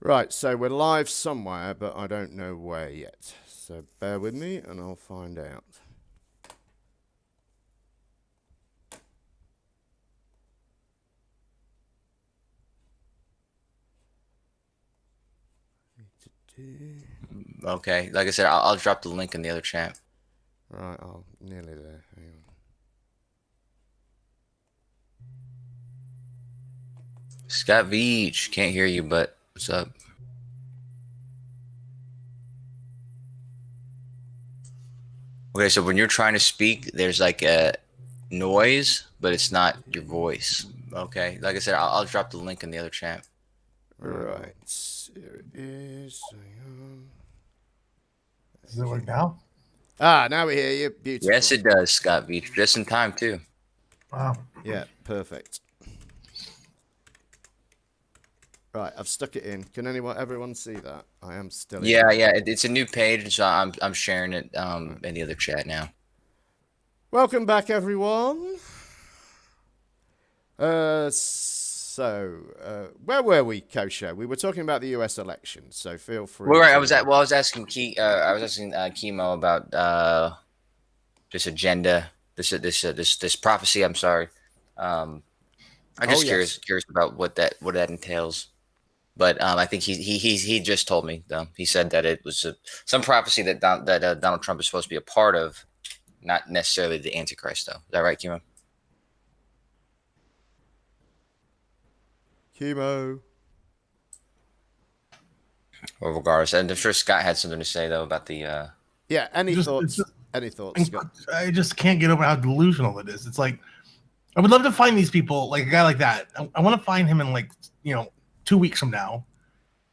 Right, so we're live somewhere, but I don't know where yet. So bear with me and I'll find out. Okay, like I said, I'll drop the link in the other chat. Right, I'm nearly there. Hang on. Scott Veach, can't hear you, but what's up? Okay, so when you're trying to speak, there's like a noise, but it's not your voice. Okay, like I said, I'll drop the link in the other chat. Right, here it is. Hang on. Does it work now? Ah, now we hear you. Beautiful. Yes, it does, Scott Veach. Just in time, too. Wow. Yeah, perfect. Right, I've stuck it in. Can everyone see that? I am still in. Yeah, it's a new page, so I'm sharing it in the other chat now. Welcome back, everyone. Where were we, Kosher? We were talking about the U.S. election, so feel free. Well, right, I was asking Chemo about this agenda, this prophecy. I'm sorry. I'm just curious about what that entails. But I think he just told me though. He said that it was some prophecy that Donald Trump is supposed to be a part of, not necessarily the Antichrist though. Is that right, Chemo? Chemo. Well, regardless, and I'm sure Scott had something to say though about the. Yeah. Any thoughts? Any thoughts, Scott? I just can't get over how delusional it is. It's like I would love to find these people, like a guy like that. I want to find him in 2 weeks from now,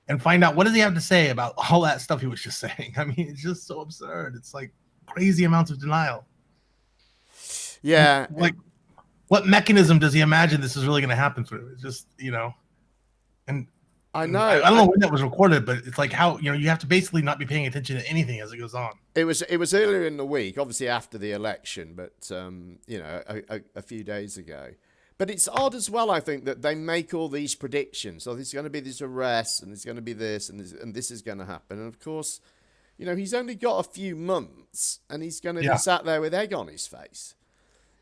and find out what does he have to say about all that stuff he was just saying. I mean, it's just so absurd. It's like crazy amounts of denial. Yeah. Like, what mechanism does he imagine this is really going to happen through? It's just, and I know. I don't know when that was recorded, but it's like how, you have to basically not be paying attention to anything as it goes on. It was earlier in the week, obviously after the election, but a few days ago. But it's odd as well, I think, that they make all these predictions. So there's going to be this arrest, and there's going to be this, and this is going to happen. And of course, he's only got a few months, and he's going to be sat there with egg on his face.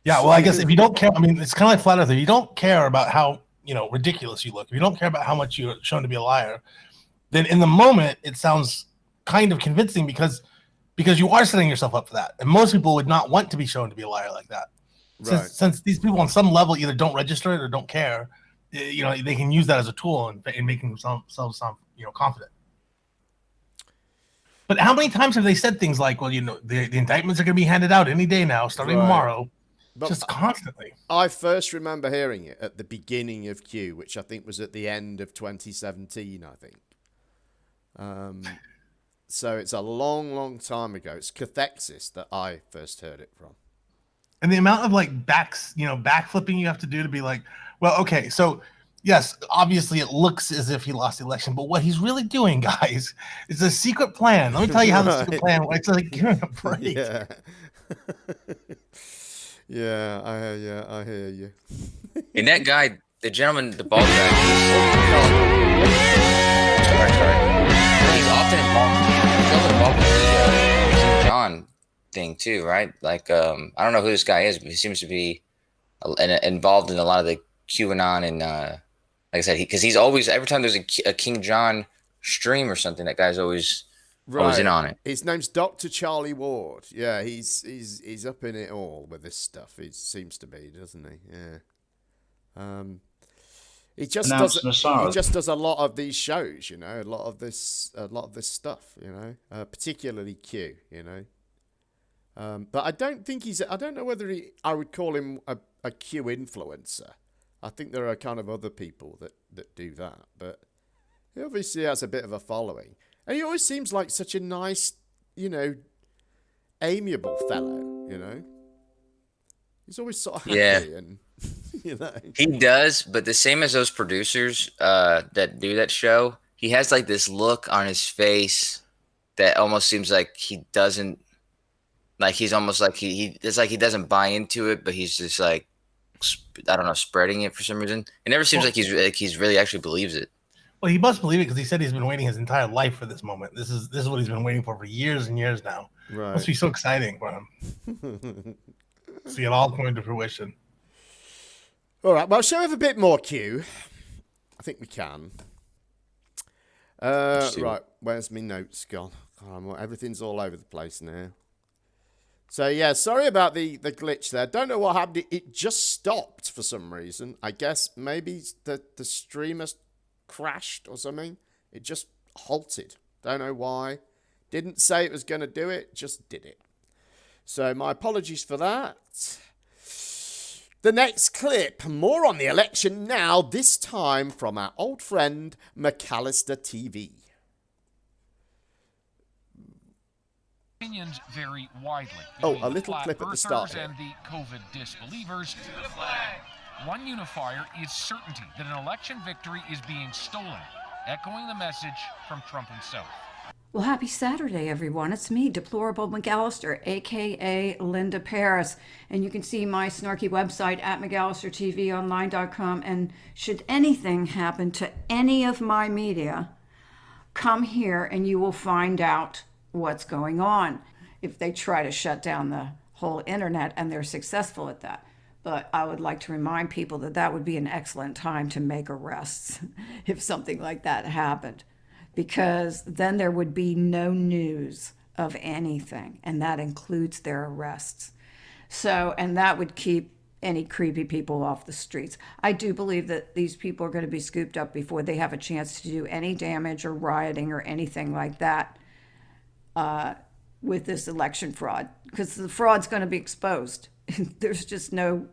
Yeah, well, I guess if you don't care, I mean, it's kind of like flat earth. If you don't care about how ridiculous you look, if you don't care about how much you're shown to be a liar, then in the moment it sounds kind of convincing because you are setting yourself up for that, and most people would not want to be shown to be a liar like that. Right. Since these people on some level either don't register it or don't care, they can use that as a tool in making themselves sound confident. But how many times have they said things like, well, the indictments are going to be handed out any day now, starting tomorrow, just constantly. I first remember hearing it at the beginning of Q, which I think was at the end of 2017, I think. So it's a long, long time ago. It's cathexis that I first heard it from. And the amount of backflipping you have to do to be like, well, okay, so yes, obviously it looks as if he lost the election, but what he's really doing, guys, is a secret plan. Let me tell you how the secret plan works. It's like, give me a break. Yeah. I hear you. And that guy, the gentleman, the bald guy, he's often involved with the King John thing too, right? Like, I don't know who this guy is, but he seems to be involved in a lot of the QAnon and, like I said, because he's always, every time there's a King John stream or something, that guy's always in on it. His name's Dr. Charlie Ward. Yeah, he's up in it all with this stuff. He seems to be, doesn't he? Yeah. He just does a lot of these shows, a lot of this stuff, particularly Q, But I don't think I don't know whether I would call him a Q influencer. I think there are kind of other people that do that, but he obviously has a bit of a following. And he always seems like such a nice, amiable fellow, He's always sort of happy and, He does, but the same as those producers that do that show, he has like this look on his face that almost seems like he doesn't, like he's almost like it's like he doesn't buy into it, but he's just like, I don't know, spreading it for some reason. It never seems like he's really actually believes it. Well, he must believe it because he said he's been waiting his entire life for this moment. This is what he's been waiting for years and years now. Right. Must be so exciting for him. See it all coming to fruition. All right. Well, shall we have a bit more Q? I think we can. Right. Where's my notes gone? Everything's all over the place now. So, yeah, sorry about the glitch there. Don't know what happened. It just stopped for some reason. I guess maybe the streamer crashed or something. It just halted. Don't know why. Didn't say it was going to do it. Just did it. So, my apologies for that. The next clip. More on the election now. This time from our old friend, McAllister TV. Opinions vary widely. Oh, a little clip at the start here. And the COVID disbelievers. One unifier is certainty that an election victory is being stolen, echoing the message from Trump himself. Well, happy Saturday, everyone. It's me, Deplorable McAllister, a.k.a. Linda Paris. And you can see my snarky website at McAllisterTVOnline.com. And should anything happen to any of my media, come here and you will find out what's going on if they try to shut down the whole internet, and they're successful at that. But I would like to remind people that that would be an excellent time to make arrests if something like that happened, because then there would be no news of anything, and that includes their arrests. So, and that would keep any creepy people off the streets. I do believe that these people are going to be scooped up before they have a chance to do any damage or rioting or anything like that. With this election fraud, because the fraud's going to be exposed. There's just no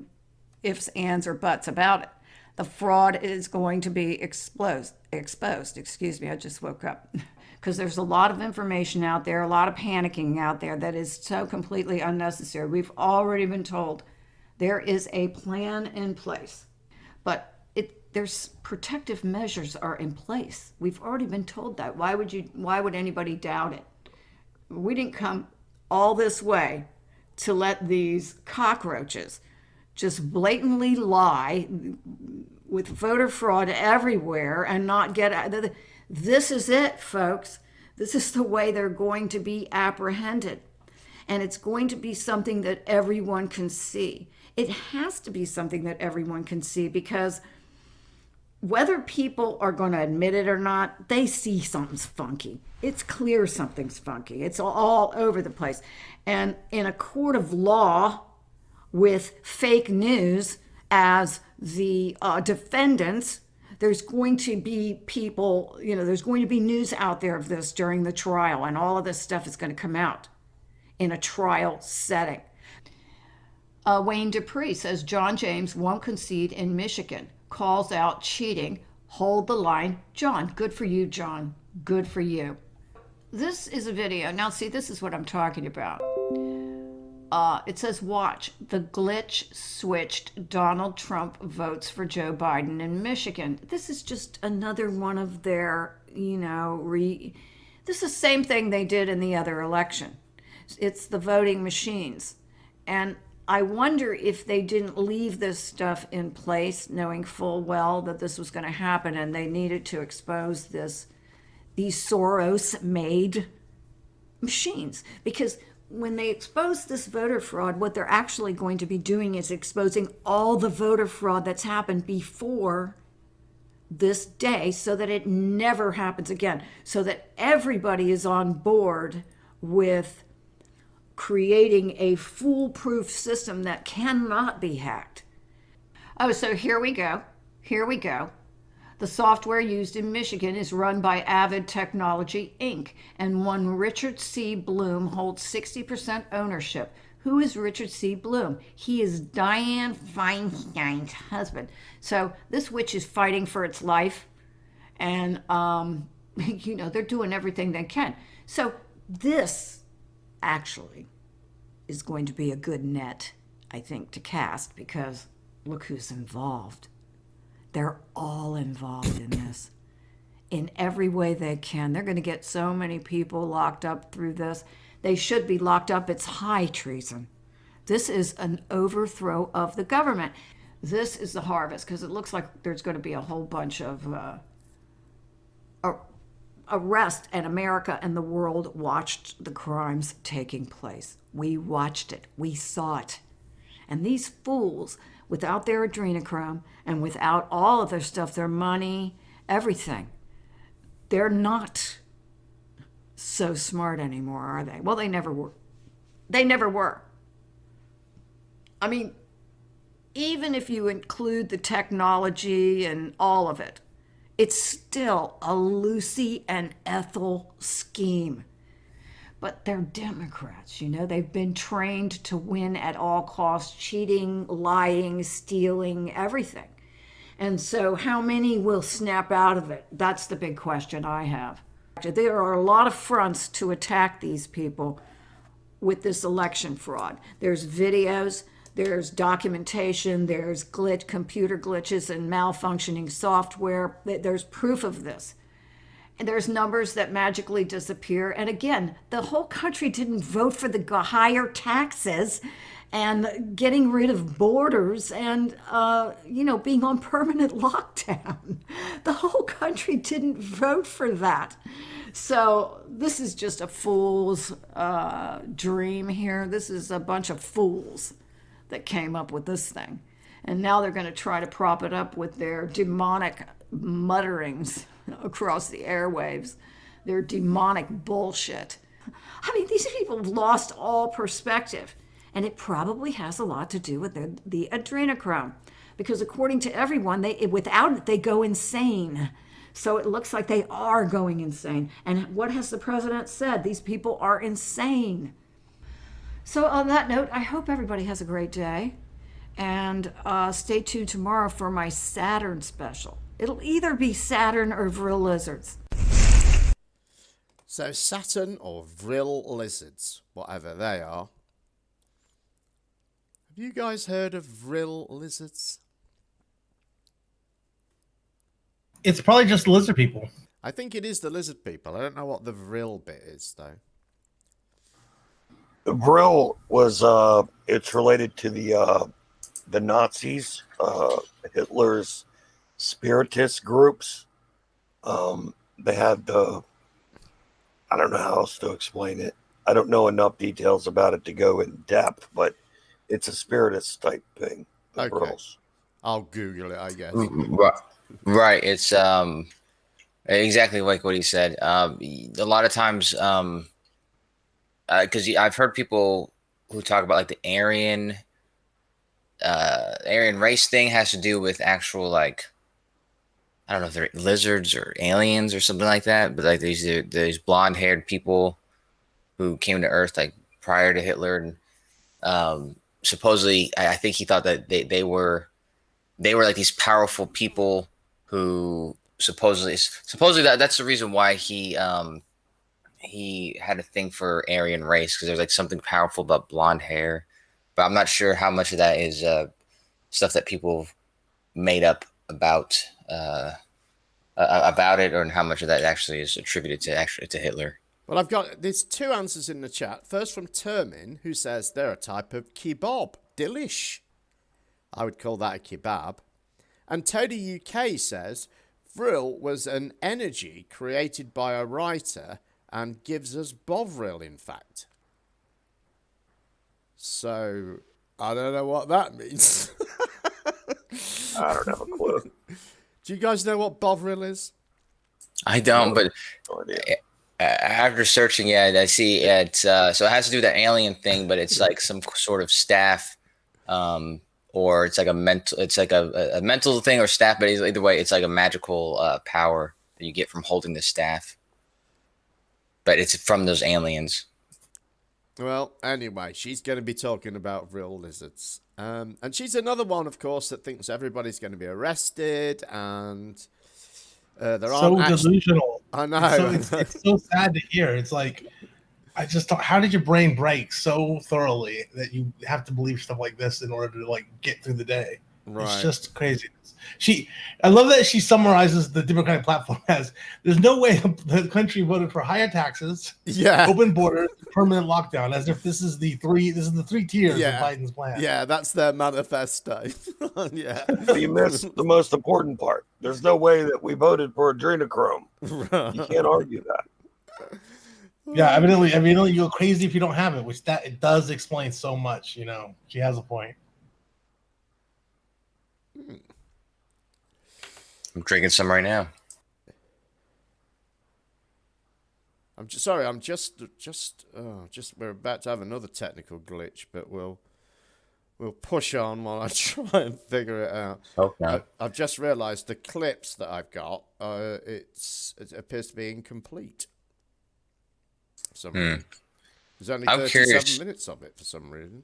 ifs, ands, or buts about it. The fraud is going to be exposed. Excuse me, I just woke up. Because there's a lot of information out there, a lot of panicking out there that is so completely unnecessary. We've already been told there is a plan in place, but there's protective measures are in place. We've already been told that. Why would anybody doubt it? We didn't come all this way to let these cockroaches just blatantly lie with voter fraud everywhere and not get out. This is it, folks. This is the way they're going to be apprehended. And it's going to be something that everyone can see. It has to be something that everyone can see, because whether people are going to admit it or not, they see something's funky. It's clear something's funky. It's all over the place. And in a court of law with fake news as the defendants, there's going to be people, there's going to be news out there of this during the trial, and all of this stuff is going to come out in a trial setting. Wayne Dupree says John James won't concede in Michigan. Calls out cheating. Hold the line. John, good for you, John. Good for you. This is a video. Now, see, this is what I'm talking about. It says, watch. The glitch switched. Donald Trump votes for Joe Biden in Michigan. This is just another one of their, this is the same thing they did in the other election. It's the voting machines. And I wonder if they didn't leave this stuff in place, knowing full well that this was going to happen, and they needed to expose these Soros-made machines. Because when they expose this voter fraud, what they're actually going to be doing is exposing all the voter fraud that's happened before this day, so that it never happens again, so that everybody is on board with creating a foolproof system that cannot be hacked. Oh, so here we go. The software used in Michigan is run by Avid Technology, Inc., and one Richard C. Bloom holds 60% ownership. Who is Richard C. Bloom? He is Dianne Feinstein's husband. So this witch is fighting for its life, and they're doing everything they can. So this actually is going to be a good net, I think, to cast, because look who's involved. They're all involved in this in every way they can. They're going to get so many people locked up through this. They should be locked up. It's high treason. This is an overthrow of the government. This is the harvest, because it looks like there's going to be a whole bunch of arrest, and America and the world watched the crimes taking place. We watched it. We saw it. And these fools, without their adrenochrome and without all of their stuff, their money, everything, they're not so smart anymore, are they? Well, they never were. They never were. I mean, even if you include the technology and all of it, it's still a Lucy and Ethel scheme. But they're Democrats, you know. They've been trained to win at all costs, cheating, lying, stealing, everything. And so how many will snap out of it? That's the big question I have. There are a lot of fronts to attack these people with this election fraud. There's videos, there's documentation, there's computer glitches and malfunctioning software. There's proof of this. And there's numbers that magically disappear. And again, the whole country didn't vote for the higher taxes and getting rid of borders and, being on permanent lockdown. The whole country didn't vote for that. So this is just a fool's dream here. This is a bunch of fools that came up with this thing. And now they're going to try to prop it up with their demonic mutterings across the airwaves, their demonic bullshit. I mean, these people have lost all perspective. And it probably has a lot to do with the adrenochrome. Because according to everyone, without it, they go insane. So it looks like they are going insane. And what has the president said? These people are insane. So on that note, I hope everybody has a great day. And stay tuned tomorrow for my Saturn special. It'll either be Saturn or Vril lizards. So Saturn or Vril lizards, whatever they are. Have you guys heard of Vril lizards? It's probably just lizard people. I think it is the lizard people. I don't know what the Vril bit is, though. The Vril was, it's related to the Nazis, Hitler's spiritist groups. They had I don't know how else to explain it. I don't know enough details about it to go in depth, but it's a spiritist type thing. The Vrils. I'll Google it, I guess. Right. It's exactly like what he said. A lot of times, because I've heard people who talk about like the Aryan race thing has to do with actual, like, I don't know if they're lizards or aliens or something like that, but like these blonde haired people who came to Earth like prior to Hitler, and supposedly I think he thought that they were like these powerful people who supposedly that's the reason why he had a thing for Aryan race, because there's like something powerful about blonde hair, but I'm not sure how much of that is stuff that people made up about it, or how much of that actually is attributed to Hitler. Well, there's two answers in the chat. First from Termin, who says they're a type of kebab. Delish. I would call that a kebab. And Tony UK says, Vril was an energy created by a writer and gives us Bovril, in fact. So, I don't know what that means. I don't have a clue. Do you guys know what Bovril is? I don't, but after searching it, I see it. So it has to do with that alien thing, but it's like some sort of staff, or it's like a mental thing or staff. But either way, it's like a magical power that you get from holding the staff. But it's from those aliens. Well, anyway, she's going to be talking about Vril lizards. And she's another one, of course, that thinks everybody's going to be arrested, and there are so delusional. I know. It's so sad to hear. It's like, I just thought, how did your brain break so thoroughly that you have to believe stuff like this in order to like get through the day? Right. It's just crazy. I love that she summarizes the Democratic platform as there's no way the country voted for higher taxes, open borders, permanent lockdown, as if this is the three tiers of Biden's plan. Yeah, that's their manifesto. Yeah. You missed the most important part. There's no way that we voted for adrenochrome. You can't argue that. Yeah, evidently you go crazy if you don't have it, which it does explain so much, She has a point. I'm drinking some right now. I'm just sorry. I'm just we're about to have another technical glitch, but we'll push on while I try and figure it out. Okay. I've just realised the clips that I've got. It appears to be incomplete. For some reason. There's only 37 minutes of it for some reason.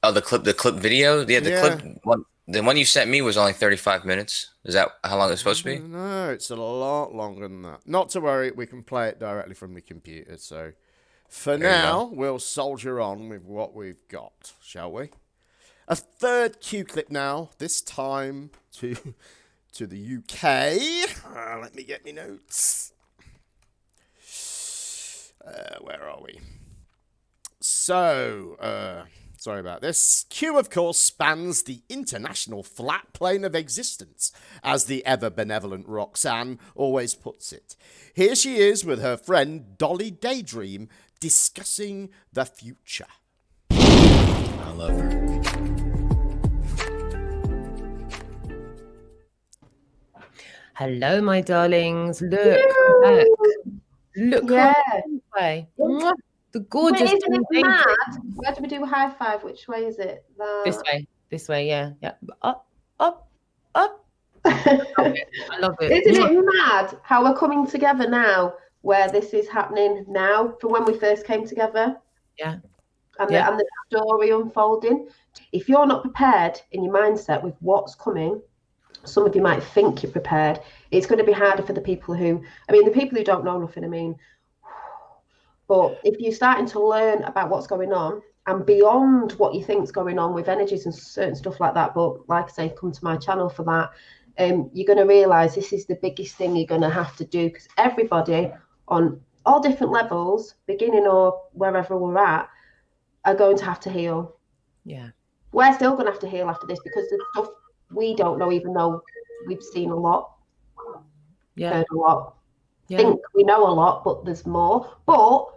Oh, the clip video. Yeah, clip one. The one you sent me was only 35 minutes. Is that how long it's supposed to be? No, it's a lot longer than that. Not to worry, we can play it directly from the computer. So for now, we'll soldier on with what we've got, shall we? A third Q clip now, this time to the UK. Let me get me notes. Where are we? So, sorry about this. Q, of course, spans the international flat plane of existence, as the ever-benevolent Roxanne always puts it. Here she is with her friend Dolly Daydream discussing the future. I love her. Hello, my darlings. Look back. Look way. The gorgeous. Wait, isn't it mad? Where do we do a high five? Which way is it? This way, yeah. Up. I love it. Isn't it mad how we're coming together now, where this is happening now from when we first came together? Yeah. And the story unfolding. If you're not prepared in your mindset with what's coming, some of you might think you're prepared. It's going to be harder for the people who don't know nothing. But if you're starting to learn about what's going on and beyond what you think's going on with energies and certain stuff like that, but like I say, come to my channel for that, you're going to realise this is the biggest thing you're going to have to do, because everybody on all different levels, beginning or wherever we're at, are going to have to heal. Yeah. We're still going to have to heal after this, because the stuff we don't know, even though we've seen a lot, heard a lot, think we know a lot, but there's more. But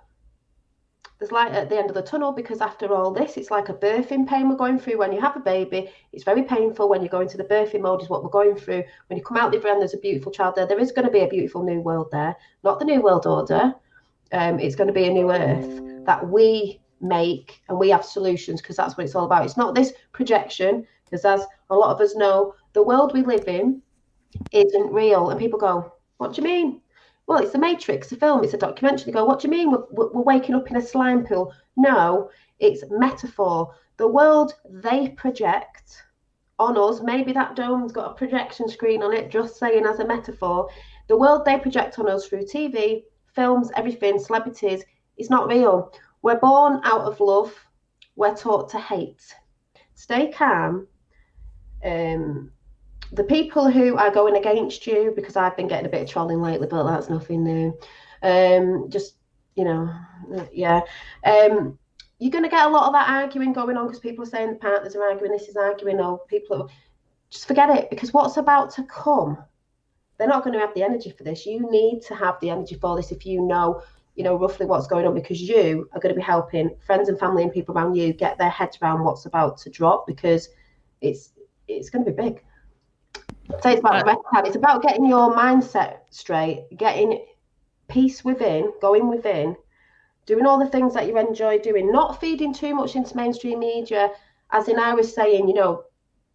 there's light at the end of the tunnel, because after all this, it's like a birthing pain we're going through when you have a baby. It's very painful when you go into the birthing mode, is what we're going through. When you come out the other end, there's a beautiful child there. There is going to be a beautiful new world there, not the new world order. It's going to be a new earth that we make, and we have solutions, because that's what it's all about. It's not this projection, because as a lot of us know, the world we live in isn't real. And people go, what do you mean? Well, it's a Matrix, a film, it's a documentary. They go, what do you mean? We're waking up in a slime pool. No, it's metaphor. The world they project on us, maybe that dome's got a projection screen on it, just saying as a metaphor. The world they project on us through TV, films, everything, celebrities, is not real. We're born out of love. We're taught to hate. Stay calm. The people who are going against you, because I've been getting a bit of trolling lately, but that's nothing new. You're going to get a lot of that arguing going on, because people are saying the partners are arguing, this is arguing, or people just forget it, because what's about to come, they're not going to have the energy for this. You need to have the energy for this if you know roughly what's going on, because you are going to be helping friends and family and people around you get their heads around what's about to drop, because it's going to be big. So it's about Retard. It's about getting your mindset straight, getting peace within, going within, doing all the things that you enjoy doing, not feeding too much into mainstream media. As in, I was saying,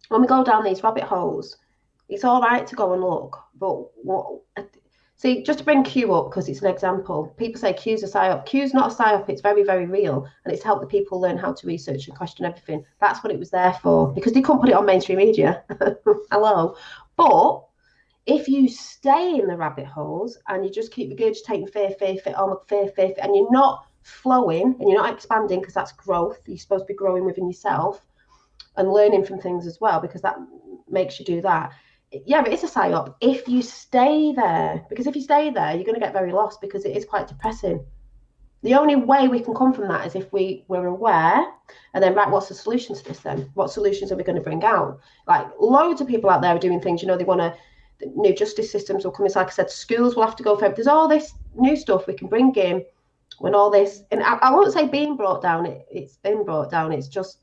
when we go down these rabbit holes, it's all right to go and look, but see, just to bring Q up, because it's an example, people say Q's a psyop. Q's not a psyop, it's very, very real, and it's helped the people learn how to research and question everything. That's what it was there for, because they couldn't put it on mainstream media. Hello. But if you stay in the rabbit holes and you just keep regurgitating fear, and you're not flowing and you're not expanding, because that's growth, you're supposed to be growing within yourself, and learning from things as well, because that makes you do that. Yeah, but it's a psyop if you stay there, because if you stay there, you're going to get very lost, because it is quite depressing. The only way we can come from that is if we're aware, and then, right, what's the solution to this then? What solutions are we going to bring out? Like, loads of people out there are doing things, they want to, new justice systems will come in. Like I said, schools will have to go for it. There's all this new stuff we can bring in when all this, and I won't say being brought down, it's been brought down. It's just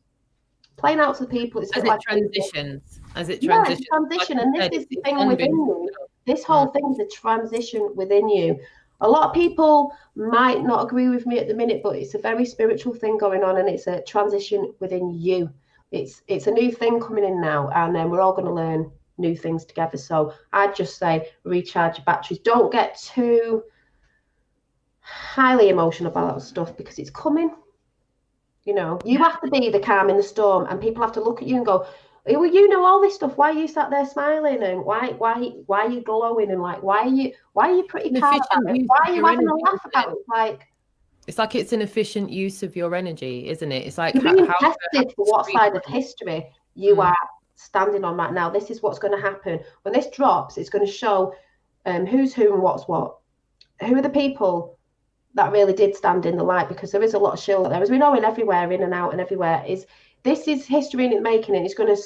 playing out to the people. It's as it transitions. Yeah, it's transition. And this is the thing within you. This whole thing is a transition within you. A lot of people might not agree with me at the minute, but it's a very spiritual thing going on, and it's a transition within you. It's a new thing coming in now, and then we're all going to learn new things together. So I'd just say recharge your batteries. Don't get too highly emotional about that stuff, because it's coming. You have to be the calm in the storm, and people have to look at you and go, well, you know all this stuff. Why are you sat there smiling, and why are you glowing, and like why are you pretty calm about it? Why are you having a laugh about it? It's like it's an efficient use of your energy, isn't it? It's like you're being tested for what side of history you are standing on right now. This is what's going to happen when this drops. It's going to show who's who and what's what. Who are the people that really did stand in the light? Because there is a lot of shill there, as we know, everywhere, in and out and everywhere. This is history in it making, and it's going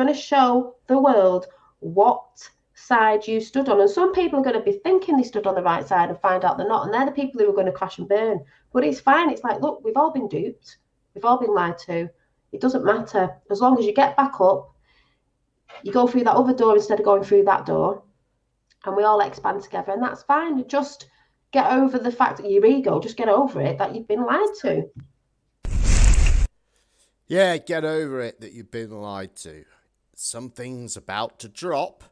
to show the world what side you stood on. And some people are going to be thinking they stood on the right side and find out they're not, and they're the people who are going to crash and burn. But it's fine. It's like, look, we've all been duped, we've all been lied to. It doesn't matter, as long as you get back up, you go through that other door instead of going through that door, and we all expand together, and that's fine. Just get over the fact that your ego, just get over it, that you've been lied to. Yeah, get over it that you've been lied to. Something's about to drop.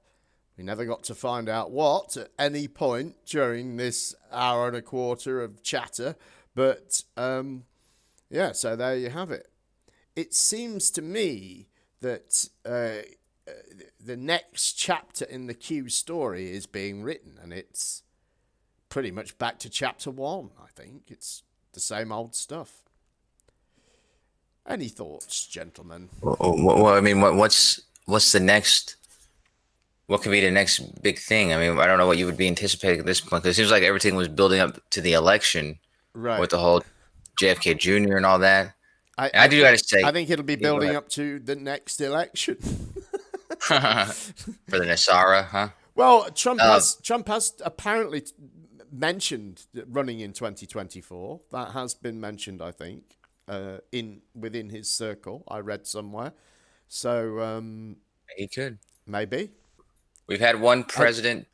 We never got to find out what at any point during this hour and a quarter of chatter. But, yeah, so there you have it. It seems to me that the next chapter in the Q story is being written, and it's pretty much back to chapter 1, I think. It's the same old stuff. Any thoughts, gentlemen? Well, I mean, what's the next? What could be the next big thing? I mean, I don't know what you would be anticipating at this point, because it seems like everything was building up to the election, right? With the whole JFK Jr. and all that. I do gotta say, I think it'll be building up to the next election for the Nasara, huh? Well, Trump has apparently mentioned running in 2024. That has been mentioned, I think. Within his circle, I read somewhere. So he could maybe. We've had one president,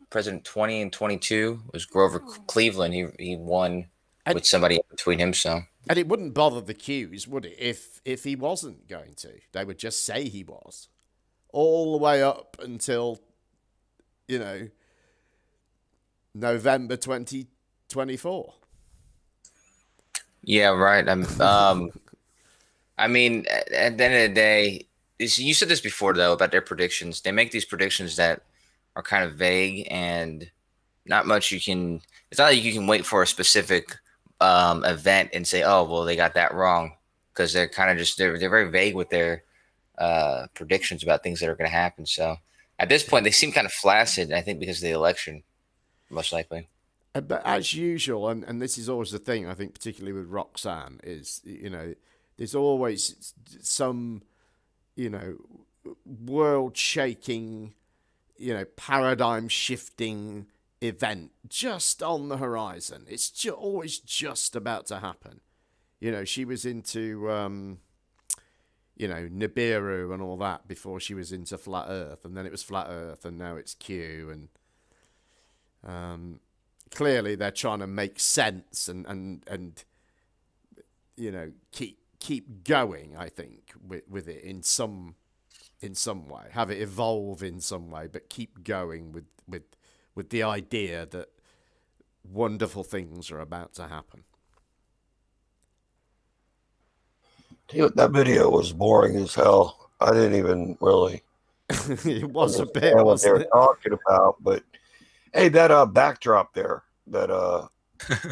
President 20 and 22 was Grover Cleveland. He won with somebody between him. So, and it wouldn't bother the Qs, would it? If he wasn't going to, they would just say he was, all the way up until November 2024. Yeah, right. I mean, at the end of the day, you said this before, though, about their predictions. They make these predictions that are kind of vague, and not much you can – it's not like you can wait for a specific event and say, oh, well, they got that wrong, because they're kind of just – they're very vague with their predictions about things that are going to happen. So at this point, they seem kind of flaccid, I think, because of the election, most likely. But as usual, and this is always the thing, I think, particularly with Roxanne, is, there's always some, world-shaking, paradigm-shifting event just on the horizon. It's always just about to happen. She was into, Nibiru and all that before she was into Flat Earth, and then it was Flat Earth, and now it's Q, and... Clearly, they're trying to make sense and keep going. I think with it in some way, have it evolve in some way, but keep going with the idea that wonderful things are about to happen. Dude, that video was boring as hell. I didn't even really. It was a bit. What they were talking about, but. Hey, that backdrop there, that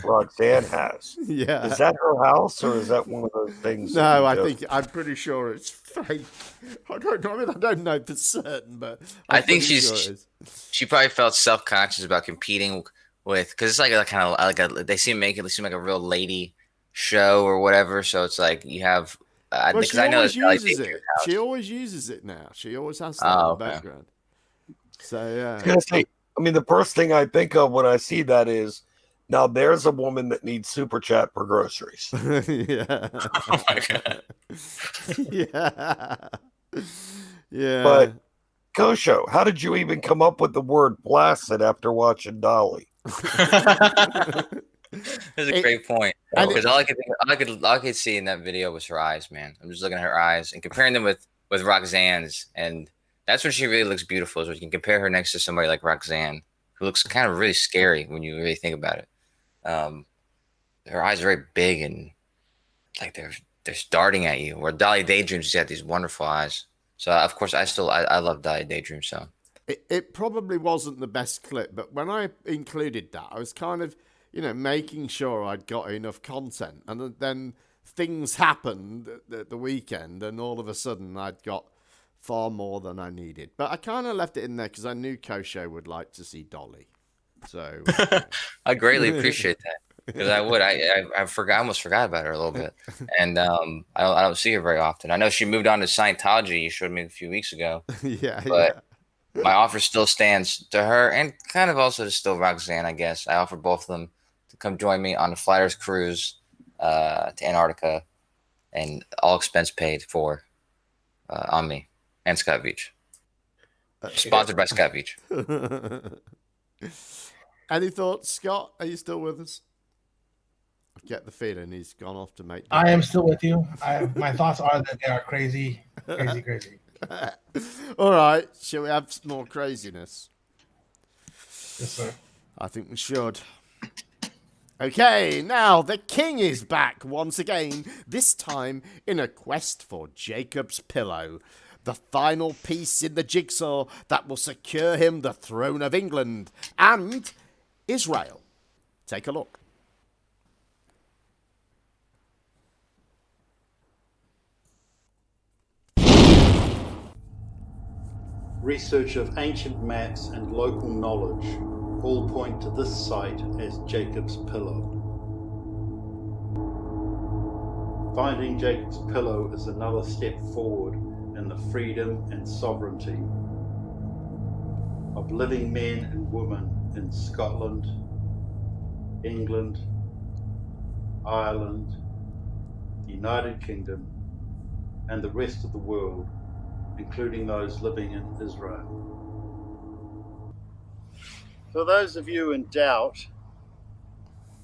Roxanne has. Yeah. Is that her house, or is that one of those things? No, I'm pretty sure it's fake. I don't know. I mean, I don't know for certain, but I think pretty sure it is. she probably felt self-conscious about competing with, because it's like a kind of like a, they seem like a real lady show or whatever. So it's like you have. Well, because I know always uses Daydream's it. house. She always uses it now. She always has that in the background. So yeah. I was gonna say, I mean, the first thing I think of when I see that is, now there's a woman that needs super chat for groceries. Yeah. Oh my God. Yeah. Yeah. But Kosho, how did you even come up with the word blasted after watching Dolly? That's a great point. Because all I could see in that video was her eyes, man. I'm just looking at her eyes and comparing them with Roxanne's, and that's when she really looks beautiful. Is when you can compare her next to somebody like Roxanne, who looks kind of really scary when you really think about it. Her eyes are very big and like they're darting at you. Where Dolly Daydreams, she's got these wonderful eyes. So of course I love Dolly Daydreams. So it probably wasn't the best clip, but when I included that, I was kind of, making sure I'd got enough content, and then things happened at the weekend, and all of a sudden I'd got far more than I needed. But I kind of left it in there because I knew Kosho would like to see Dolly. So I greatly appreciate that, because I almost forgot about her a little bit, and I don't see her very often. I know she moved on to Scientology. You showed me a few weeks ago. Yeah, but my offer still stands to her, and kind of also to still Roxanne. I guess I offered both of them to come join me on the Flyers cruise to Antarctica, and all expense paid for on me and Scott Beach. Sponsored by Scott Beach. Any thoughts, Scott? Are you still with us? I get the feeling he's gone off to make. I am still with you. My thoughts are that they are crazy. All right. Shall we have some more craziness? Yes, sir. I think we should. Okay, now the king is back once again, this time in a quest for Jacob's pillow, the final piece in the jigsaw that will secure him the throne of England and Israel. Take a look. Research of ancient maps and local knowledge all point to this site as Jacob's Pillow. Finding Jacob's Pillow is another step forward in the freedom and sovereignty of living men and women in Scotland, England, Ireland, United Kingdom, and the rest of the world, including those living in Israel. For those of you in doubt,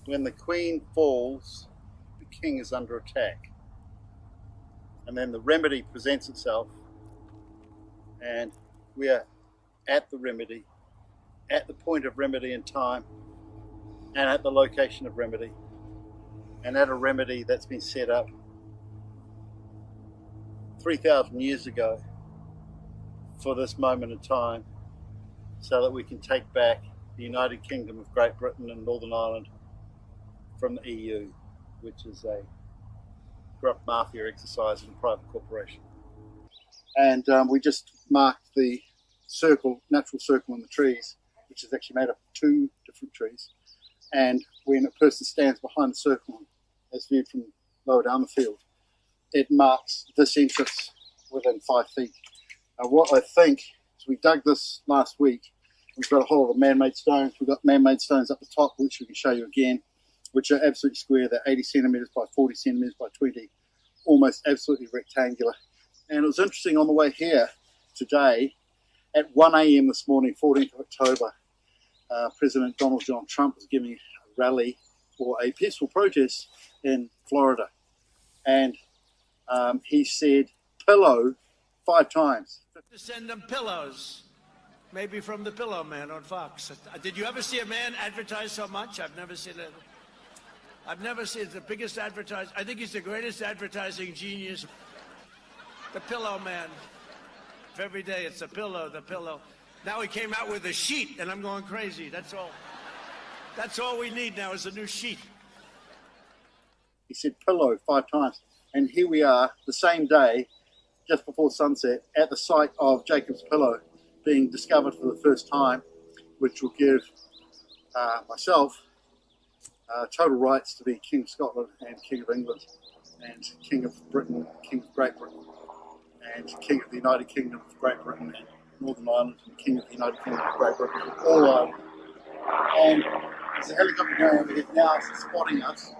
when the Queen falls, the King is under attack. And then the remedy presents itself, and we are at the remedy, at the point of remedy in time, and at the location of remedy, and at a remedy that's been set up 3,000 years ago for this moment in time, so that we can take back the United Kingdom of Great Britain and Northern Ireland from the EU, which is a corrupt mafia exercise in a private corporation. And we just marked the circle, natural circle in the trees, which is actually made up of 2 different trees. And when a person stands behind the circle, as viewed from lower down the field, it marks this entrance within 5 feet. What I think is, we dug this last week. We've got a whole lot of man-made stones. We've got man-made stones up the top, which we can show you again, which are absolutely square. They're 80 centimetres by 40 centimetres by 20, almost absolutely rectangular. And it was interesting, on the way here today, at 1 a.m. this morning, 14th of October, President Donald John Trump was giving a rally for a peaceful protest in Florida. And he said, pillow, 5 times. To send them pillows, maybe from the Pillow Man on Fox. Did you ever see a man advertise so much? I've never seen it. I've never seen the biggest advertiser. I think he's the greatest advertising genius. The Pillow Man. Every day it's the pillow, the pillow. Now he came out with a sheet, and I'm going crazy. That's all. That's all we need now is a new sheet. He said pillow 5 times. And here we are, the same day, just before sunset, at the site of Jacob's Pillow being discovered for the first time, which will give myself total rights to be King of Scotland and King of England and King of Britain, King of Great Britain, and King of the United Kingdom of Great Britain and Northern Ireland, and King of the United Kingdom of Great Britain, all Ireland. And there's a helicopter going overhead now spotting us.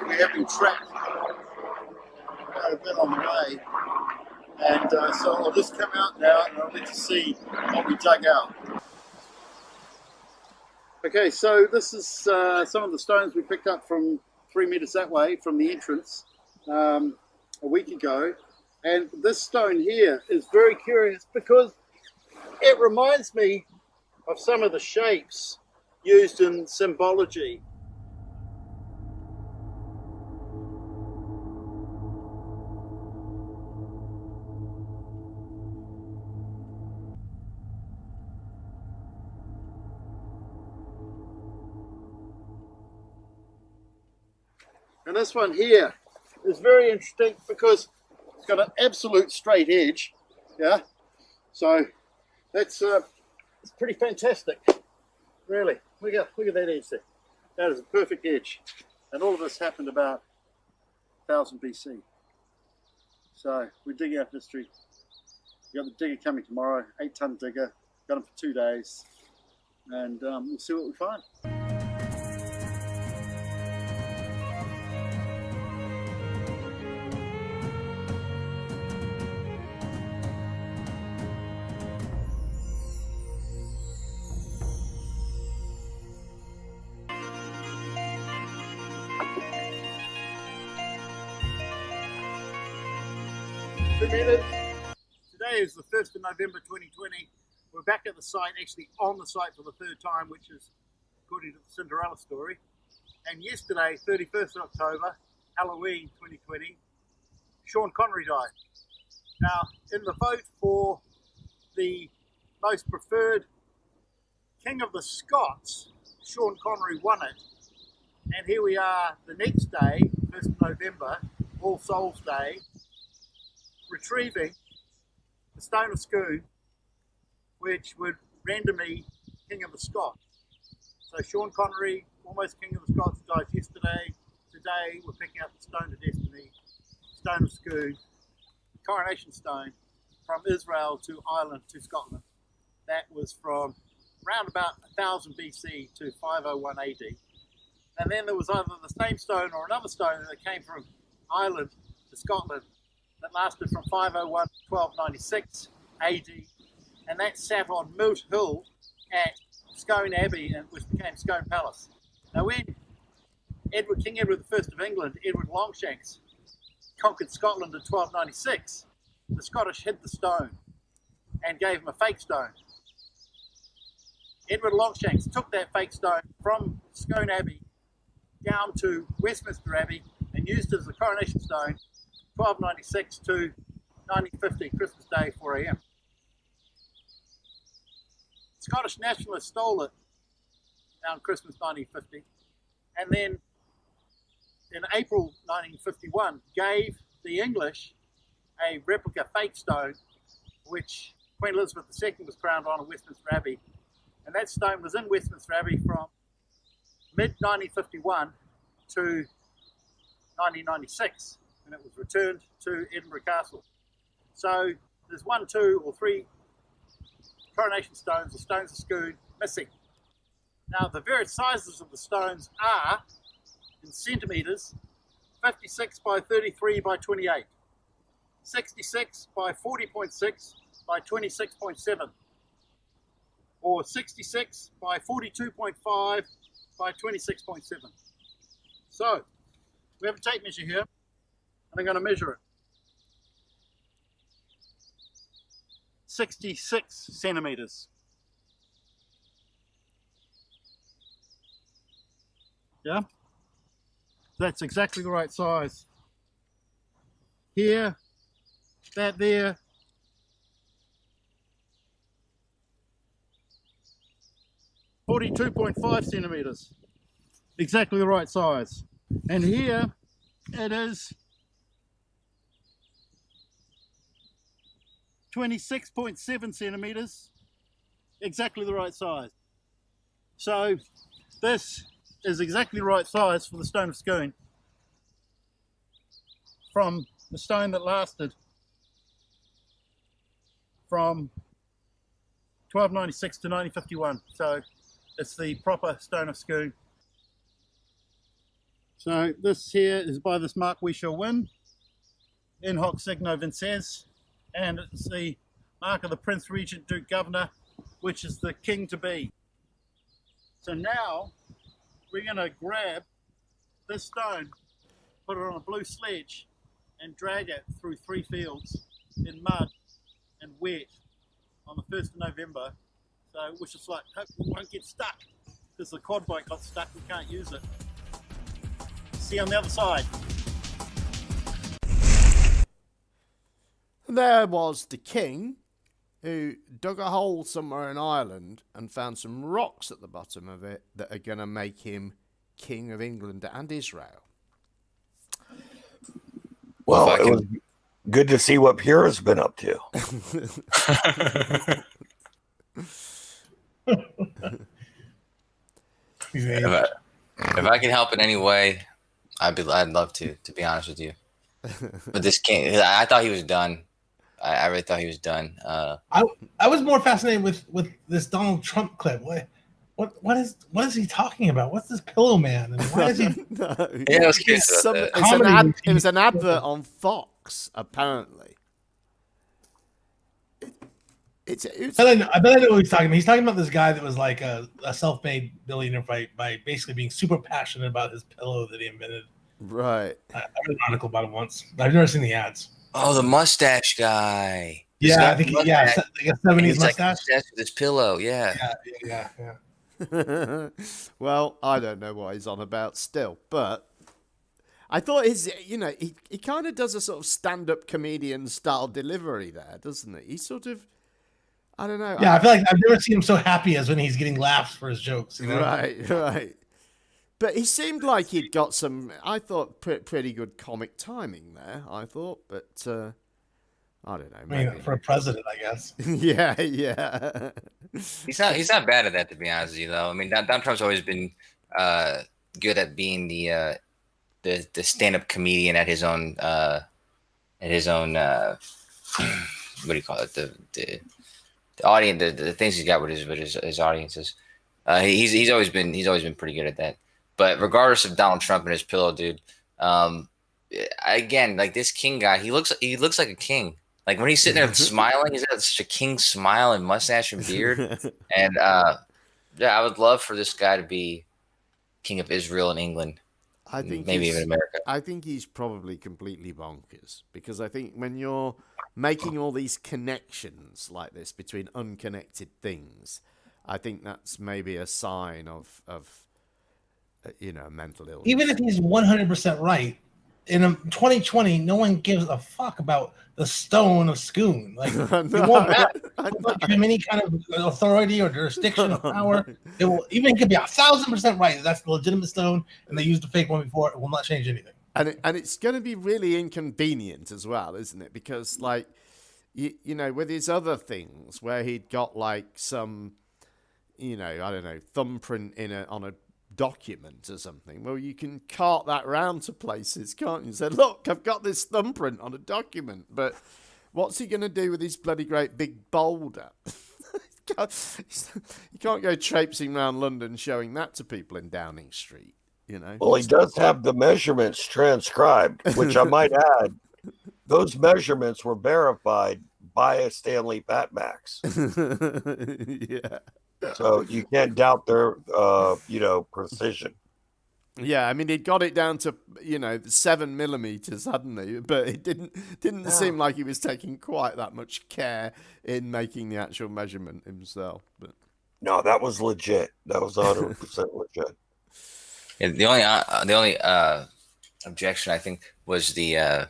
We have been tracked quite a bit on the way. And so I'll just come out now and I'll let you see what we dug out. Okay, so this is some of the stones we picked up from 3 meters that way from the entrance a week ago. And this stone here is very curious because it reminds me of some of the shapes used in symbology. And this one here is very interesting because it's got an absolute straight edge, yeah. So that's it's pretty fantastic, really. Look at that edge there. That is a perfect edge, and all of this happened about 1000 BC. So we're digging out history. We got the digger coming tomorrow, 8-ton digger. Got him for 2 days, and we'll see what we find. Today is the 1st of November 2020. We're back at the site, actually on the site for the 3rd time, which is according to the Cinderella story. And yesterday, 31st of October, Halloween 2020, Sean Connery died. Now, in the vote for the most preferred King of the Scots, Sean Connery won it. And here we are the next day, 1st of November, All Souls Day, retrieving the Stone of Scone, which would render me King of the Scots. So Sean Connery, almost King of the Scots, died yesterday. Today we're picking up the Stone of Destiny, Stone of Scone, coronation stone from Israel to Ireland to Scotland. That was from around about 1000 BC to 501 AD. And then there was either the same stone or another stone that came from Ireland to Scotland that lasted from 501 to 1296 AD, and that sat on Moot Hill at Scone Abbey, which became Scone Palace. Now when King Edward I of England, Edward Longshanks, conquered Scotland in 1296, the Scottish hid the stone and gave him a fake stone. Edward Longshanks took that fake stone from Scone Abbey down to Westminster Abbey and used it as a coronation stone 1296 to 1950, Christmas Day, 4 a.m. Scottish nationalists stole it around Christmas 1950, and then in April 1951 gave the English a replica fake stone, which Queen Elizabeth II was crowned on in Westminster Abbey, and that stone was in Westminster Abbey from mid-1951 to 1996. And it was returned to Edinburgh Castle. So there's 1, 2, or 3 coronation stones or stones of Scone missing. Now the various sizes of the stones are, in centimetres, 56 by 33 by 28, 66 by 40.6 by 26.7, or 66 by 42.5 by 26.7. So we have a tape measure here. I'm going to measure it. 66 centimeters. Yeah? That's exactly the right size. Here, that there. 42.5 centimeters. Exactly the right size. And here it is 26.7 centimeters. Exactly the right size. So this is exactly the right size for the stone of Scone. From the stone that lasted from 1296 to 1951. So it's the proper stone of Scone. So this here is by this mark we shall win, in hoc signo vinces, and it's the mark of the Prince Regent Duke Governor, which is the king to be. So now we're going to grab this stone, put it on a blue sledge, and drag it through 3 fields in mud and wet on the 1st of November. So, which is like, hope we won't get stuck, because the quad bike got stuck, we can't use it. See you on the other side. There was the king, who dug a hole somewhere in Ireland and found some rocks at the bottom of it that are going to make him king of England and Israel. Well, it was good to see what Pura's been up to. If I can help in any way, I'd love to be honest with you. But this king, I thought he was done. I really thought he was done. I was more fascinated with this Donald Trump clip. What is he talking about? What's this pillow man? And why is he? No, yeah, I was curious about that. It was an advert on Fox, apparently. I bet I know what he's talking about. He's talking about this guy that was like a self-made billionaire by basically being super passionate about his pillow that he invented. Right. I read an article about him once. I've never seen the ads. Oh, the mustache guy. Yeah, I think like a 70s mustache. Like with his pillow, yeah. Yeah. Well, I don't know what he's on about still, but I thought he kind of does a sort of stand-up comedian style delivery there, doesn't he? He's sort of, I don't know. Yeah, I feel like I've never seen him so happy as when he's getting laughs for his jokes. You know? Right. But he seemed like he'd got some, I thought, pretty good comic timing there, I thought, but I don't know. Maybe. I mean, for a president, I guess. Yeah. He's not bad at that, to be honest with you, though. I mean, Donald Trump's always been good at being the stand-up comedian at his own what do you call it, the audience, the things he's got with his audiences. He's always been pretty good at that. But regardless of Donald Trump and his pillow, dude, again, like this king guy, he looks like a king. Like when he's sitting there smiling, he's got such a king smile and mustache and beard. And I would love for this guy to be king of Israel and England. I think maybe even America. I think he's probably completely bonkers, because I think when you're making all these connections like this between unconnected things, I think that's maybe a sign of mental illness. Even if he's 100% right, in 2020, no one gives a fuck about the stone of Scone. Like, it won't matter. It won't give him any kind of authority or jurisdiction or power. It will, even it could be 1,000% right. That's the legitimate stone, and they used a fake one before. It will not change anything. And it's going to be really inconvenient as well, isn't it? Because like, you know, with his other things where he'd got like some, I don't know, thumbprint on a document or something. Well, you can cart that round to places, can't you? Say, look, I've got this thumbprint on a document, but what's he going to do with his bloody great big boulder? You can't go traipsing around London showing that to people in Downing Street, Well, he does have the measurements transcribed, which I might add, those measurements were verified by a Stanley Patmax. Yeah. So you can't doubt their, precision. Yeah, I mean, he'd got it down to 7 millimeters, hadn't he? But it didn't seem like he was taking quite that much care in making the actual measurement himself. But no, that was legit. That was 100% legit. Yeah, the only objection I think was the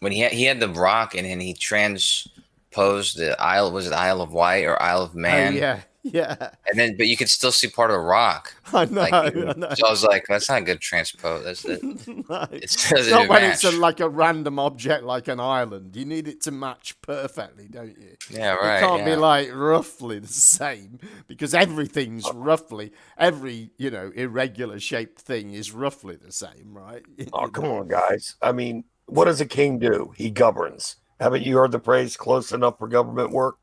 when he had the rock and he transposed the Isle of Wight or Isle of Man. Yeah. Yeah. And then, but you could still see part of the rock. I know. Like, I know. so I was like, that's not a good transpose. That's it. No, It it's doesn't not when match. it's like a random object like an island. You need it to match perfectly, don't you? Yeah, right. It can't be yeah. like roughly the same because everything's roughly, every, irregular shaped thing is roughly the same, right? Oh, come on, guys. I mean, what does a king do? He governs. Haven't you heard the phrase close enough for government work?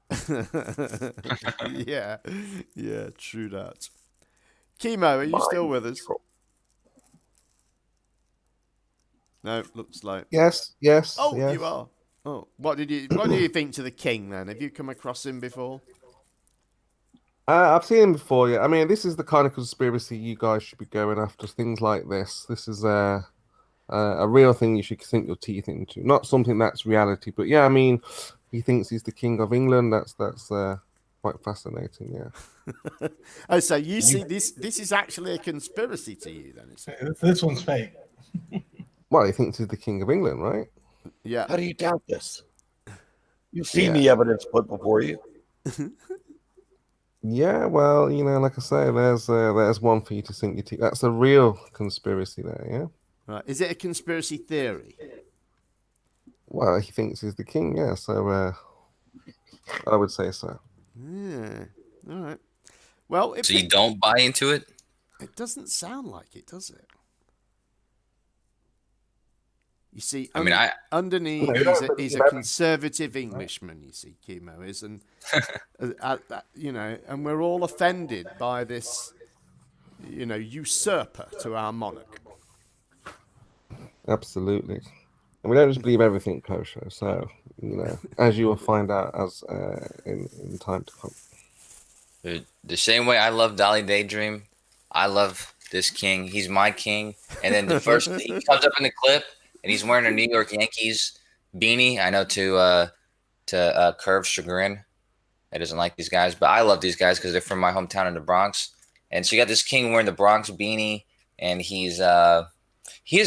Yeah, true that. Chemo, are you still with us? No, looks like. Yes. Oh, yes. you are. Oh, what do you think to the king then? Have you come across him before? I've seen him before. Yeah, I mean, this is the kind of conspiracy you guys should be going after. Things like this. This is a real thing you should sink your teeth into. Not something that's reality, but yeah, I mean, he thinks he's the king of England. That's quite fascinating. Yeah. Oh, so you see this is actually a conspiracy to you then? Is it? This one's fake. Well, he thinks he's the king of England, right? Yeah. How do you doubt this? You've seen the evidence put before you. Yeah, well, like I say, there's one for you to sink your teeth. That's a real conspiracy there, yeah? Right. Is it a conspiracy theory? Well, he thinks he's the king, yeah, so I would say so. Yeah. All right. Well, So you don't buy into it? It doesn't sound like it, does it? You see, underneath he's a conservative Englishman. You see, Chemo is, and and we're all offended by this, usurper to our monarch. Absolutely. And we don't just believe everything kosher, so, as you will find out as in time to come. Dude, the same way I love Dolly Daydream, I love this king. He's my king. And then the first he comes up in the clip, and he's wearing a New York Yankees beanie. I know to Curve's chagrin, I doesn't like these guys, but I love these guys because they're from my hometown in the Bronx. And so you got this king wearing the Bronx beanie, and he is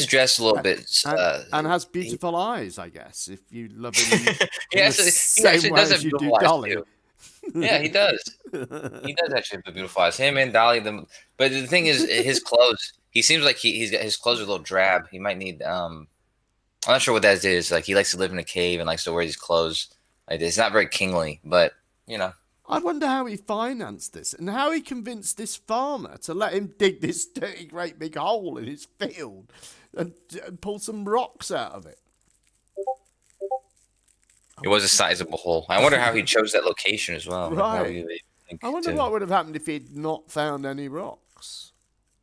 dressed a little bit and has beautiful eyes, I guess. If you love him, he actually does have beautiful eyes Dolly. too. Yeah, he does. He does actually have beautiful eyes. Him and Dolly. But the thing is, his clothes. He seems like he's got his clothes are a little drab. He might need. I'm not sure what that is. Like he likes to live in a cave and likes to wear these clothes. Like it's not very kingly, but I wonder how he financed this and how he convinced this farmer to let him dig this dirty, great big hole in his field and pull some rocks out of it. It was a sizable hole. I wonder how he chose that location as well. Right. I wonder what would have happened if he'd not found any rocks.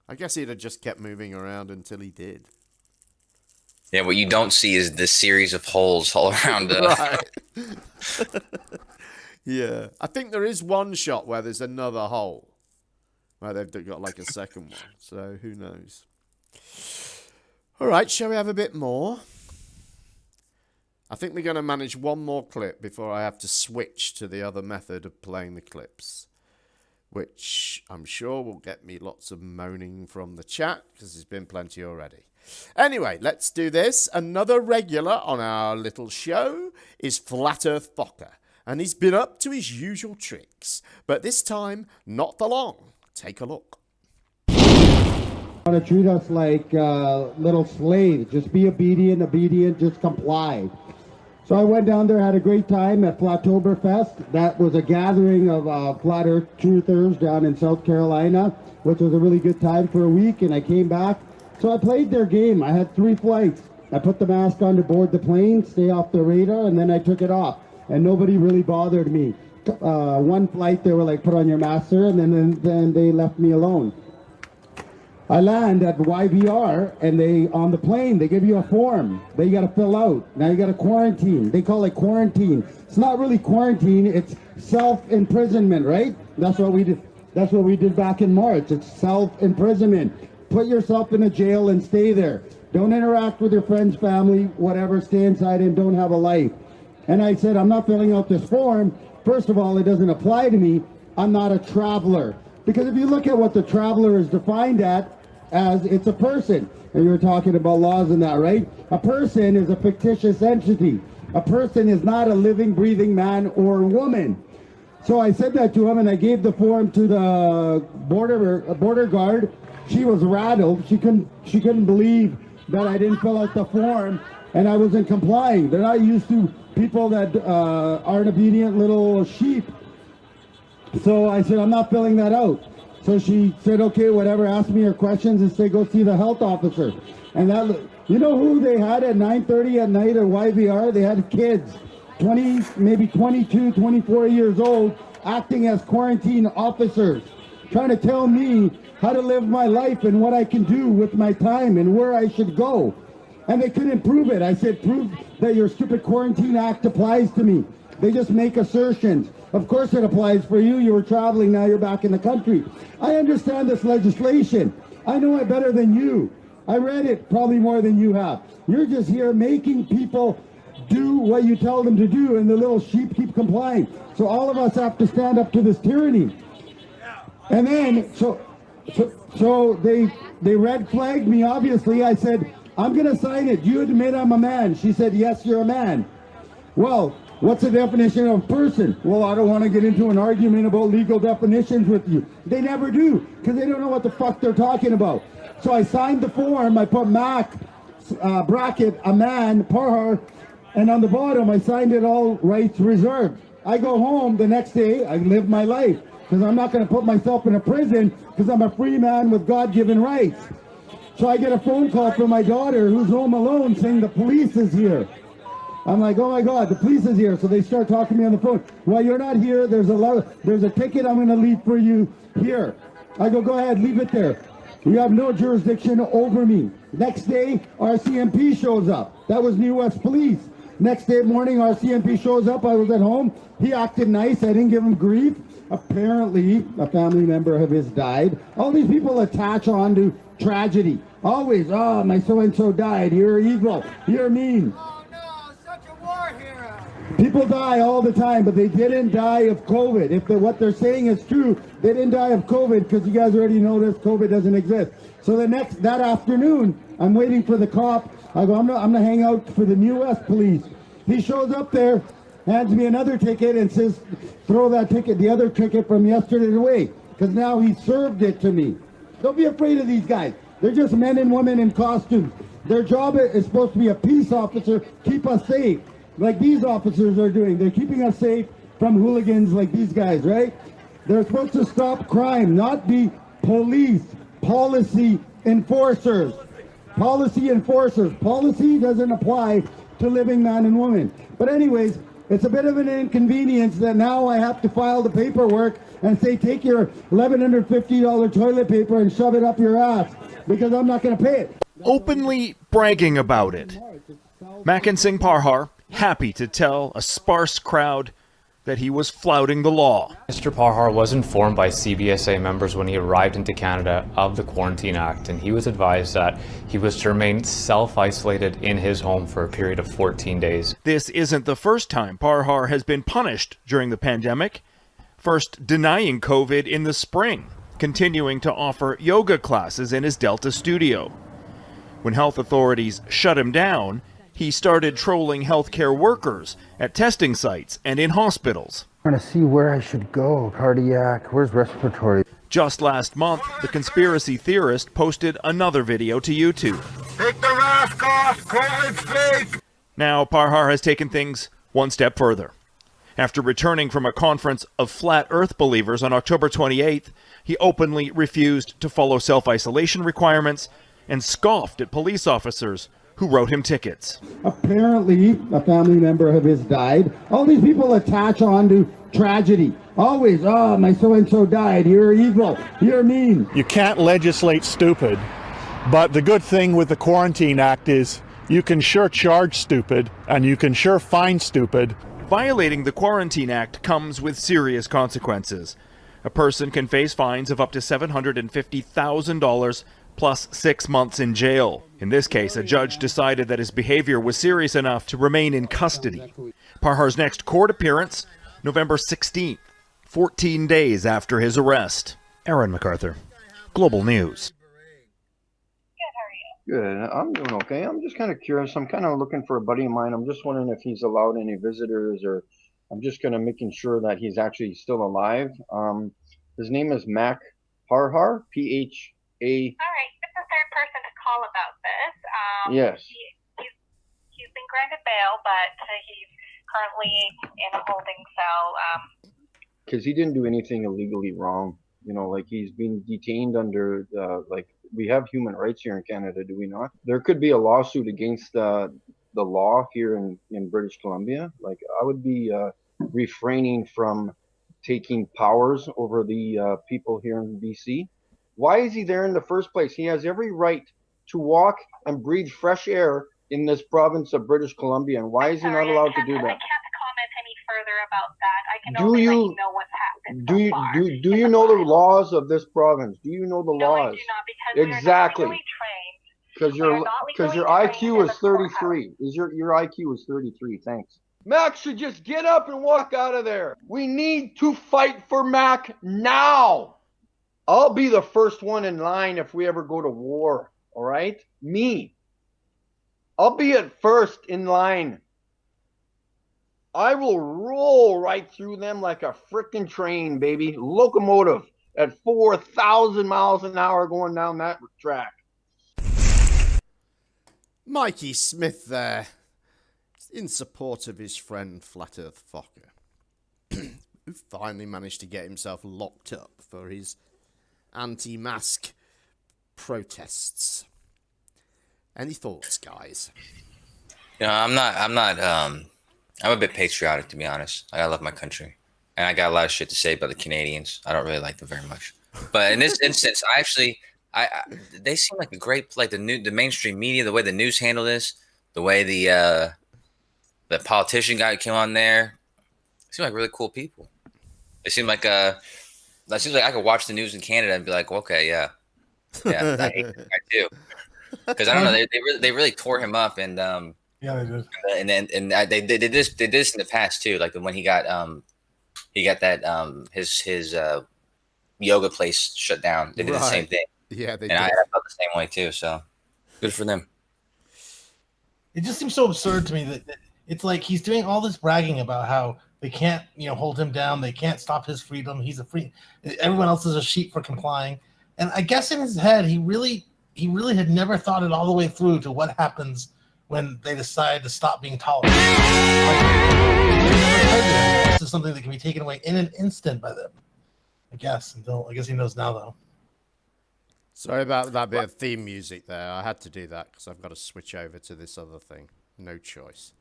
I guess he'd have just kept moving around until he did. Yeah, what you don't see is the series of holes all around. Right. Yeah. I think there is one shot where there's another hole. Where they've got like a second one. So who knows? All right, shall we have a bit more? I think we're going to manage one more clip before I have to switch to the other method of playing the clips, which I'm sure will get me lots of moaning from the chat because there's been plenty already. Anyway, let's do this. Another regular on our little show is Flat Earth Fokker, and he's been up to his usual tricks, but this time not for long. Take a look. Want to treat us like little slaves. Just be obedient, just comply. So I went down there, had a great time at Flattoberfest. That was a gathering of Flat Earth Truthers down in South Carolina, which was a really good time for a week, and I came back. So I played their game. I had 3 flights. I put the mask on to board the plane, stay off the radar, and then I took it off. And nobody really bothered me. One flight, they were like, put on your mask, sir, and then they left me alone. I land at YVR, and on the plane, they give you a form that you got to fill out. Now you got to quarantine. They call it quarantine. It's not really quarantine. It's self-imprisonment, right? That's what we did. That's what we did back in March. It's self-imprisonment. Put yourself in a jail and stay there. Don't interact with your friends, family, whatever. Stay inside and don't have a life. And I said, I'm not filling out this form. First of all, it doesn't apply to me. I'm not a traveler. Because if you look at what the traveler is defined as, it's a person. And you were talking about laws and that, right? A person is a fictitious entity. A person is not a living, breathing man or woman. So I said that to him, and I gave the form to the border guard. She was rattled. She couldn't believe that I didn't fill out the form, and I wasn't complying. They're not used to people that aren't obedient little sheep. So I said, I'm not filling that out. So she said, okay, whatever, asked me her questions and said, go see the health officer. And that, you know who they had at 9:30 at night at YVR? They had kids, 20, maybe 22, 24 years old, acting as quarantine officers, trying to tell me how to live my life and what I can do with my time and where I should go. And they couldn't prove it. I said, prove that your stupid quarantine act applies to me. They just make assertions. Of course it applies for you. You were traveling, now you're back in the country. I understand this legislation. I know it better than you. I read it probably more than you have. You're just here making people do what you tell them to do, and the little sheep keep complying. So all of us have to stand up to this tyranny. And then, so they red flagged me, obviously. I said, I'm going to sign it. You admit I'm a man. She said, yes, you're a man. Well, what's the definition of person? Well, I don't want to get into an argument about legal definitions with you. They never do, because they don't know what the fuck they're talking about. So I signed the form. I put Mac, bracket, a man, Parhar, and on the bottom, I signed it all rights reserved. I go home the next day. I live my life, because I'm not going to put myself in a prison, because I'm a free man with God-given rights. So I get a phone call from my daughter, who's home alone, saying the police is here. I'm like, oh my God, the police is here. So they start talking to me on the phone. Well, you're not here. There's a ticket I'm going to leave for you here. I go ahead, leave it there. You have no jurisdiction over me. Next day, RCMP shows up. That was New West Police. Next day morning, RCMP shows up. I was at home. He acted nice. I didn't give him grief. Apparently, a family member of his died. All these people attach on to tragedy. Always, oh, my so-and-so died. You're evil. You're mean. People die all the time, but they didn't die of COVID. If what they're saying is true, they didn't die of COVID, because you guys already know this, COVID doesn't exist. So that afternoon, I'm waiting for the cop. I go, I'm gonna hang out for the New West Police. He shows up there, hands me another ticket and says, throw that ticket, the other ticket from yesterday away, because now he served it to me. Don't be afraid of these guys. They're just men and women in costumes. Their job is supposed to be a peace officer, keep us safe. Like these officers are doing. They're keeping us safe from hooligans like these guys, right? They're supposed to stop crime, not be police, policy enforcers. Policy enforcers. Policy doesn't apply to living man and woman. But anyways, it's a bit of an inconvenience that now I have to file the paperwork and say, take your $1,150 toilet paper and shove it up your ass, because I'm not going to pay it. Openly bragging about it. Makan Singh Parhar, happy to tell a sparse crowd that he was flouting the law. Mr. Parhar was informed by CBSA members when he arrived into Canada of the Quarantine Act, and he was advised that he was to remain self-isolated in his home for a period of 14 days. This isn't the first time Parhar has been punished during the pandemic. First denying COVID in the spring, continuing to offer yoga classes in his Delta studio. When health authorities shut him down, he started trolling healthcare workers at testing sites and in hospitals. I'm trying to see where I should go. Cardiac, where's respiratory? Just last month, the conspiracy theorist posted another video to YouTube. Take the mask off, COVID's fake! Now Parhar has taken things one step further. After returning from a conference of flat earth believers on October 28th, he openly refused to follow self-isolation requirements and scoffed at police officers who wrote him tickets. Apparently, a family member of his died. All these people attach on to tragedy. Always, oh, my so-and-so died. You're evil. You're mean. You can't legislate stupid, but the good thing with the Quarantine Act is you can sure charge stupid, and you can sure fine stupid. Violating the Quarantine Act comes with serious consequences. A person can face fines of up to $750,000 plus 6 months in jail. In this case, a judge decided that his behavior was serious enough to remain in custody. Parhar's next court appearance, November 16th, 14 days after his arrest. Aaron MacArthur, Global News. Good. I'm doing okay. I'm just kind of curious. I'm kind of looking for a buddy of mine. I'm just wondering if he's allowed any visitors or I'm just gonna making sure that he's actually still alive. His name is Mac Harhar, P-H-A. All right, it's the third person to call about this. Yes. He's been granted bail, but he's currently in a holding cell. Because he didn't do anything illegally wrong. You know, like he's being detained under, like, we have human rights here in Canada, do we not? There could be a lawsuit against the law here in British Columbia. Like, I would be refraining from taking powers over the people here in BC. Why is he there in the first place? He has every right to walk and breathe fresh air in this province of British Columbia, and why is he not allowed to do that? I can't comment any further about that. I can only let you know what's happened so far. Do you know the laws of this province? Do you know the laws? No, I do not, because exactly. we are not legally trained. Because your IQ is 33. Your IQ is 33. Thanks. Mac should just get up and walk out of there. We need to fight for Mac now. I'll be the first one in line if we ever go to war. All right? Me. I'll be at first in line. I will roll right through them like a frickin' train, baby. Locomotive at 4,000 miles an hour going down that track. Mikey Smith there, in support of his friend Flat Earth Fokker, who finally managed to get himself locked up for his anti-mask protests. Any thoughts, guys? You know, I'm a bit patriotic, to be honest. I love my country, and I got a lot of shit to say about the Canadians. I don't really like them very much, but in this instance, they seem like a great, like the mainstream media, the way the news handle this, the way the politician guy who came on there, seem like really cool people. It seemed like it seems like I could watch the news in Canada and be like, okay, yeah, I hate that guy too, because I don't know, they really tore him up, and yeah, they did, and they did this in the past too, like when he got that his yoga place shut down. They did the same thing. Yeah, they and did. I felt the same way too. So good for them. It just seems so absurd to me that it's like he's doing all this bragging about how they can't, hold him down. They can't stop his freedom. He's a free. Everyone else is a sheep for complying. And I guess in his head, he really had never thought it all the way through to what happens when they decide to stop being tolerant. This is something that can be taken away in an instant by them. I guess he knows now, though. Sorry about that bit of theme music there. I had to do that because I've got to switch over to this other thing. No choice.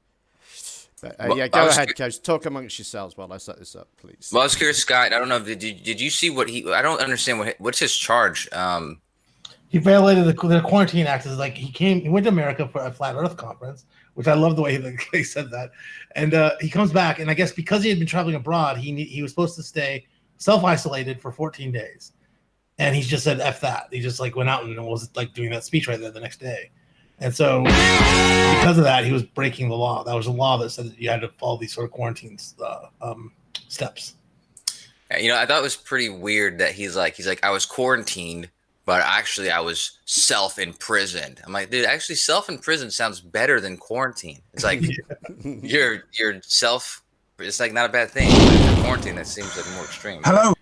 But yeah, go ahead, Coach. Talk amongst yourselves while I set this up, please. Well, I was curious, Scott. I don't know. Did you see what he? I don't understand what's his charge. He violated the Quarantine Act. Is like he went to America for a Flat Earth conference, which I love the way they said that. And he comes back, and I guess because he had been traveling abroad, he was supposed to stay self-isolated for 14 days. And he just said F that. He just went out and was doing that speech right there the next day. And so because of that, he was breaking the law. That was a law that said that you had to follow these sort of quarantine steps. I thought it was pretty weird that he's like, I was quarantined, but actually I was self-imprisoned. I'm like, dude, actually self-imprisoned sounds better than quarantine. It's like you're self. It's like not a bad thing. But for quarantine, that seems like more extreme. Hello.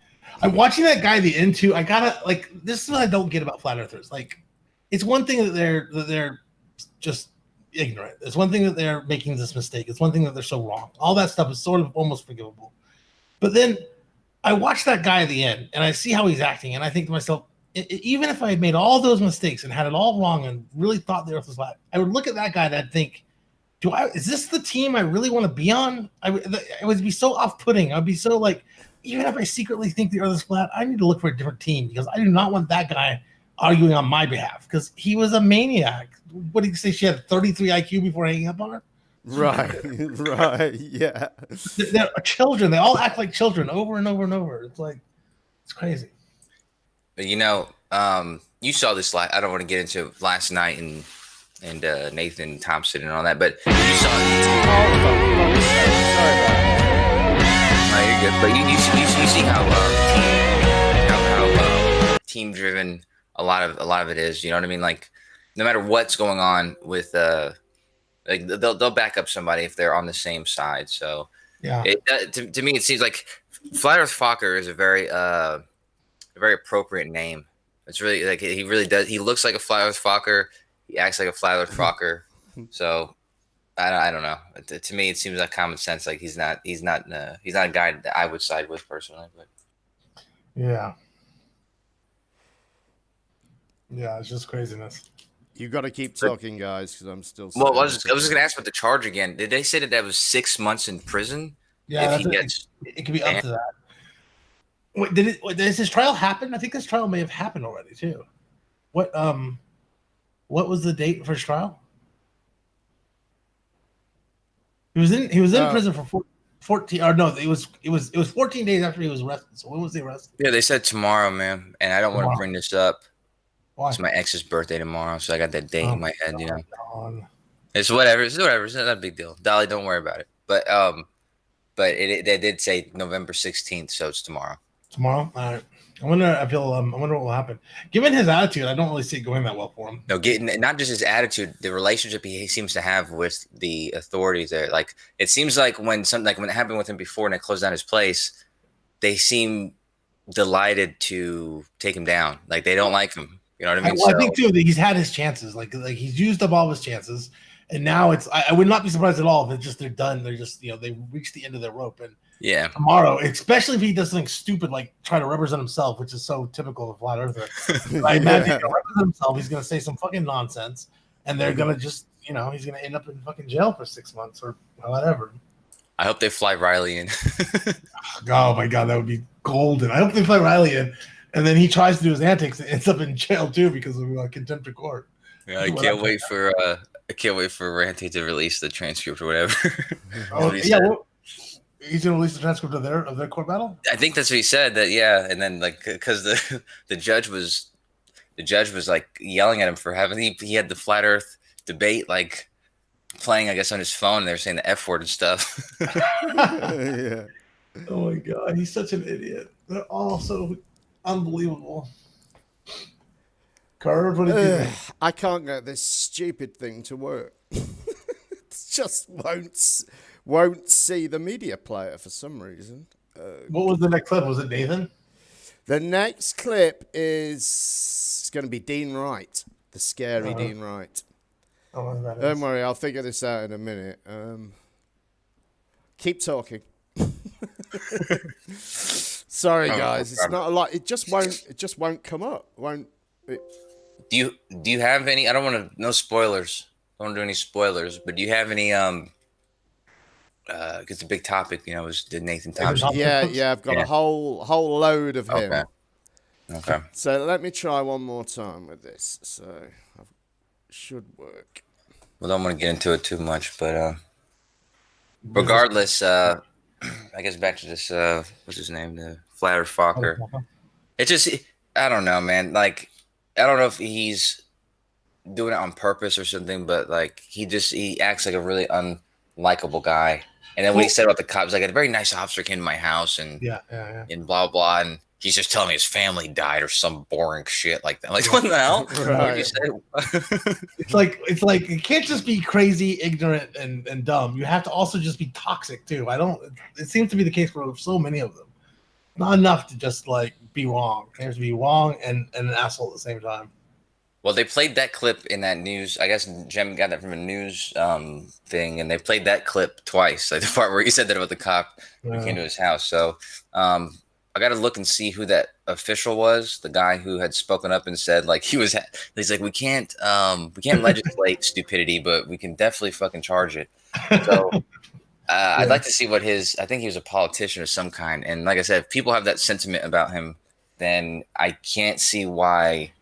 I'm watching that guy the end too. I gotta this is what I don't get about flat earthers. It's one thing that they're just ignorant. It's one thing that they're making this mistake. It's one thing that they're so wrong. All that stuff is sort of almost forgivable. But then I watch that guy at the end and I see how he's acting, and I think to myself, even if I had made all those mistakes and had it all wrong and really thought the earth was flat, I would look at that guy and I'd think, is this the team I really want to be on? It would be so off-putting. I'd be so even if I secretly think the earth is flat, I need to look for a different team because I do not want that guy arguing on my behalf because he was a maniac. What did you say? She had 33 IQ before hanging up on her? Right, yeah. They're children. They all act like children over and over and over. It's crazy. But you saw this. I don't want to get into last night and Nathan Thompson and all that, but you saw. Sorry about that. No, you're good. But you see how team driven a lot of it is. You know what I mean? Like no matter what's going on with they'll back up somebody if they're on the same side. So Yeah. To me, it seems like Flat Earth Fokker is a very appropriate name. It's really like he really does. He looks like a Flat Earth Fokker. He acts like a Flat Earth Fokker. So I don't know. To me, it seems like common sense. Like he's not a guy that I would side with personally. But yeah, it's just craziness. You got to keep talking, guys, because I'm still. Well, I was just going to ask about the charge again. Did they say that was 6 months in prison? Yeah, it could be up to that. Wait, does his trial happen? I think this trial may have happened already too. What was the date for his trial? He was in prison for 14. Or no, it was 14 days after he was arrested. So when was he arrested? Yeah, they said tomorrow, man. And I don't want to bring this up. Why? It's my ex's birthday tomorrow, so I got that date in my head. You know, it's whatever. It's whatever. It's not a big deal. Dolly, don't worry about it. But they did say November 16th, so it's tomorrow. Tomorrow. All right. I wonder what will happen. Given his attitude, I don't really see it going that well for him. No, not just his attitude, the relationship he seems to have with the authorities there. Like it seems like when it happened with him before and they closed down his place, they seem delighted to take him down. Like they don't like him. You know what I mean? Well, I think too that he's had his chances. Like he's used up all of his chances, and now it's. I would not be surprised at all if it's just they're done. They're just they reached the end of their rope. And yeah, tomorrow, especially if he does something stupid like try to represent himself, which is so typical of Flat Earther. I imagine he's gonna represent himself. He's gonna say some fucking nonsense, and they're gonna just he's gonna end up in fucking jail for 6 months or whatever. I hope they fly Riley in. Oh my god, that would be golden. I hope they fly Riley in. And then he tries to do his antics and ends up in jail too because of contempt of court. Yeah, I can't wait for Ranty to release the transcript or whatever. Oh yeah, he's gonna release the transcript of their court battle. I think that's what he said. That yeah, and then like because the judge was like yelling at him for having he had the flat Earth debate like playing I guess on his phone. And they were saying the F word and stuff. Yeah. Oh my god, he's such an idiot. They're all so unbelievable. Carter, what do you think? I can't get this stupid thing to work. It just won't see the media player for some reason. What was the next clip? Was it Nathan? The next clip is going to be Dean Wright, the scary Dean Wright. Don't worry, I'll figure this out in a minute. Keep talking. Sorry, guys. It's not a lot. It just won't come up. Do you have any? I don't want to. No spoilers. I don't want to do any spoilers. But do you have any? Because the big topic, was did Nathan Thompson? Yeah. I've got a whole load of him. Okay. So let me try one more time with this. So it should work. Well, I don't want to get into it too much, but regardless, I guess back to this. What's his name? The Flat Earth Fokker. It just, I don't know, man. Like, I don't know if he's doing it on purpose or something, but like he acts like a really unlikable guy. And then when he said about the cops, like a very nice officer came to my house and and blah blah, and he's just telling me his family died or some boring shit like that. Like what the hell? What did you say? It's like it can't just be crazy, ignorant, and dumb. You have to also just be toxic too. It seems to be the case for so many of them. Not enough to just like be wrong. It has to be wrong and an asshole at the same time. Well, they played that clip in that news. I guess Jem got that from a news thing, and they played that clip twice. Like the part where he said that about the cop who came to his house. So I got to look and see who that official was. The guy who had spoken up and said like he's like we can't legislate stupidity, but we can definitely fucking charge it. So I'd like to see what I think he was a politician of some kind. And like I said, if people have that sentiment about him, then I can't see why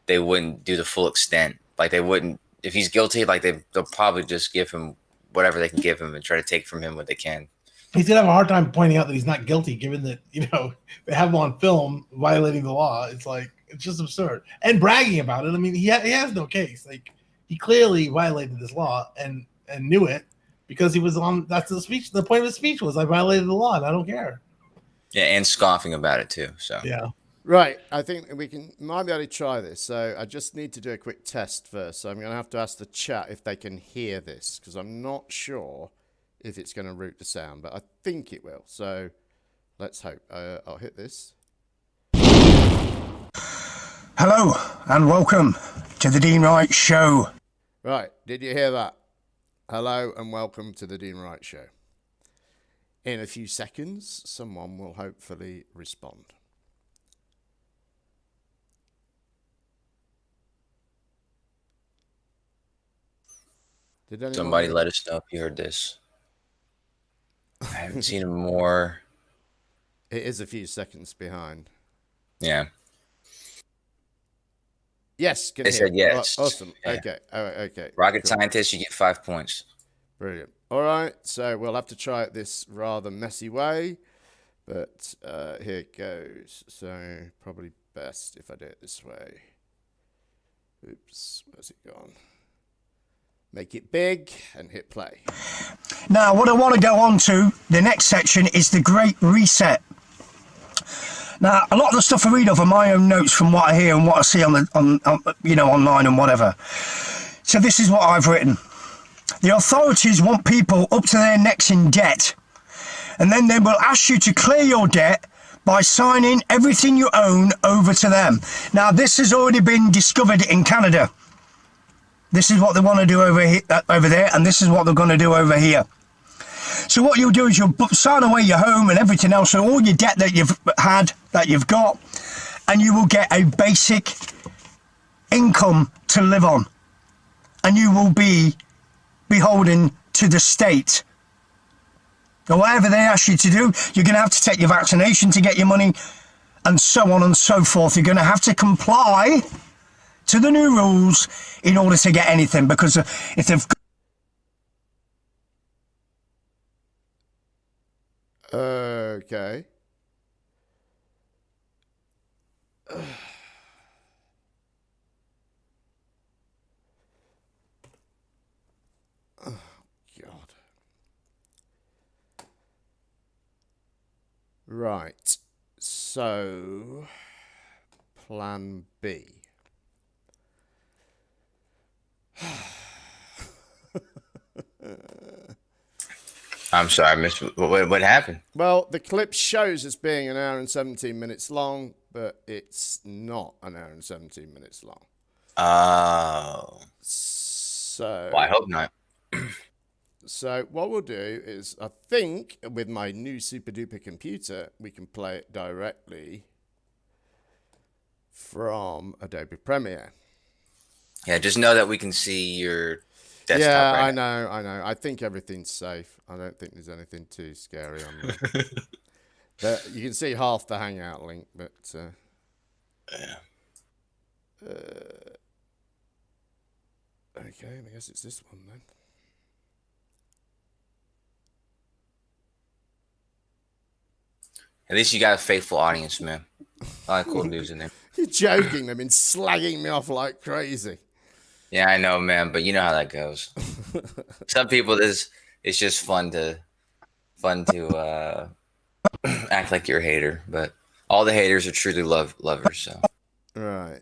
they wouldn't do the full extent. Like they wouldn't, if he's guilty, like they'll probably just give him whatever they can give him and try to take from him what they can. He's gonna have a hard time pointing out that he's not guilty, given that they have him on film violating the law. It's like it's just absurd and bragging about it. I mean, he has no case. Like he clearly violated this law and knew it because he was on. That's the speech. The point of the speech was, "I violated the law and I don't care." Yeah, and scoffing about it too. So yeah. Right, I think we might be able to try this. So I just need to do a quick test first. So I'm going to have to ask the chat if they can hear this because I'm not sure if it's going to route the sound, but I think it will. So let's hope. I'll hit this. Hello and welcome to the Dean Wright Show. Right, did you hear that? Hello and welcome to the Dean Wright Show. In a few seconds, someone will hopefully respond. Did anyone Somebody let us know if you heard this. I haven't seen him more. It is a few seconds behind. Yeah. Yes. They said yes. Oh, awesome. Yeah. Okay. Oh, okay. Rocket scientist, you get 5 points. Brilliant. All right. So we'll have to try it this rather messy way, but here it goes. So probably best if I do it this way. Oops. Where's it gone? Make it big and hit play. Now, what I want to go on to, the next section, is the Great Reset. Now, a lot of the stuff I read off are my own notes from what I hear and what I see on online and whatever. So this is what I've written. The authorities want people up to their necks in debt, and then they will ask you to clear your debt by signing everything you own over to them. Now, this has already been discovered in Canada. This is what they want to do over there, and this is what they're going to do over here. So what you'll do is you'll sign away your home and everything else, so all your debt that you've had, that you've got, and you will get a basic income to live on. And you will be beholden to the state. Or whatever they ask you to do, you're going to have to take your vaccination to get your money, and so on and so forth. You're going to have to comply to the new rules in order to get anything, because if they've Okay. Oh, God. Right. So, plan B. I'm sorry, I missed what happened. Well, the clip shows as being an hour and 17 minutes long, but it's not an hour and 17 minutes long. Oh. So. Well, I hope not. So what we'll do is, I think, with my new super duper computer, we can play it directly from Adobe Premiere. Yeah, just know that we can see your desktop. Yeah, right I now. know. I think everything's safe. I don't think there's anything too scary on there. You can see half the Hangout link, but yeah. Okay, I guess it's this one then. At least you got a faithful audience, man. A lot of cool news in there. You're joking. They've been slagging me off like crazy. Yeah, I know, man, but you know how that goes. Some people, it's just fun to act like you're a hater, but all the haters are truly lovers. So. Right.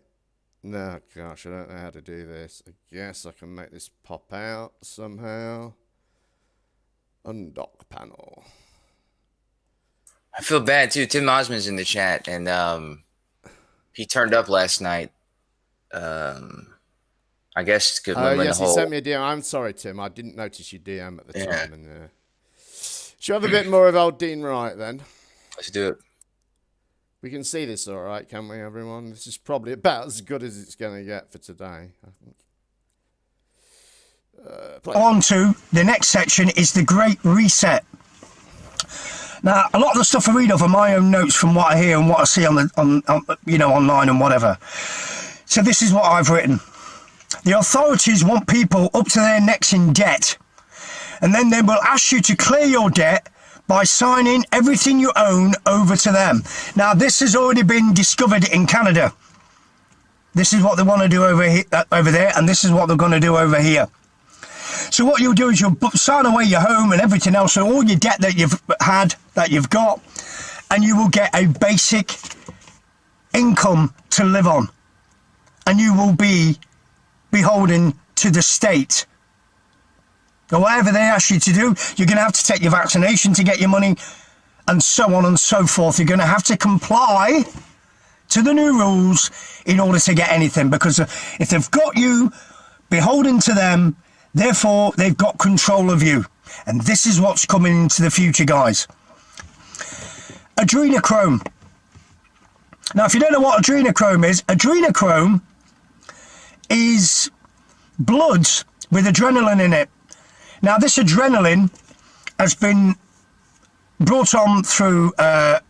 No, gosh, I don't know how to do this. I guess I can make this pop out somehow. Undock panel. I feel bad too. Tim Osmond's in the chat, and he turned up last night. I guess yes, he sent me a DM. I'm sorry, Tim. I didn't notice your DM at the time. And should we have a bit more of old Dean Wright then? Let's do it. We can see this all right, can we, everyone? This is probably about as good as it's going to get for today, I think. On to the next section is the Great Reset. Now, a lot of the stuff I read off are my own notes from what I hear and what I see on online and whatever. So this is what I've written. The authorities want people up to their necks in debt, and then they will ask you to clear your debt by signing everything you own over to them. Now, this has already been discovered in Canada. This is what they want to do over there, and this is what they're going to do over here. So what you'll do is you'll sign away your home and everything else, so all your debt that you've had, that you've got, and you will get a basic income to live on. And you will be beholden to the state. or whatever they ask you to do. You're going to have to take your vaccination to get your money, and so on and so forth. You're going to have to comply to the new rules in order to get anything, because if they've got you beholden to them, therefore they've got control of you. And this is what's coming into the future, guys. Adrenochrome. Now, if you don't know what adrenochrome is blood with adrenaline in it. Now, this adrenaline has been brought on through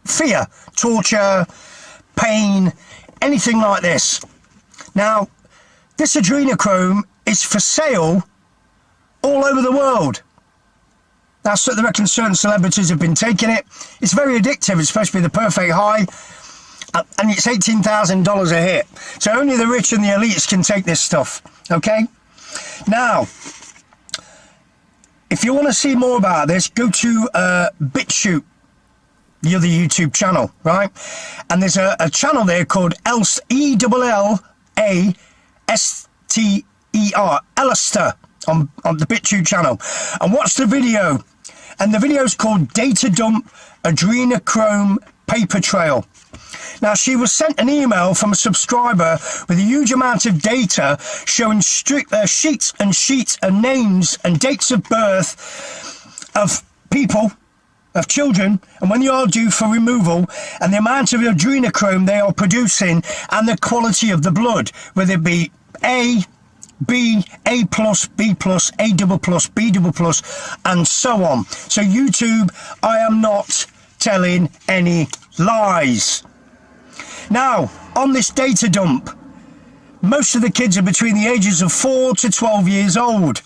fear, torture, pain, anything like this. Now, this adrenochrome is for sale all over the world. That's what they reckon certain celebrities have been taking it. It's very addictive. It's supposed to be the perfect high. And it's $18,000 a hit. So only the rich and the elites can take this stuff. Okay? Now, if you want to see more about this, go to BitChute, the other YouTube channel, right? And there's a channel there called ELLASTER, Alistair, on the BitChute channel. And watch the video. And the video is called Data Dump Adrenochrome Paper Trail. Now, she was sent an email from a subscriber with a huge amount of data showing sheets and names and dates of birth of people, of children, and when they are due for removal, and the amount of adrenochrome they are producing, and the quality of the blood, whether it be A, B, A+, B+, A++, B++, and so on. So YouTube, I am not telling any lies. Now, on this data dump, most of the kids are between the ages of 4 to 12 years old.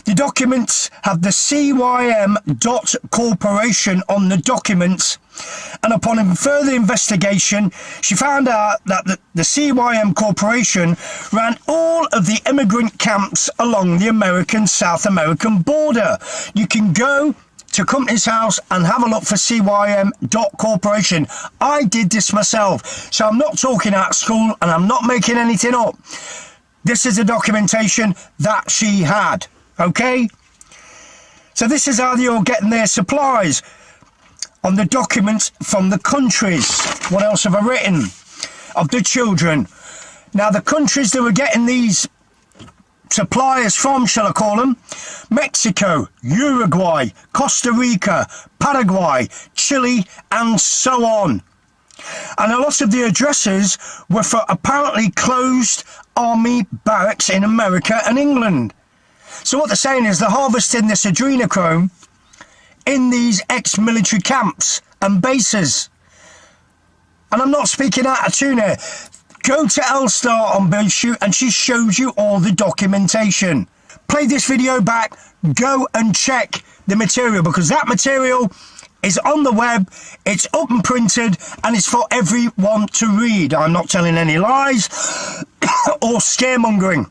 The documents have the CYM.Corporation on the documents, and upon further investigation, she found out that the CYM Corporation ran all of the immigrant camps along the South American border. You can go to Company's House and have a look for CYM.Corporation. I did this myself, so I'm not talking out of school and I'm not making anything up. This is the documentation that she had, okay? So this is how they're all getting their supplies on the documents from the countries. What else have I written? Of the children. Now, the countries that were getting these suppliers from, shall I call them? Mexico, Uruguay, Costa Rica, Paraguay, Chile, and so on. And a lot of the addresses were for apparently closed army barracks in America and England. So what they're saying is they're harvesting this adrenochrome in these ex-military camps and bases. And I'm not speaking out of tune here. Go to Elstar on BitChute and she shows you all the documentation. Play this video back, go and check the material, because that material is on the web, it's up and printed, and it's for everyone to read. I'm not telling any lies or scaremongering.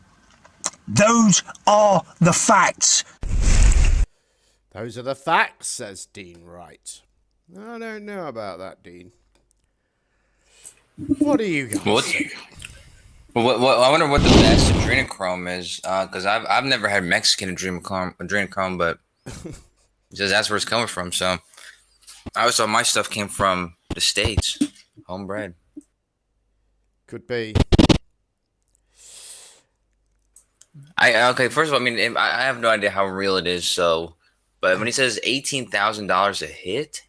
Those are the facts. Those are the facts, says Dean Wright. I don't know about that, Dean. What do you guys think? Well, I wonder what the best adrenochrome is, because I've never had Mexican adrenochrome, but says that's where it's coming from. So I always thought my stuff came from the States, homebred. Could be. Okay. First of all, I mean, I have no idea how real it is. So, but when he says $18,000 a hit,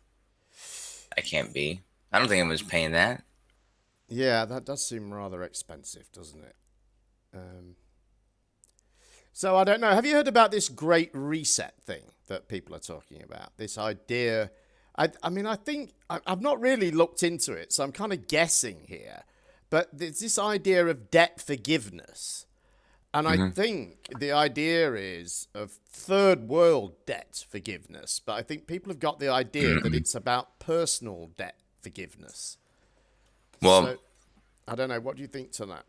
that can't be. I don't think anyone's paying that. Yeah, that does seem rather expensive, doesn't it? So I don't know. Have you heard about this great reset thing that people are talking about? This idea. I mean, I think I've not really looked into it, so I'm kind of guessing here. But there's this idea of debt forgiveness. And I think the idea is of third world debt forgiveness. But I think people have got the idea that it's about personal debt forgiveness. Well, so, I don't know. What do you think to that?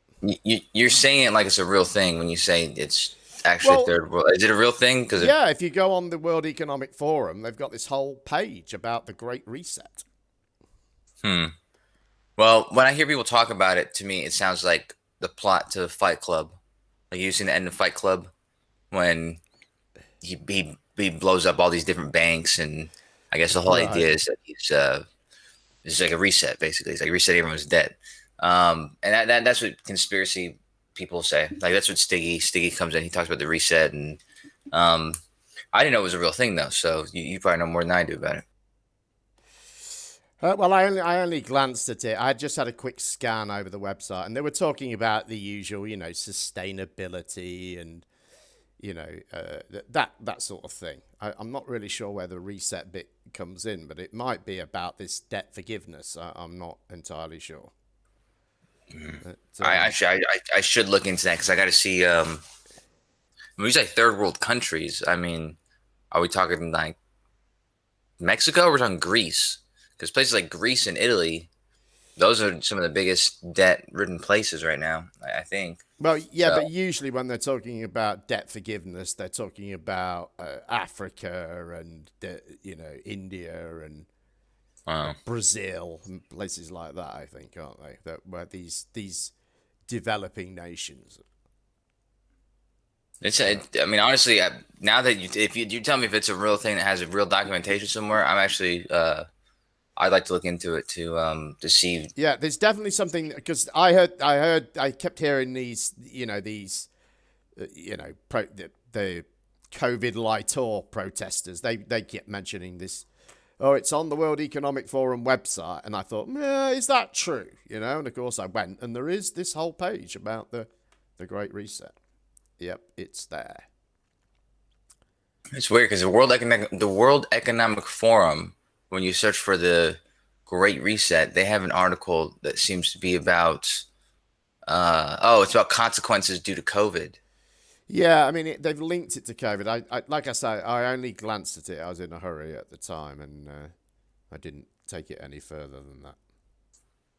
You're saying it like it's a real thing when you say it's actually third world. Is it a real thing? Because if you go on the World Economic Forum, they've got this whole page about the Great Reset. Well, when I hear people talk about it, to me, it sounds like the plot to Fight Club. Like you've seen the end of Fight Club when he blows up all these different banks, and I guess the whole idea is that it's like a reset, basically. It's like reset everyone's debt. And that's what conspiracy people say. Like that's what Stiggy comes in. He talks about the reset, and I didn't know it was a real thing though. So you probably know more than I do about it. Well, I only glanced at it. I just had a quick scan over the website, and they were talking about the usual, sustainability and that sort of thing. I'm not really sure where the reset bit comes in, but it might be about this debt forgiveness. I'm not entirely sure. But, I should look into that because I got to see. When we say third world countries, I mean, are we talking like Mexico? Or we're talking Greece, because places like Greece and Italy, those are some of the biggest debt-ridden places right now, I think. Well, yeah, but usually when they're talking about debt forgiveness, they're talking about Africa and India and Brazil and places like that. I think, aren't they? Where these developing nations. I mean, honestly, now that if you tell me if it's a real thing that has a real documentation somewhere, I'm actually I'd like to look into it to see. Yeah, there's definitely something, because I kept hearing these, the COVID lighter protesters. They kept mentioning this. Oh, it's on the World Economic Forum website, and I thought, is that true? And of course I went, and there is this whole page about the Great Reset. Yep, it's there. It's weird because the World Economic Forum, when you search for the Great Reset, they have an article that seems to be about it's about consequences due to COVID. Yeah, I mean, they've linked it to COVID. I like I say, I only glanced at it. I was in a hurry at the time, and I didn't take it any further than that.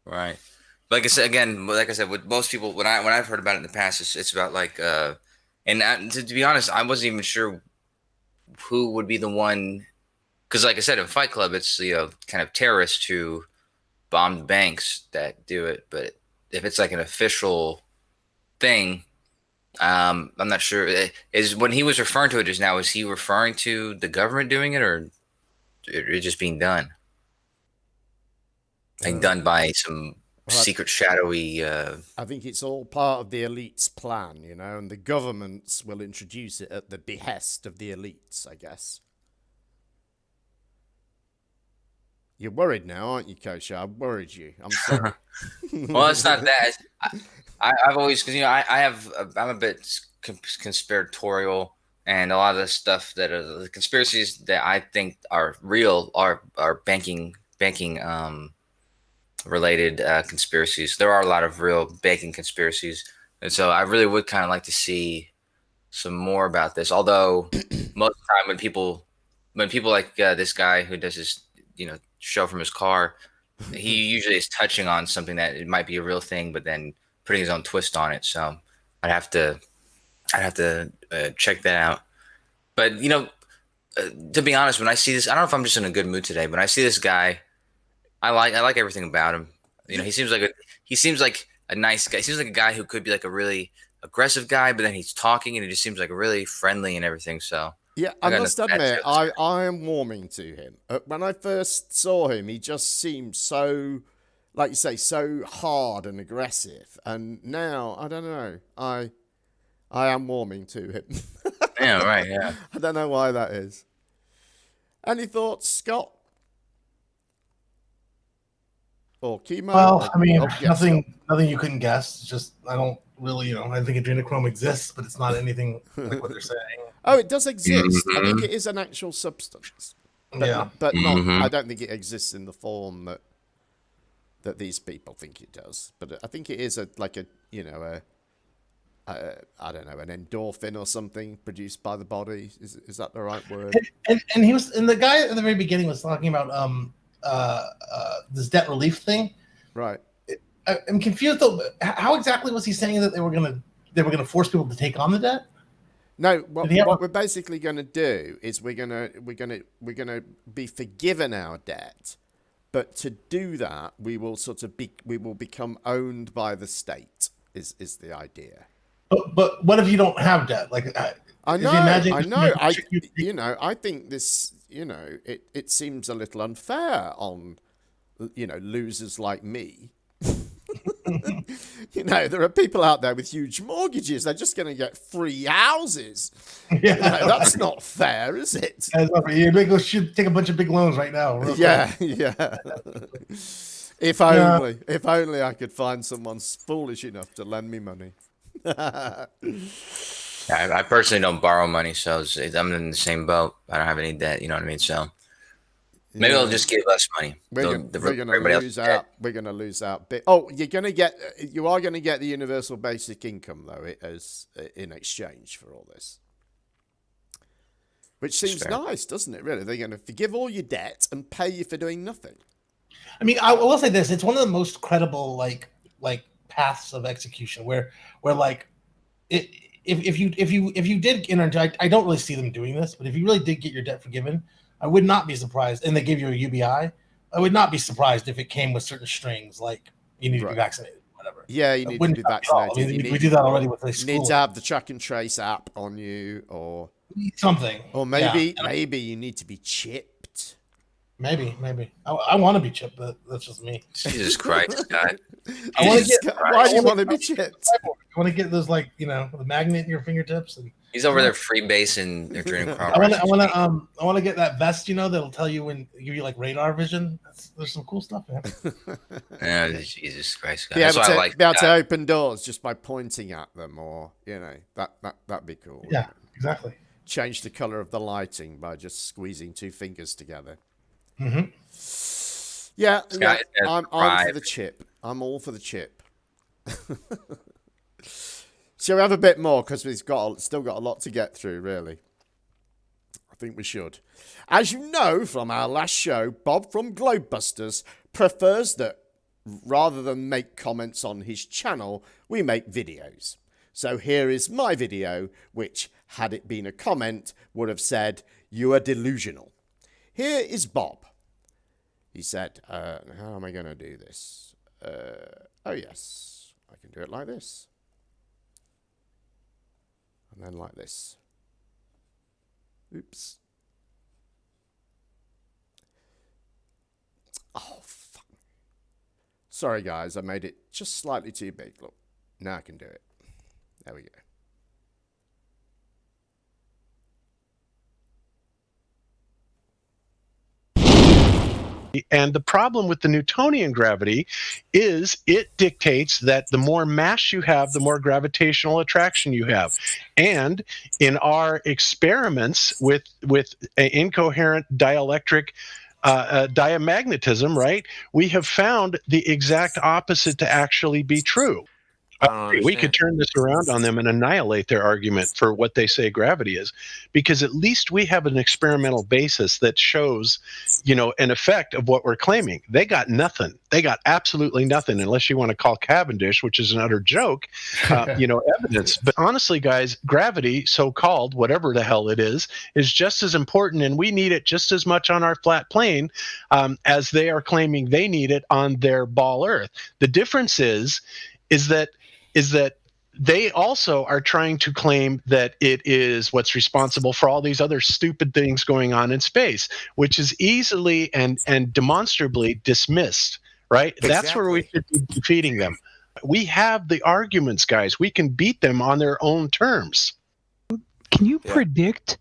Right. Like I said, with most people, when I've heard about it in the past, it's about like, to be honest, I wasn't even sure who would be the one, because like I said, in Fight Club, it's kind of terrorists who bomb the banks that do it. But if it's like an official thing, I'm not sure. Is when he was referring to it just now, is he referring to the government doing it, or it just being done? Like done by some secret shadowy. I think it's all part of the elite's plan, and the governments will introduce it at the behest of the elites, I guess. You're worried now, aren't you, Kosha? I've worried you. I'm sorry. Well, it's not that. I've always, because I'm a bit conspiratorial, and a lot of the stuff that are the conspiracies that I think are real are banking related conspiracies. There are a lot of real banking conspiracies, and so I really would kind of like to see some more about this. Although most of the time, when people like this guy who does his show from his car, he usually is touching on something that it might be a real thing, but then putting his own twist on it. So I'd have to check that out. But to be honest, when I see this, I don't know if I'm just in a good mood today, but when I see this guy, I like everything about him. He seems like a nice guy. He seems like a guy who could be like a really aggressive guy, but then he's talking and he just seems like really friendly and everything. So yeah, I must admit, I am warming to him. When I first saw him, he just seemed so, like you say, so hard and aggressive. And now, I don't know, I am warming to him. Yeah, right, yeah. I don't know why that is. Any thoughts, Scott? Or chemo? Well, I mean, yes, nothing you couldn't guess. It's just, I don't really, I think adrenochrome exists, but it's not anything like what they're saying. Oh, it does exist. I think it is an actual substance. But, but not. I don't think it exists in the form that these people think it does. But I think it is I don't know, an endorphin or something produced by the body. Is that the right word? And the guy at the very beginning was talking about this debt relief thing. Right. I'm confused though. How exactly was he saying that they were gonna force people to take on the debt? No, what we're basically going to do is we're going to be forgiven our debt, but to do that we will become owned by the state. Is the idea? But what if you don't have debt? Like, I is know, the imagination I know. like- I think this, it seems a little unfair on, losers like me. There are people out there with huge mortgages. They're just going to get free houses. Yeah. That's not fair, is it? You should take a bunch of big loans right now. real Yeah, quick. yeah. If only I could find someone foolish enough to lend me money. I personally don't borrow money, so I'm in the same boat. I don't have any debt. You know what I mean? So maybe they'll just give us money. We're going to lose out. We're going to lose out. Oh, you are going to get the universal basic income though, as in exchange for all this, which seems nice, doesn't it? Really, they're going to forgive all your debt and pay you for doing nothing. I mean, I will say this: it's one of the most credible like paths of execution, where like if you did enter, I don't really see them doing this, but if you really did get your debt forgiven, I would not be surprised, and they give you a UBI, I would not be surprised if it came with certain strings like you need to be vaccinated, whatever. Yeah, you need to be vaccinated. I mean, we do that already with the school. You need to have the track and trace app on you, or something, or maybe you need to be chipped. Maybe. I want to be chipped, but that's just me. Jesus Christ, God. Why do you want to be chipped? I want to get those, the magnet in your fingertips. And He's over there freebasing. They're doing I want to get that vest, that'll tell you give you like radar vision. There's some cool stuff, man. Yeah, Jesus Christ, God. Be able, That's why I like be able to open doors just by pointing at them, or that'd be cool. Yeah, exactly. Change the color of the lighting by just squeezing two fingers together. Mm-hmm. Yeah, I'm for the chip. I'm all for the chip. Shall we have a bit more? Because we've still got a lot to get through, really. I think we should. As you know from our last show, Bob from Globebusters prefers that rather than make comments on his channel, we make videos. So here is my video, which, had it been a comment, would have said, "You are delusional." Here is Bob. He said, how am I going to do this? Oh, yes, I can do it like this. And then like this. Oops. Oh, fuck. Sorry, guys, I made it just slightly too big. Look, now I can do it. There we go. And the problem with the Newtonian gravity is it dictates that the more mass you have, the more gravitational attraction you have. And in our experiments with incoherent dielectric diamagnetism, right, we have found the exact opposite to actually be true. We could turn this around on them and annihilate their argument for what they say gravity is, because at least we have an experimental basis that shows, an effect of what we're claiming. They got nothing. They got absolutely nothing, unless you want to call Cavendish, which is an utter joke, evidence. But honestly, guys, gravity, so-called, whatever the hell it is just as important, and we need it just as much on our flat plane as they are claiming they need it on their ball Earth. The difference is that they also are trying to claim that it is what's responsible for all these other stupid things going on in space, which is easily and demonstrably dismissed, right? Exactly. That's where we should be defeating them. We have the arguments, guys. We can beat them on their own terms. Can you predict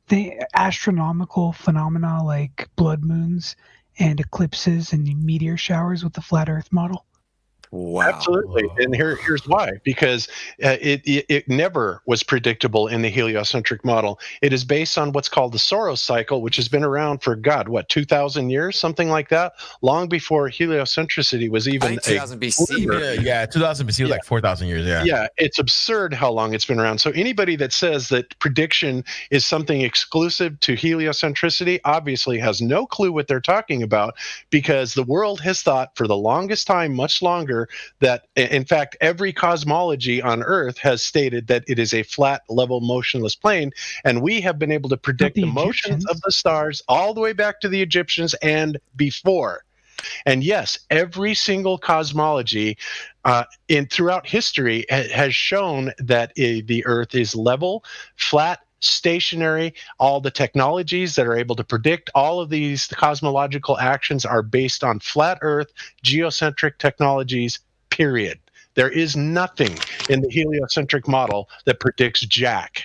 the astronomical phenomena like blood moons and eclipses and meteor showers with the flat Earth model? Wow. Absolutely. And here's why. Because it never was predictable in the heliocentric model. It is based on what's called the Soros cycle, which has been around for, 2,000 years, something like that, long before heliocentricity was even 2000 BC. Yeah, 2000 BC was like 4,000 years. Yeah. Yeah, it's absurd how long it's been around. So anybody that says that prediction is something exclusive to heliocentricity obviously has no clue what they're talking about, because the world has thought for the longest time, much longer, that in fact every cosmology on Earth has stated that it is a flat, level, motionless plane, and we have been able to predict the motions of the stars all the way back to the Egyptians and before. And yes, every single cosmology throughout history has shown that the Earth is level, flat, stationary. All the technologies that are able to predict all of these cosmological actions are based on flat Earth, geocentric technologies, period. There is nothing in the heliocentric model that predicts jack,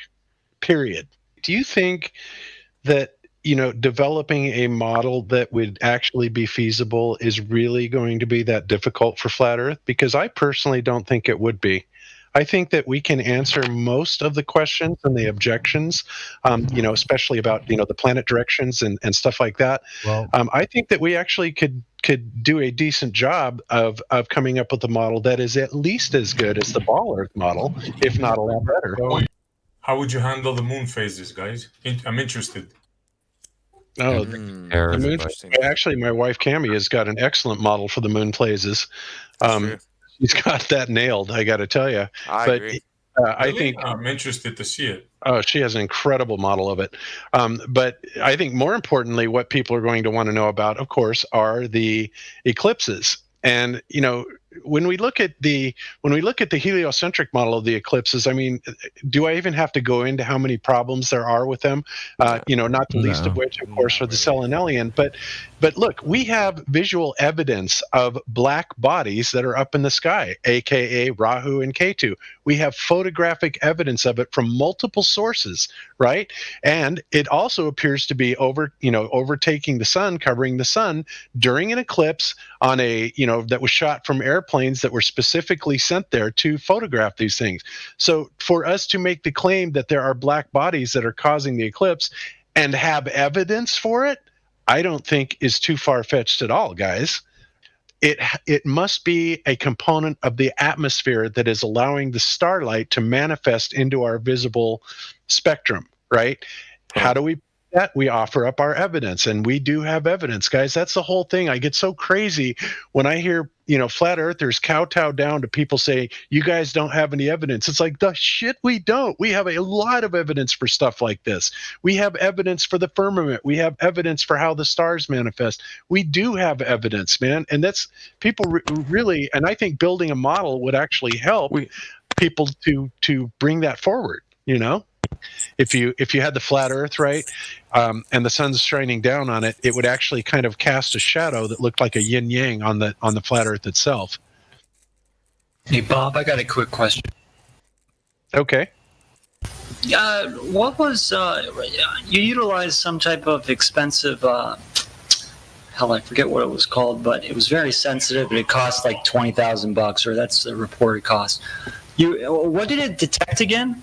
period. Do you think that developing a model that would actually be feasible is really going to be that difficult for flat Earth? Because I personally don't think it would be. I think that we can answer most of the questions and the objections, especially about the planet directions and stuff like that. Well, I think that we actually could do a decent job of coming up with a model that is at least as good as the ball Earth model, if not a lot better. How would you handle the moon phases, guys? I'm interested. Oh, the moon. Actually, my wife Cammie has got an excellent model for the moon phases. She's got that nailed, I got to tell you. I agree. I think I'm interested to see it. Oh, she has an incredible model of it. But I think more importantly, what people are going to want to know about, of course, are the eclipses. And when we look at the heliocentric model of the eclipses, I mean, do I even have to go into how many problems there are with them? Not the least of which, of course, are the selenelian. But look, we have visual evidence of black bodies that are up in the sky, aka Rahu and Ketu. We have photographic evidence of it from multiple sources, right? And it also appears to be overtaking the sun, covering the sun during an eclipse on that was shot from airplanes that were specifically sent there to photograph these things. So for us to make the claim that there are black bodies that are causing the eclipse and have evidence for it, I don't think is too far-fetched at all, guys. It must be a component of the atmosphere that is allowing the starlight to manifest into our visible spectrum, right? How do we do that? We offer up our evidence, and we do have evidence, guys. That's the whole thing. I get so crazy when I hear flat earthers kowtow down to people say, you guys don't have any evidence. It's like, the shit, we don't. We have a lot of evidence for stuff like this. We have evidence for the firmament. We have evidence for how the stars manifest. We do have evidence, man. And that's people really, and I think building a model would actually help people to bring that forward, If you had the flat Earth, right, and the sun's shining down on it, it would actually kind of cast a shadow that looked like a yin yang on the flat Earth itself. Hey Bob, I got a quick question. Okay. What was you utilized some type of expensive? Hell, I forget what it was called, but it was very sensitive, and it cost like $20,000, or that's the reported cost. What did it detect again?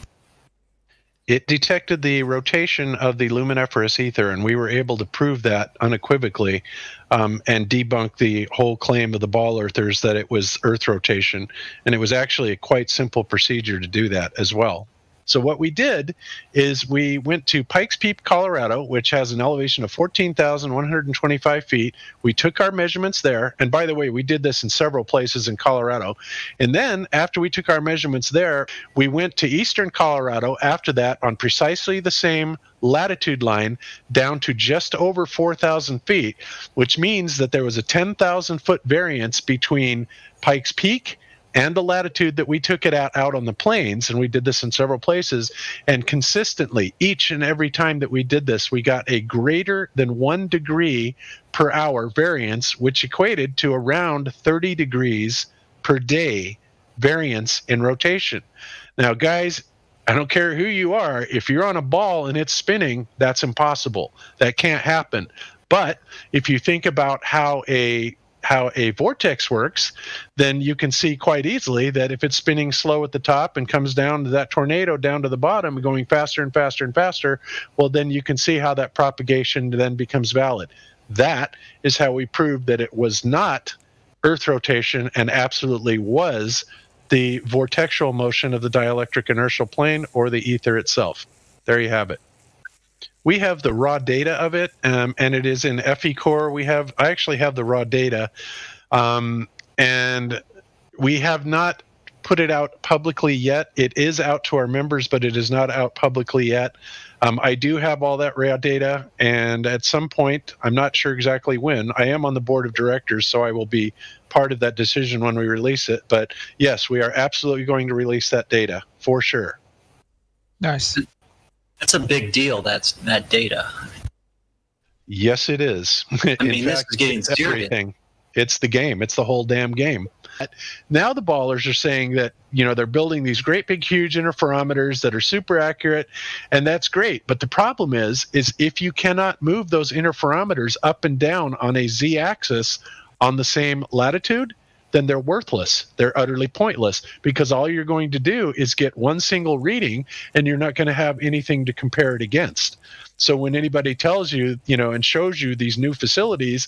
It detected the rotation of the luminiferous ether, and we were able to prove that unequivocally and debunk the whole claim of the ball earthers that it was Earth rotation. And it was actually a quite simple procedure to do that as well. So what we did is we went to Pikes Peak, Colorado, which has an elevation of 14,125 feet. We took our measurements there. And by the way, we did this in several places in Colorado. And then after we took our measurements there, we went to eastern Colorado after that on precisely the same latitude line down to just over 4,000 feet, which means that there was a 10,000 foot variance between Pikes Peak and the latitude that we took it out on the plains, and we did this in several places, and consistently, each and every time that we did this, we got a greater than 1 degree per hour variance, which equated to around 30 degrees per day variance in rotation. Now, guys, I don't care who you are, if you're on a ball and it's spinning, that's impossible. That can't happen. But if you think about how a vortex works, then you can see quite easily that if it's spinning slow at the top and comes down to that tornado down to the bottom, going faster and faster and faster, well, then you can see how that propagation then becomes valid. That is how we proved that it was not Earth rotation and absolutely was the vortexual motion of the dielectric inertial plane or the ether itself. There you have it. We have the raw data of it, and it is in FE Core. I actually have the raw data, and we have not put it out publicly yet. It is out to our members, but it is not out publicly yet. I do have all that raw data, and at some point, I'm not sure exactly when, I am on the board of directors, so I will be part of that decision when we release it. But yes, we are absolutely going to release that data, for sure. Nice. That's a big deal, that data. Yes, it is. I mean, this is getting serious. Everything. It's the game. It's the whole damn game. Now the ballers are saying that, they're building these great big huge interferometers that are super accurate, and that's great. But the problem is if you cannot move those interferometers up and down on a z-axis on the same latitude, then they're worthless. They're utterly pointless, because all you're going to do is get one single reading, and you're not going to have anything to compare it against. So when anybody tells you, and shows you these new facilities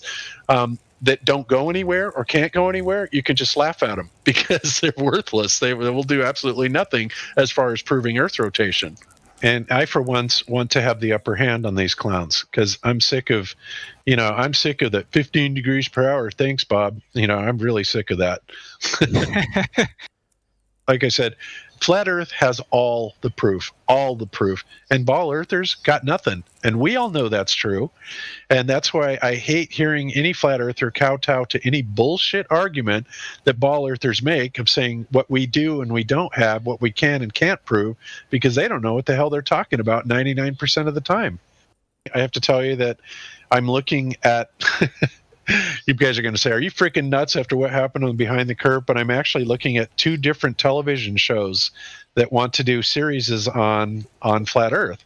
that don't go anywhere or can't go anywhere, you can just laugh at them, because they're worthless. They will do absolutely nothing as far as proving Earth rotation. And I, for once, want to have the upper hand on these clowns, because I'm sick of, I'm sick of that 15 degrees per hour. Thanks, Bob. I'm really sick of that. Like I said, Flat Earth has all the proof, and ball earthers got nothing. And we all know that's true. And that's why I hate hearing any flat earther kowtow to any bullshit argument that ball earthers make of saying what we do and we don't have, what we can and can't prove, because they don't know what the hell they're talking about 99% of the time. I have to tell you that I'm looking at you guys are going to say, are you freaking nuts after what happened on Behind the Curve? But I'm actually looking at 2 different television shows that want to do series on Flat Earth.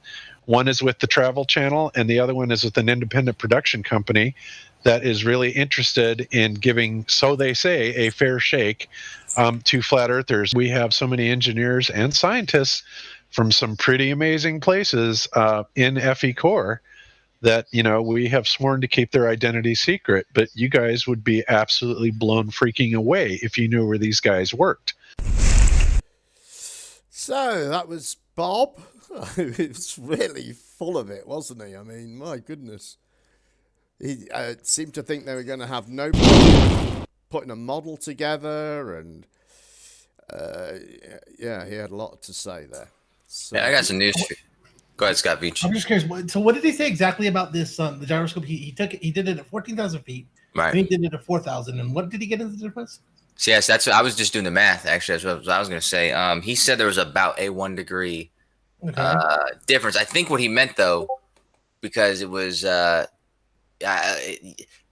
One is with the Travel Channel, and the other one is with an independent production company that is really interested in giving, so they say, a fair shake to Flat Earthers. We have so many engineers and scientists from some pretty amazing places in FE Core that, we have sworn to keep their identity secret, but you guys would be absolutely blown freaking away if you knew where these guys worked. So that was Bob. He was really full of it, wasn't he? I mean, my goodness. He seemed to think they were going to have no problem putting a model together, and yeah, he had a lot to say there. So, yeah, I got some news for you. Go ahead, Scott Beach. I'm just curious. So, what did he say exactly about this? The gyroscope. He did it at 14,000 feet. Right. And he did it at 4,000. And what did he get into the difference? So yes, that's. I was just doing the math. Actually, that's what I was going to say. He said there was about a 1 degree difference. I think what he meant, though, because it was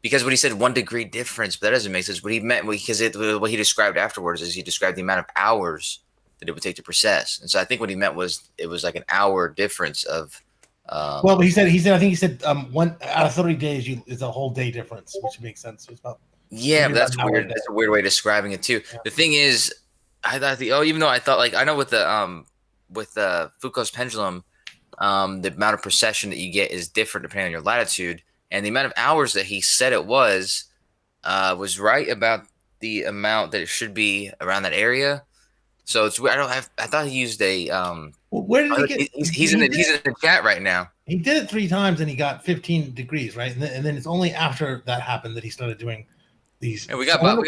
because what he said 1 degree difference, but that doesn't make sense. What he meant, because what he described afterwards is he described the amount of hours that it would take to process. And so I think what he meant was it was like an hour difference of. Well, he said. I think he said 1 out of 30 days is a whole day difference, which makes sense. It's about. Yeah, but that's weird. That's a weird way of describing it too. Yeah. The thing is, I thought even though I thought, like, I know with the Foucault's pendulum, the amount of precession that you get is different depending on your latitude, and the amount of hours that he said it was right about the amount that it should be around that area. So it's weird. I thought he used a. Well, where did he get? He's in the chat right now. He did it 3 times and he got 15 degrees, right? And then it's only after that happened that he started doing these. Yeah, we got Bob.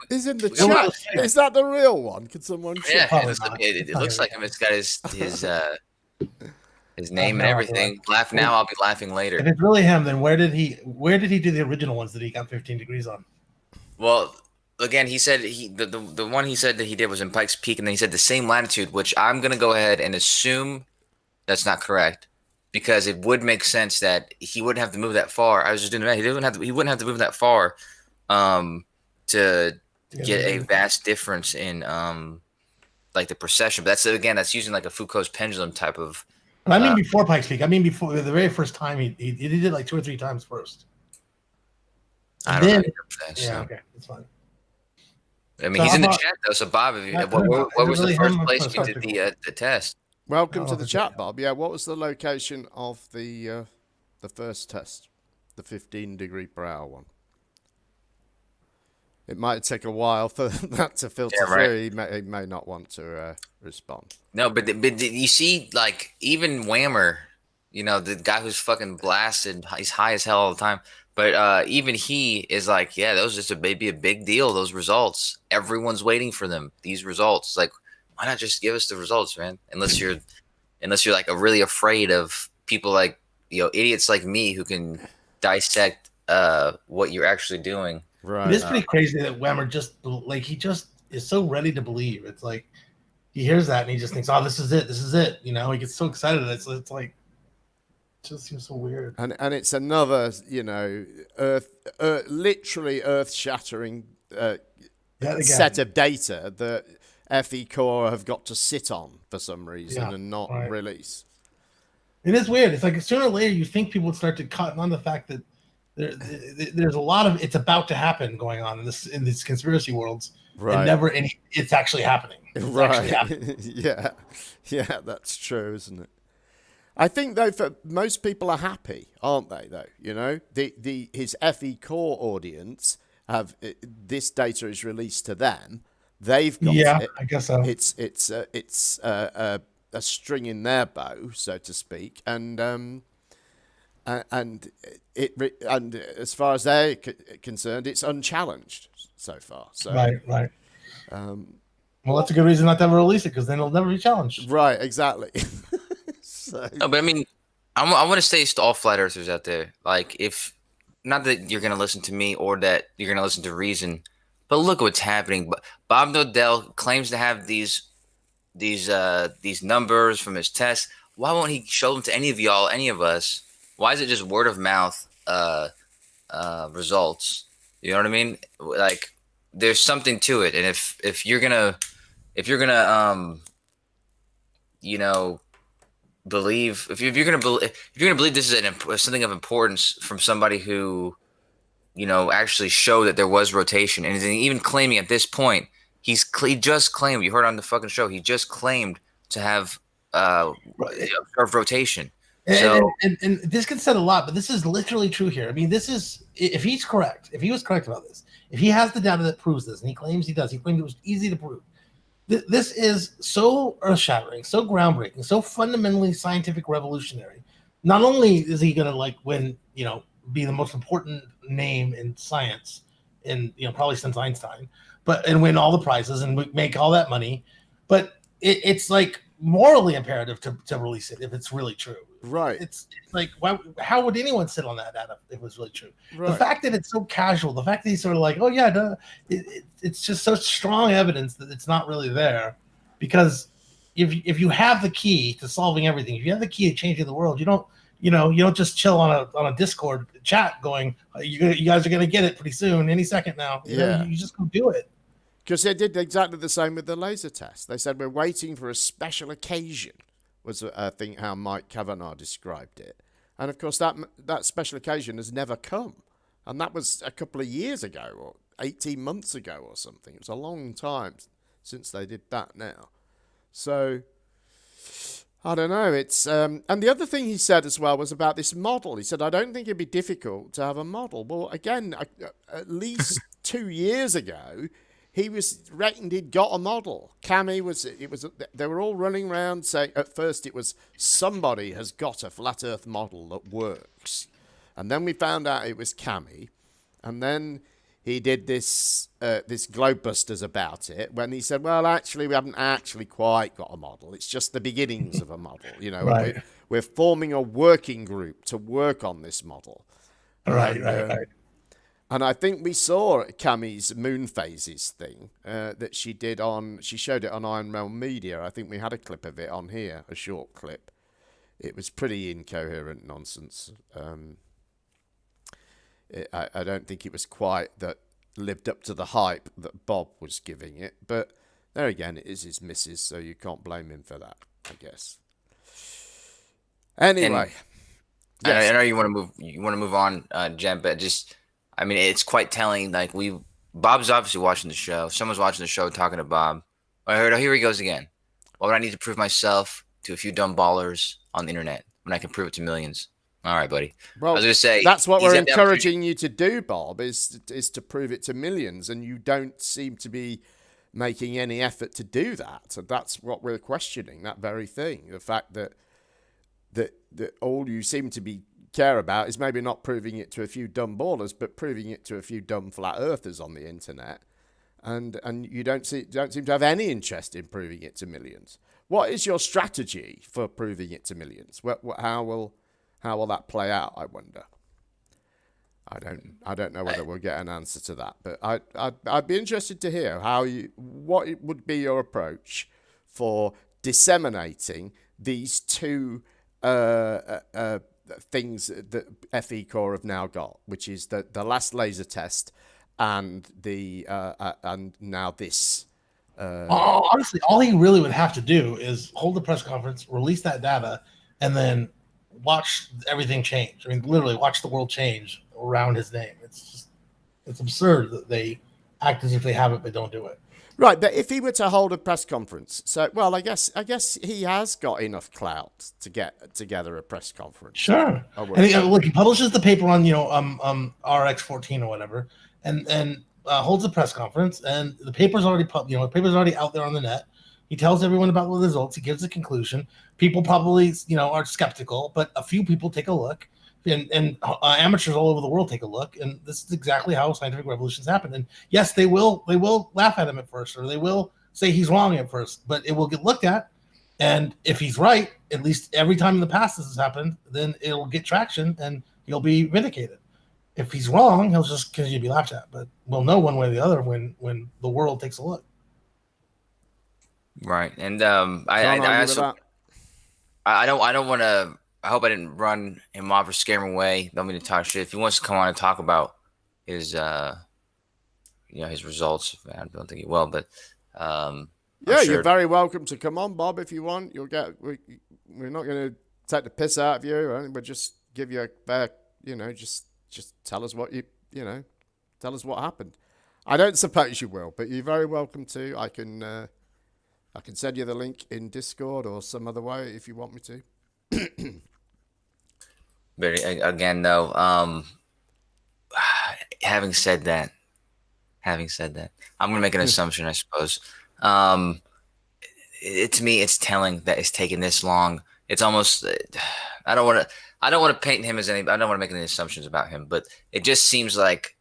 He's in the chat. Is that the real one? Could someone? Yeah, it looks like him. It's got his name and everything. Laugh now, I'll be laughing later. If it's really him, then where did he do the original ones that he got 15 degrees on? Well, again, he said the one he said that he did was in Pikes Peak, and then he said the same latitude, which I'm gonna go ahead and assume that's not correct, because it would make sense that he wouldn't have to move that far. I was just doing the math. He wouldn't have to move that far to get a vast difference in like the precession. But that's using like a Foucault's pendulum type of. But I mean before Pikes Peak. I mean before the very first time he did it like 2 or 3 times first. I don't know. Yeah, okay, that's fine. I mean, he's in the chat though. So Bob, what was the first place you did the test? Welcome to the chat, Bob. Yeah, what was the location of the first test, the 15 degree per hour one? It might take a while for that to filter through. He may not want to respond. No, but you see, like, even Whammer, the guy who's fucking blasted, he's high as hell all the time. But even he is like, yeah, those just maybe a big deal. Those results, everyone's waiting for them. These results, like, why not just give us the results, man? Unless you're like really afraid of people like idiots like me who can dissect what you're actually doing. Right. It is pretty crazy that Wemmer he just is so ready to believe. It's like he hears that and he just thinks, "Oh, this is it. This is it." He gets so excited. It's like, it just seems so weird. And it's another, literally earth-shattering set of data that FE Core have got to sit on for some reason and not release. It is weird. It's like sooner or later you think people would start to cotton on the fact that there's a lot of it's about to happen going on in these conspiracy worlds, and it's actually happening. It's actually happening. yeah, that's true, isn't it? I think though, for most people are happy, aren't they? Though his FE Core audience have this data is released to them. They've got it. I guess so. It's a string in their bow, so to speak, and as far as they're concerned, it's unchallenged so far. So right. Well, that's a good reason not to ever release it, because then it'll never be challenged. Right, exactly. No, but I mean, I want to say to all flat earthers out there, like, if not that you're going to listen to me or that you're going to listen to reason, but look what's happening. Bob Nodell claims to have these numbers from his tests. Why won't he show them to any of y'all, any of us? Why is it just word of mouth results? You know what I mean? Like, there's something to it, and if you're gonna believe, if you're gonna believe this is something of importance from somebody who actually showed that there was rotation, and even claiming at this point, he just claimed, you heard on the fucking show, he just claimed to have observed rotation. And this can said a lot, but this is literally true here. I mean, this is, if he was correct about this, if he has the data that proves this, and he claims he does, he claimed it was easy to prove. This is so earth-shattering, so groundbreaking, so fundamentally scientific revolutionary. Not only is he going to be the most important name in science, probably since Einstein, and win all the prizes and make all that money, but it's like morally imperative to release it if it's really true. Right. It's like, how would anyone sit on that data if it was really true? Right. The fact that it's so casual, the fact that he's sort of like, oh yeah, duh, it's just such strong evidence that it's not really there. Because if you have the key to solving everything, if you have the key to changing the world, you don't just chill on a Discord chat going, you guys are gonna get it pretty soon, any second now. You just go do it. Because they did exactly the same with the laser test. They said, we're waiting for a special occasion, was I think how Mike Kavanagh described it. And of course, that special occasion has never come. And that was a couple of years ago, or 18 months ago or something. It was a long time since they did that now. So, I don't know. It's and the other thing he said as well was about this model. He said, I don't think it'd be difficult to have a model. Well, again, at least 2 years ago, he was reckoned he'd got a model. Cami they were all running around saying, at first it was, somebody has got a flat earth model that works. And then we found out it was Cami. And then he did this Globebusters about it, when he said, well, actually, we haven't actually quite got a model. It's just the beginnings of a model. Right. We're forming a working group to work on this model. Right. And I think we saw Cami's moon phases thing that she showed it on Iron Realm Media. I think we had a clip of it on here, a short clip. It was pretty incoherent nonsense. I don't think it was quite that lived up to the hype that Bob was giving it. But there again, it is his missus, so you can't blame him for that, I guess. Anyway. I know you want to move on, Jen, but just... I mean, it's quite telling. Like, Bob's obviously watching the show. Someone's watching the show talking to Bob. I heard, here he goes again. Why would I need to prove myself to a few dumb ballers on the internet when I can prove it to millions? All right, buddy. Well, I was going to say, that's what we're encouraging you to do, Bob, is to prove it to millions, and you don't seem to be making any effort to do that. So that's what we're questioning, that very thing. The fact that all you seem to be care about is maybe not proving it to a few dumb ballers, but proving it to a few dumb flat earthers on the internet. And you don't seem to have any interest in proving it to millions. What is your strategy for proving it to millions? How will that play out, I wonder? I don't know whether we'll get an answer to that, but I'd be interested to hear what it would be your approach for disseminating these two things that FE Corps have now got, which is the last laser test and and now this. Honestly, all he really would have to do is hold the press conference, release that data, and then watch everything change. I mean, literally watch the world change around his name. It's absurd that they act as if they have it but don't do it. Right, but if he were to hold a press conference, I guess he has got enough clout to get together a press conference. Sure. And he publishes the paper on RX14 or whatever, and holds a press conference, and the paper's already the paper's already out there on the net. He tells everyone about the results. He gives a conclusion. People probably are skeptical, but a few people take a look, and amateurs all over the world take a look, and this is exactly how scientific revolutions happen. And yes, they will laugh at him at first, or they will say he's wrong at first, but it will get looked at, and if he's right, at least every time in the past this has happened, then it'll get traction and he'll be vindicated. If he's wrong, he'll just continue to be laughed at, but we'll know one way or the other when the world takes a look. Right, and I don't want to. I hope I didn't run him off or scare him away. Don't mean to talk shit. If he wants to come on and talk about his, his results, I don't think he will. But yeah, you're very welcome to come on, Bob, if you want. You'll get. We're not going to take the piss out of you. Right? We'll just give you a fair, just tell us what tell us what happened. I don't suppose you will, but you're very welcome to. I can send you the link in Discord or some other way if you want me to. But again, though, having said that, I'm gonna make an assumption, I suppose. To me, it's telling that it's taken this long. It's almost. I don't want to paint him as any. I don't want to make any assumptions about him, but it just seems like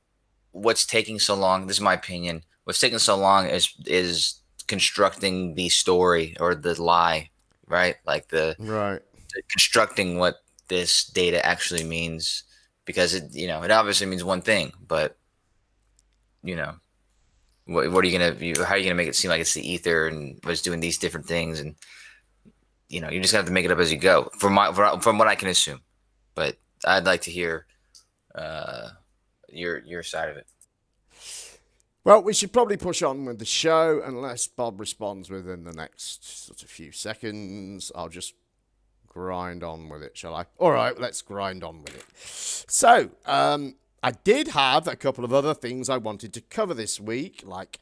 what's taking so long. This is my opinion. What's taking so long is constructing the story or the lie, right? Like constructing what this data actually means, because it obviously means one thing, but what are you how are you gonna make it seem like it's the ether and was doing these different things, and you're just gonna have to make it up as you go from what I can assume. But I'd like to hear your side of it. Well, we should probably push on with the show unless Bob responds within the next sort of few seconds. I'll just grind on with it, shall I? All right, let's grind on with it. So, I did have a couple of other things I wanted to cover this week, like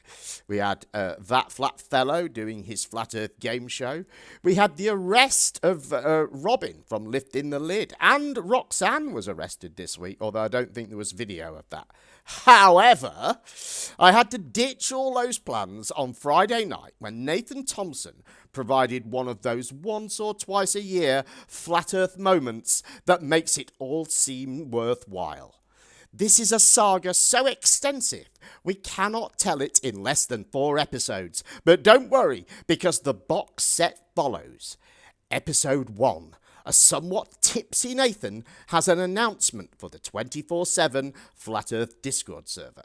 we had That Flat Fellow doing his Flat Earth game show. We had the arrest of Robin from Lifting the Lid, and Roxanne was arrested this week, although I don't think there was video of that. However, I had to ditch all those plans on Friday night when Nathan Thompson provided one of those once or twice a year Flat Earth moments that makes it all seem worthwhile. This is a saga so extensive, we cannot tell it in less than 4 episodes. But don't worry, because the box set follows. Episode 1. A somewhat tipsy Nathan has an announcement for the 24/7 Flat Earth Discord server.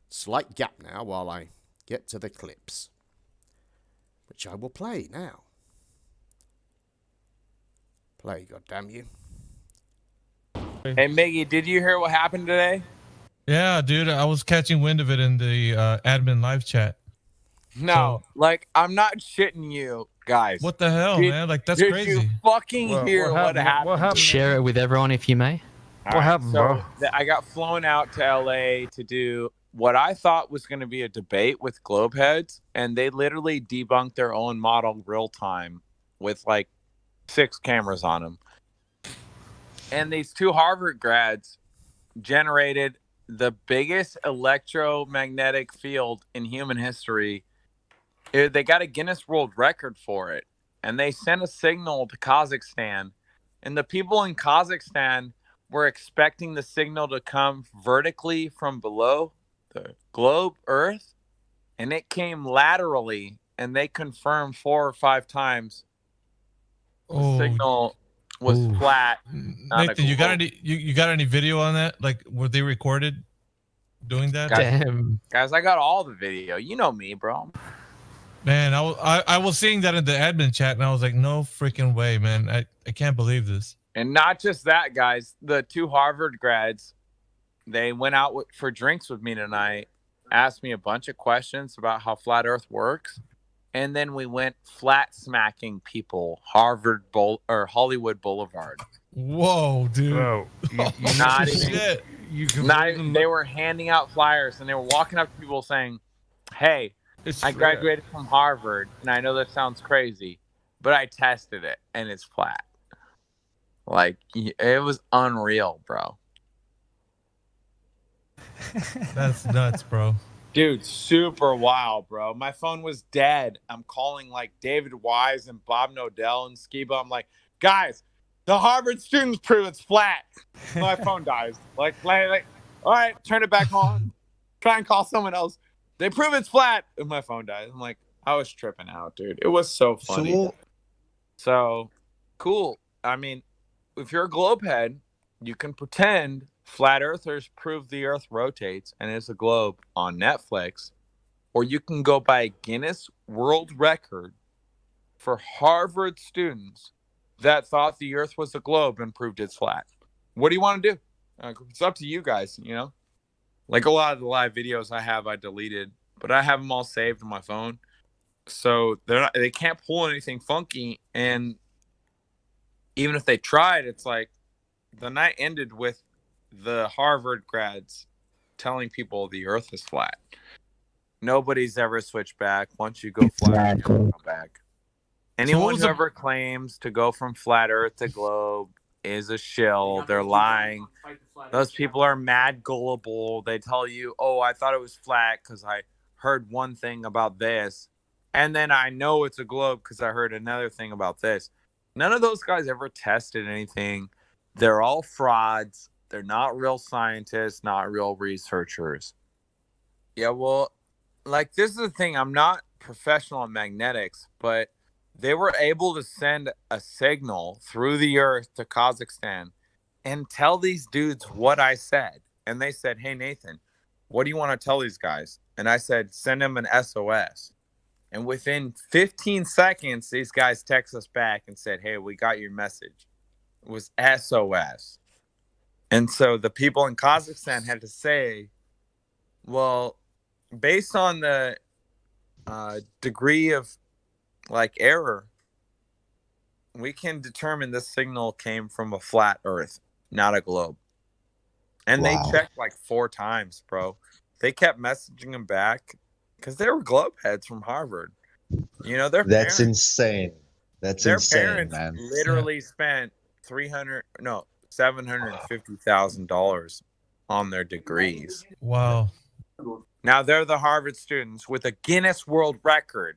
Slight gap now while I get to the clips, which I will play now. Play, goddamn you. Hey, Miggy, did you hear what happened today? Yeah, dude, I was catching wind of it in the admin live chat. No, I'm not shitting you, guys. What the hell, man? Like, that's crazy. Did you fucking hear what happened? What happened? Share it with everyone if you may. What happened, bro? I got flown out to LA to do what I thought was going to be a debate with Globeheads, and they literally debunked their own model real time with 6 cameras on them. And these 2 Harvard grads generated the biggest electromagnetic field in human history. They got a Guinness World Record for it. And they sent a signal to Kazakhstan. And the people in Kazakhstan were expecting the signal to come vertically from below the globe Earth, and it came laterally, and they confirmed 4 or 5 times the signal was flat. Nathan, you got any video on that? Like, were they recorded doing that? Guys, I got all the video. You know me, bro. Man, I was seeing that in the admin chat, and I was like, no freaking way, man. I can't believe this. And not just that, guys. The 2 Harvard grads, they went out for drinks with me tonight, asked me a bunch of questions about how flat Earth works, and then we went flat smacking people Hollywood Boulevard. Whoa, dude! Bro, not even, they were handing out flyers, and they were walking up to people saying, "Hey, I graduated from Harvard, and I know that sounds crazy, but I tested it, and it's flat." Like, it was unreal, bro. That's nuts, bro. Dude, super wild, bro. My phone was dead. I'm calling like David Wise and Bob Nodell and Skiba. I'm like, guys, the Harvard students prove it's flat. My phone dies. Like, all right, turn it back on. Try and call someone else. They prove it's flat. And my phone dies. I'm like, I was tripping out, dude. It was so funny. So cool. I mean, if you're a globe head, you can pretend Flat Earthers Prove the Earth Rotates and is a globe on Netflix, or you can go by a Guinness World Record for Harvard students that thought the Earth was a globe and proved it's flat. What do you want to do? It's up to you guys, you know? Like a lot of the live videos I deleted, but I have them all saved on my phone. So they can't pull anything funky, and even if they tried, it's like the night ended with the Harvard grads telling people the Earth is flat. Nobody's ever switched back. Once you go flat, you come back. Anyone who ever claims to go from flat Earth to globe is a shill. They're lying. Those people are mad gullible. They tell you, "Oh, I thought it was flat because I heard one thing about this, and then I know it's a globe because I heard another thing about this." None of those guys ever tested anything. They're all frauds. They're not real scientists, not real researchers. Yeah, well, like, this is the thing. I'm not professional in magnetics, but they were able to send a signal through the Earth to Kazakhstan and tell these dudes what I said. And they said, "Hey, Nathan, what do you want to tell these guys?" And I said, "Send them an SOS." And within 15 seconds, these guys text us back and said, "Hey, we got your message." It was SOS. And so the people in Kazakhstan had to say, well, based on the degree of like error, we can determine this signal came from a flat Earth, not a globe. And they checked like 4 times, bro. They kept messaging them back because they were globe heads from Harvard. You know, That's insane. That's their insane, parents man. literally spent $750,000 on their degrees. Wow. Now they're the Harvard students with a Guinness World Record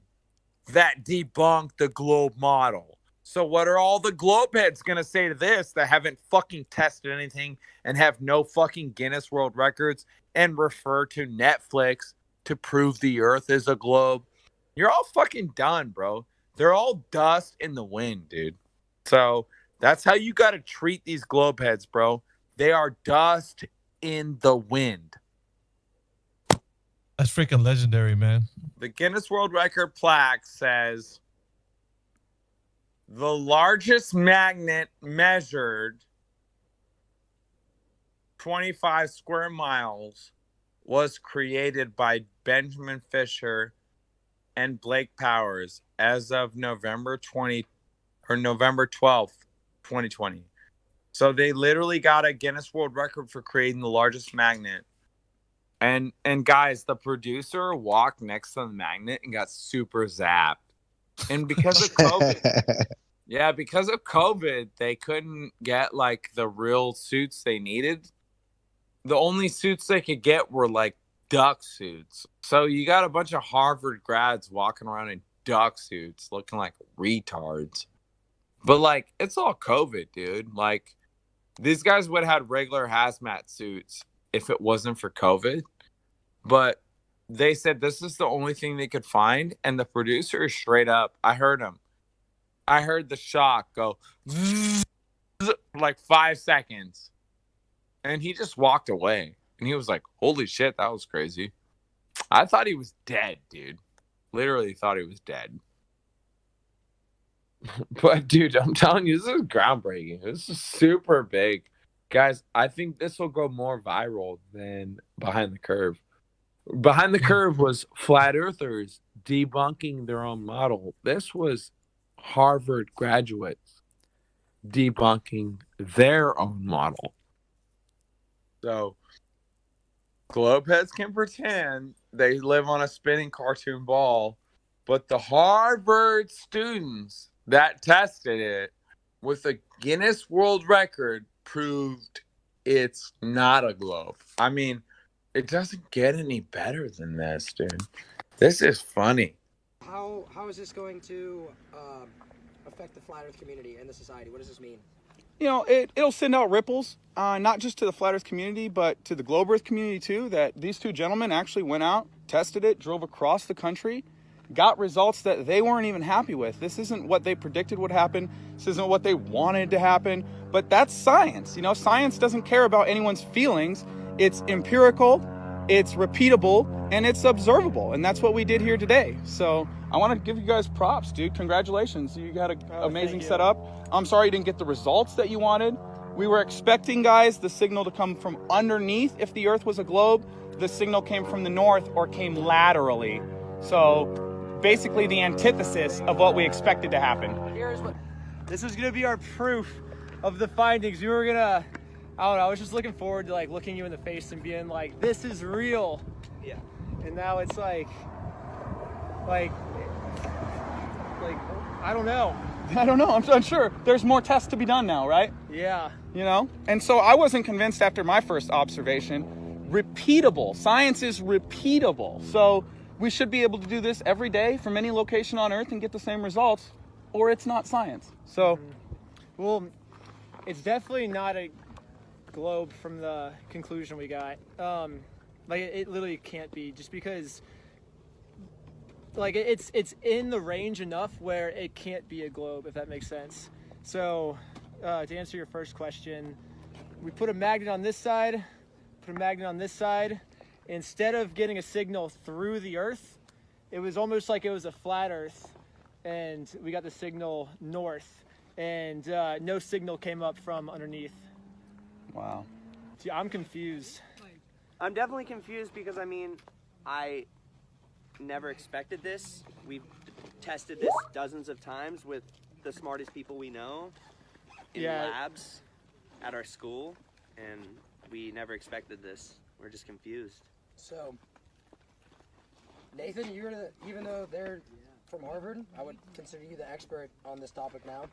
that debunked the globe model. So what are all the globe heads going to say to this that haven't fucking tested anything and have no fucking Guinness World Records and refer to Netflix to prove the Earth is a globe? You're all fucking done, bro. They're all dust in the wind, dude. So that's how you got to treat these globe heads, bro. They are dust in the wind. That's freaking legendary, man. The Guinness World Record plaque says the largest magnet measured 25 square miles was created by Benjamin Fisher and Blake Powers as of November 12th, 2020. So they literally got a Guinness World Record for creating the largest magnet. And guys, the producer walked next to the magnet and got super zapped. And because of COVID, they couldn't get like the real suits they needed. The only suits they could get were like duck suits. So you got a bunch of Harvard grads walking around in duck suits looking like retards. But like, it's all COVID, dude. Like, These guys would have had regular hazmat suits if it wasn't for COVID. But they said this is the only thing they could find. And the producer is straight up. I heard him. I heard the shock go like 5 seconds. And he just walked away. And he was like, holy shit, that was crazy. I thought he was dead, dude. Literally thought he was dead. But, dude, I'm telling you, this is groundbreaking. This is super big. Guys, I think this will go more viral than Behind the Curve. Behind the Curve was flat earthers debunking their own model. This was Harvard graduates debunking their own model. So, globeheads can pretend they live on a spinning cartoon ball, but the Harvard students that tested it with a Guinness World Record proved it's not a globe. I mean, it doesn't get any better than this, dude. This is funny. How is this going to affect the flat Earth community and the society? What does this mean? You know, it'll send out ripples, not just to the flat Earth community, but to the globe Earth community too, that these two gentlemen actually went out, tested it, drove across the country, got results that they weren't even happy with. This isn't what they predicted would happen. This isn't what they wanted to happen, but that's science. You know, science doesn't care about anyone's feelings. It's empirical, it's repeatable, and it's observable. And that's what we did here today. So I want to give you guys props, dude. Congratulations. You got an amazing setup. I'm sorry you didn't get the results that you wanted. We were expecting, guys, the signal to come from underneath. If the Earth was a globe, the signal came from the north or came laterally. So basically the antithesis of what we expected to happen. Here's what this was gonna be our proof of the findings. We were gonna, I don't know, I was just looking forward to like looking you in the face and being like, this is real. Yeah. And now it's like I don't know. I don't know. I'm unsure. There's more tests to be done now, right? Yeah. You know? And so I wasn't convinced after my first observation. Repeatable. Science is repeatable. So we should be able to do this every day from any location on Earth and get the same results, or it's not science. So, well, it's definitely not a globe from the conclusion we got. Like it literally can't be, just because like it's in the range enough where it can't be a globe, if that makes sense. So to answer your first question, we put a magnet on this side, put a magnet on this side. Instead of getting a signal through the Earth, it was almost like it was a flat Earth, and we got the signal north, and no signal came up from underneath. Wow. See, I'm confused. I'm definitely confused because, I mean, I never expected this. We've tested this dozens of times with the smartest people we know in labs at our school, and we never expected this. We're just confused. So, Nathan, even though they're from Harvard, I would consider you the expert on this topic now.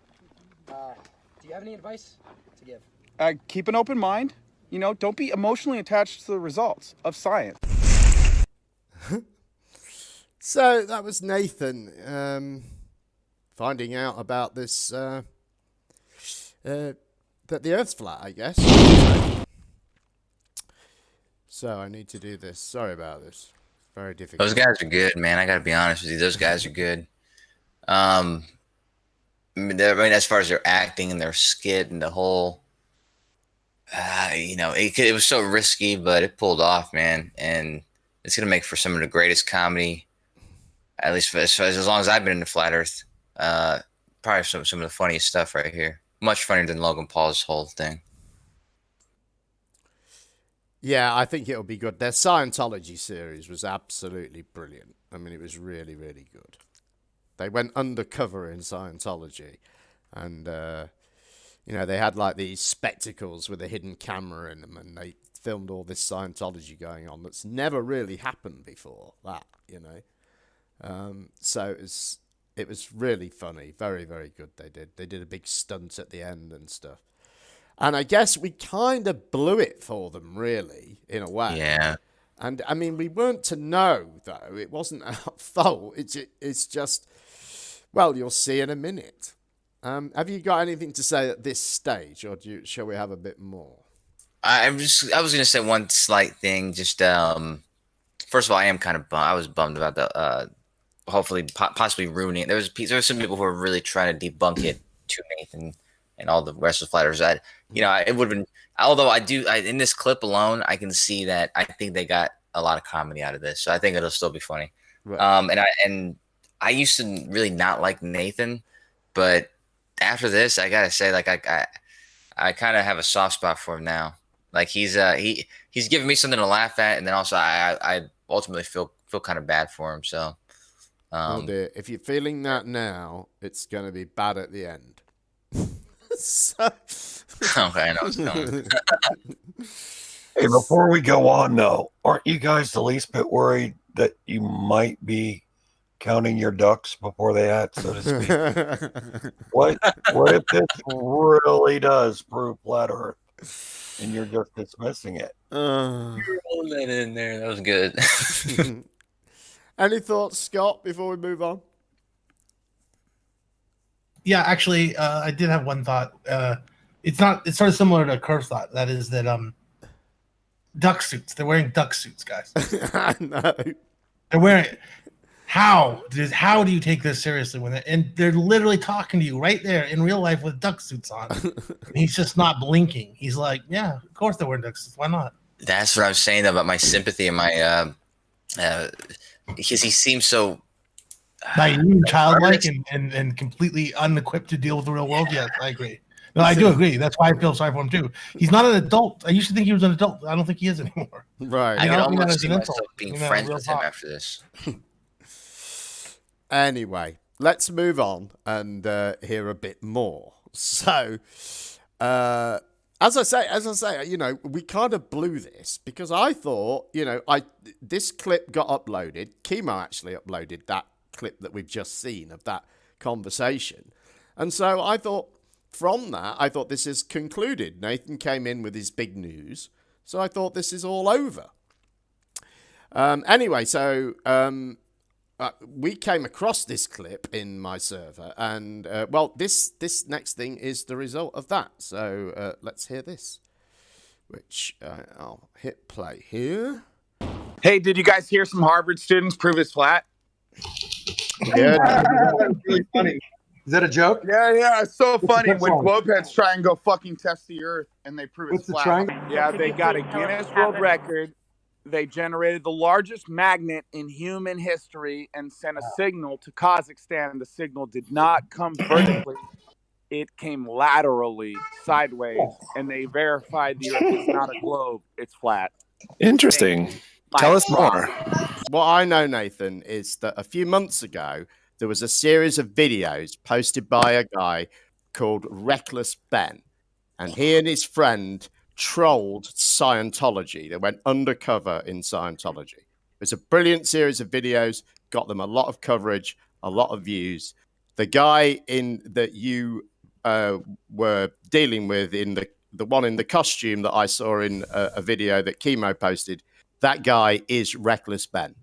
Do you have any advice to give? Keep an open mind. You know, don't be emotionally attached to the results of science. So that was Nathan finding out about this, that the Earth's flat, I guess. So I need to do this. Sorry about this. Very difficult. Those guys are good, man. I got to be honest with you. Those guys are good. I mean, as far as their acting and their skit and the whole, you know, it was so risky, but it pulled off, man. And it's going to make for some of the greatest comedy, at least as long as I've been in the Flat Earth. Probably some of the funniest stuff right here. Much funnier than Logan Paul's whole thing. Yeah, I think it'll be good. Their Scientology series was absolutely brilliant. I mean, it was really, really good. They went undercover in Scientology. And, you know, they had like these spectacles with a hidden camera in them. And they filmed all this Scientology going on that's never really happened before. That, you know. So it was really funny. Very, very good they did. They did a big stunt at the end and stuff. And I guess we kind of blew it for them, really, in a way. Yeah. And, I mean, we weren't to know, though. It wasn't our fault. It's just, well, you'll see in a minute. Have you got anything to say at this stage, or shall we have a bit more? I was gonna say one slight thing. Just first of all, I am kind of I was bummed about the hopefully possibly ruining it. There was some people who were really trying to debunk it to Nathan and all the rest of the flatters. It would have been. Although in this clip alone, I can see that I think they got a lot of comedy out of this, so I think it'll still be funny. Right. And I used to really not like Nathan, but after this, I gotta say, like I kind of have a soft spot for him now. Like he's giving me something to laugh at, and then also I ultimately feel kind of bad for him. So, oh dear, if you're feeling that now, it's going to be bad at the end. Okay, I know it's coming. Hey, before we go on, though, aren't you guys the least bit worried that you might be counting your ducks before they hatch, so to speak? What if this really does prove flat Earth, and you're just dismissing it? You're holding that in there. That was good. Any thoughts, Scott, before we move on? Yeah, actually, I did have one thought. It's sort of similar to Kerr's thought. That is that duck suits. They're wearing duck suits, guys. I know. They're wearing. How do you take this seriously when they're literally talking to you right there in real life with duck suits on? And he's just not blinking. He's like, yeah, of course they're wearing duck suits. Why not? That's what I was saying about my sympathy and my because he seems so naive, childlike, and completely unequipped to deal with the real world. Yes, I agree. No, I do agree. That's why I feel sorry for him too. He's not an adult. I used to think he was an adult. I don't think he is anymore. Right. I can almost see myself being friends with him after this. Anyway, let's move on and hear a bit more. So, as I say, you know, we kind of blew this because I thought, you know, this clip got uploaded. Chemo actually uploaded that clip that we've just seen of that conversation, and so I thought. From that, I thought this is concluded. Nathan came in with his big news, so I thought this is all over. Anyway, so we came across this clip in my server, and well, this next thing is the result of that. So let's hear this, which I'll hit play here. Hey, did you guys hear some Harvard students prove it's flat? Yeah, that's really funny. Is that a joke? Yeah, it's so funny when globeheads try and go fucking test the Earth and they prove it's flat. triangle? Yeah, they got a Guinness World Record. They generated the largest magnet in human history and sent a signal to Kazakhstan. The signal did not come vertically. It came laterally, sideways, and they verified the Earth is not a globe. It's flat. Interesting. Tell us more. What I know, Nathan, is that a few months ago, there was a series of videos posted by a guy called Reckless Ben. And he and his friend trolled Scientology. They went undercover in Scientology. It was a brilliant series of videos, got them a lot of coverage, a lot of views. The guy that you were dealing with in the one in the costume that I saw in a video that Chemo posted, that guy is Reckless Ben.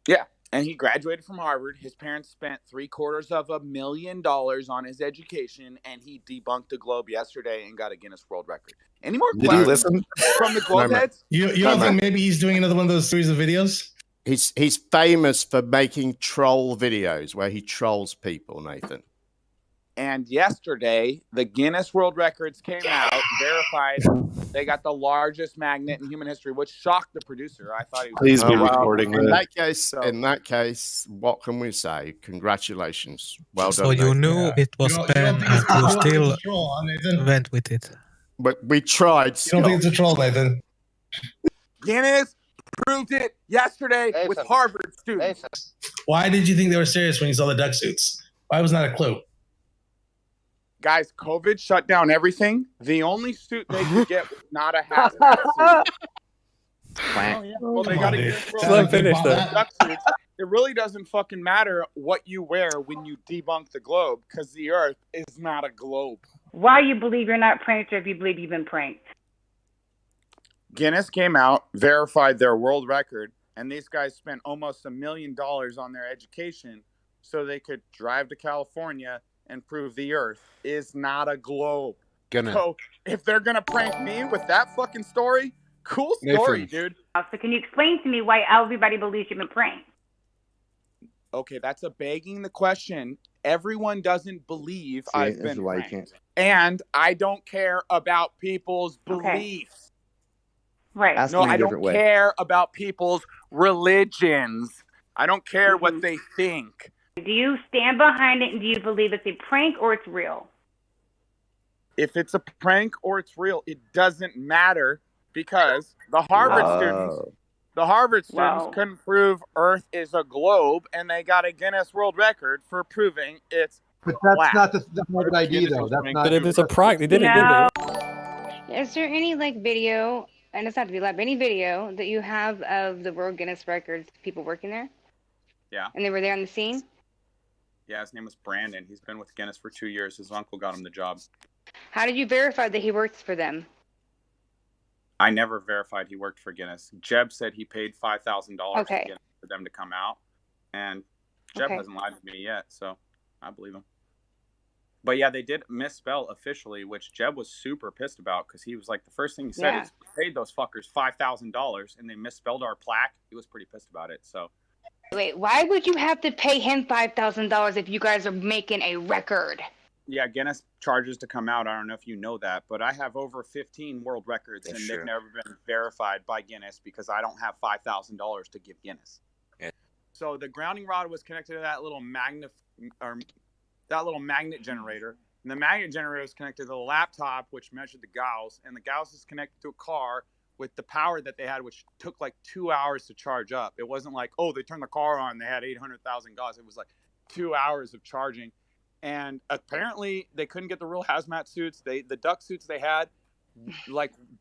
Yeah. And he graduated from Harvard. His parents spent $750,000 on his education, and he debunked the globe yesterday and got a Guinness World Record. Any more Did he listen from the globeheads? You don't think maybe he's doing another one of those series of videos? He's famous for making troll videos where he trolls people, Nathan. And yesterday, the Guinness World Records came out, verified they got the largest magnet in human history, which shocked the producer. I thought he was. Please be recording in this. In that case, what can we say? Congratulations. Well done. So you knew it was spam and you still went with it. But we tried. You don't think it's a troll, Nathan? Guinness proved it yesterday with Harvard students. Why did you think they were serious when you saw the duck suits? Why wasn't that a clue? Guys, COVID shut down everything. The only suit they could get was not a hazmat suit. Oh, yeah. Well, they got to get It really doesn't fucking matter what you wear when you debunk the globe, because the Earth is not a globe. Why you believe you're not pranked, or if you believe you've been pranked? Guinness came out, verified their world record, and these guys spent almost $1 million on their education so they could drive to California, and prove the Earth is not a globe. Gonna. So if they're gonna prank me with that fucking story, cool story, Nathan. dude. So can you explain to me why everybody believes you've been pranked? Okay, that's a begging the question. Everyone doesn't believe I've this is been why you pranked. can't. And I don't care about people's beliefs. Right. Ask No, them in a I don't different way. care about people's religions. I don't care what they think. Do you stand behind it and do you believe it's a prank or it's real? If it's a prank or it's real, it doesn't matter because the Harvard students couldn't prove Earth is a globe, and they got a Guinness World Record for proving it's But that's flat. not the Harvard ID, though. That's not. But if it's a prank, they did it, No. didn't they? Is there any like video, and it's not to be live, any video that you have of the World Guinness Records people working there? Yeah. And they were there on the scene? Yeah, his name was Brandon. He's been with Guinness for 2 years. His uncle got him the job. How did you verify that he works for them? I never verified he worked for Guinness. Jeb said he paid $5,000 Okay. for them to come out, and Jeb Okay. hasn't lied to me yet, so I believe him. But yeah, they did misspell officially, which Jeb was super pissed about because he was like, the first thing he said Yeah. is, we paid those fuckers $5,000 and they misspelled our plaque. He was pretty pissed about it. So Wait, why would you have to pay him $5,000 if you guys are making a record? yeah, Guinness charges to come out. I don't know if you know that, but I have over 15 world records, and sure. they've never been verified by Guinness because I don't have $5,000 to give Guinness. Yeah. So the grounding rod was connected to that little magnet generator, and the magnet generator was connected to the laptop, which measured the Gauss, and the Gauss is connected to a car with the power that they had, which took like 2 hours to charge up. It wasn't like, oh, they turned the car on, they had 800,000 Gauss. It was like 2 hours of charging. And apparently they couldn't get the real hazmat suits. The duck suits they had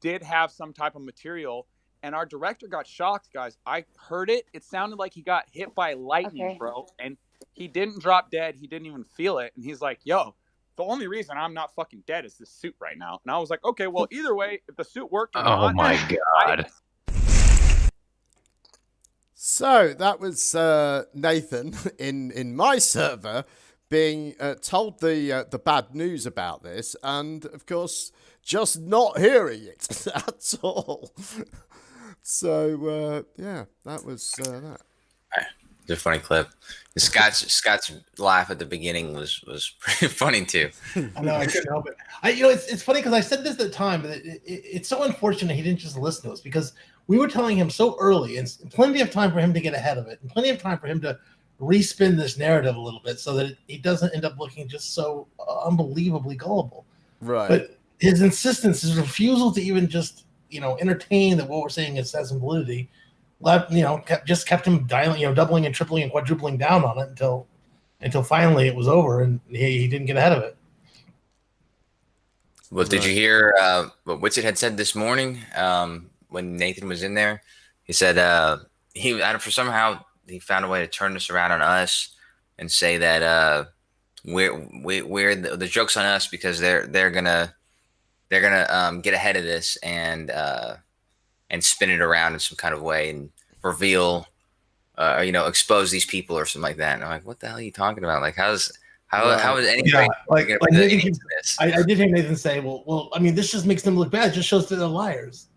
did have some type of material. And our director got shocked, guys. I heard it. It sounded like he got hit by lightning, Okay. bro. And he didn't drop dead. He didn't even feel it. And he's like, yo, the only reason I'm not fucking dead is this suit right now. And I was like, okay, well, either way, if the suit worked or not. Oh my god. So that was Nathan in my server being told the bad news about this, and of course just not hearing it at all. So yeah, that was that. It's a funny clip. Scott's laugh at the beginning was pretty funny too. I know, I couldn't help it. It's funny because I said this at the time, but it's so unfortunate he didn't just listen to us because we were telling him so early, and plenty of time for him to get ahead of it, and plenty of time for him to respin this narrative a little bit so that he doesn't end up looking just so unbelievably gullible. Right. But his insistence, his refusal to even just entertain that what we're saying has some validity, kept him dialing, doubling and tripling and quadrupling down on it until finally it was over and he didn't get ahead of it. Well, did you hear what Witsit had said this morning when Nathan was in there? He said he found a way to turn this around on us and say that we're the joke's on us because they're gonna get ahead of this and spin it around in some kind of way and reveal expose these people or something like that. And I'm like, what the hell are you talking about? Like, how is anybody I did hear Nathan say, well, I mean, this just makes them look bad. It just shows that they're liars.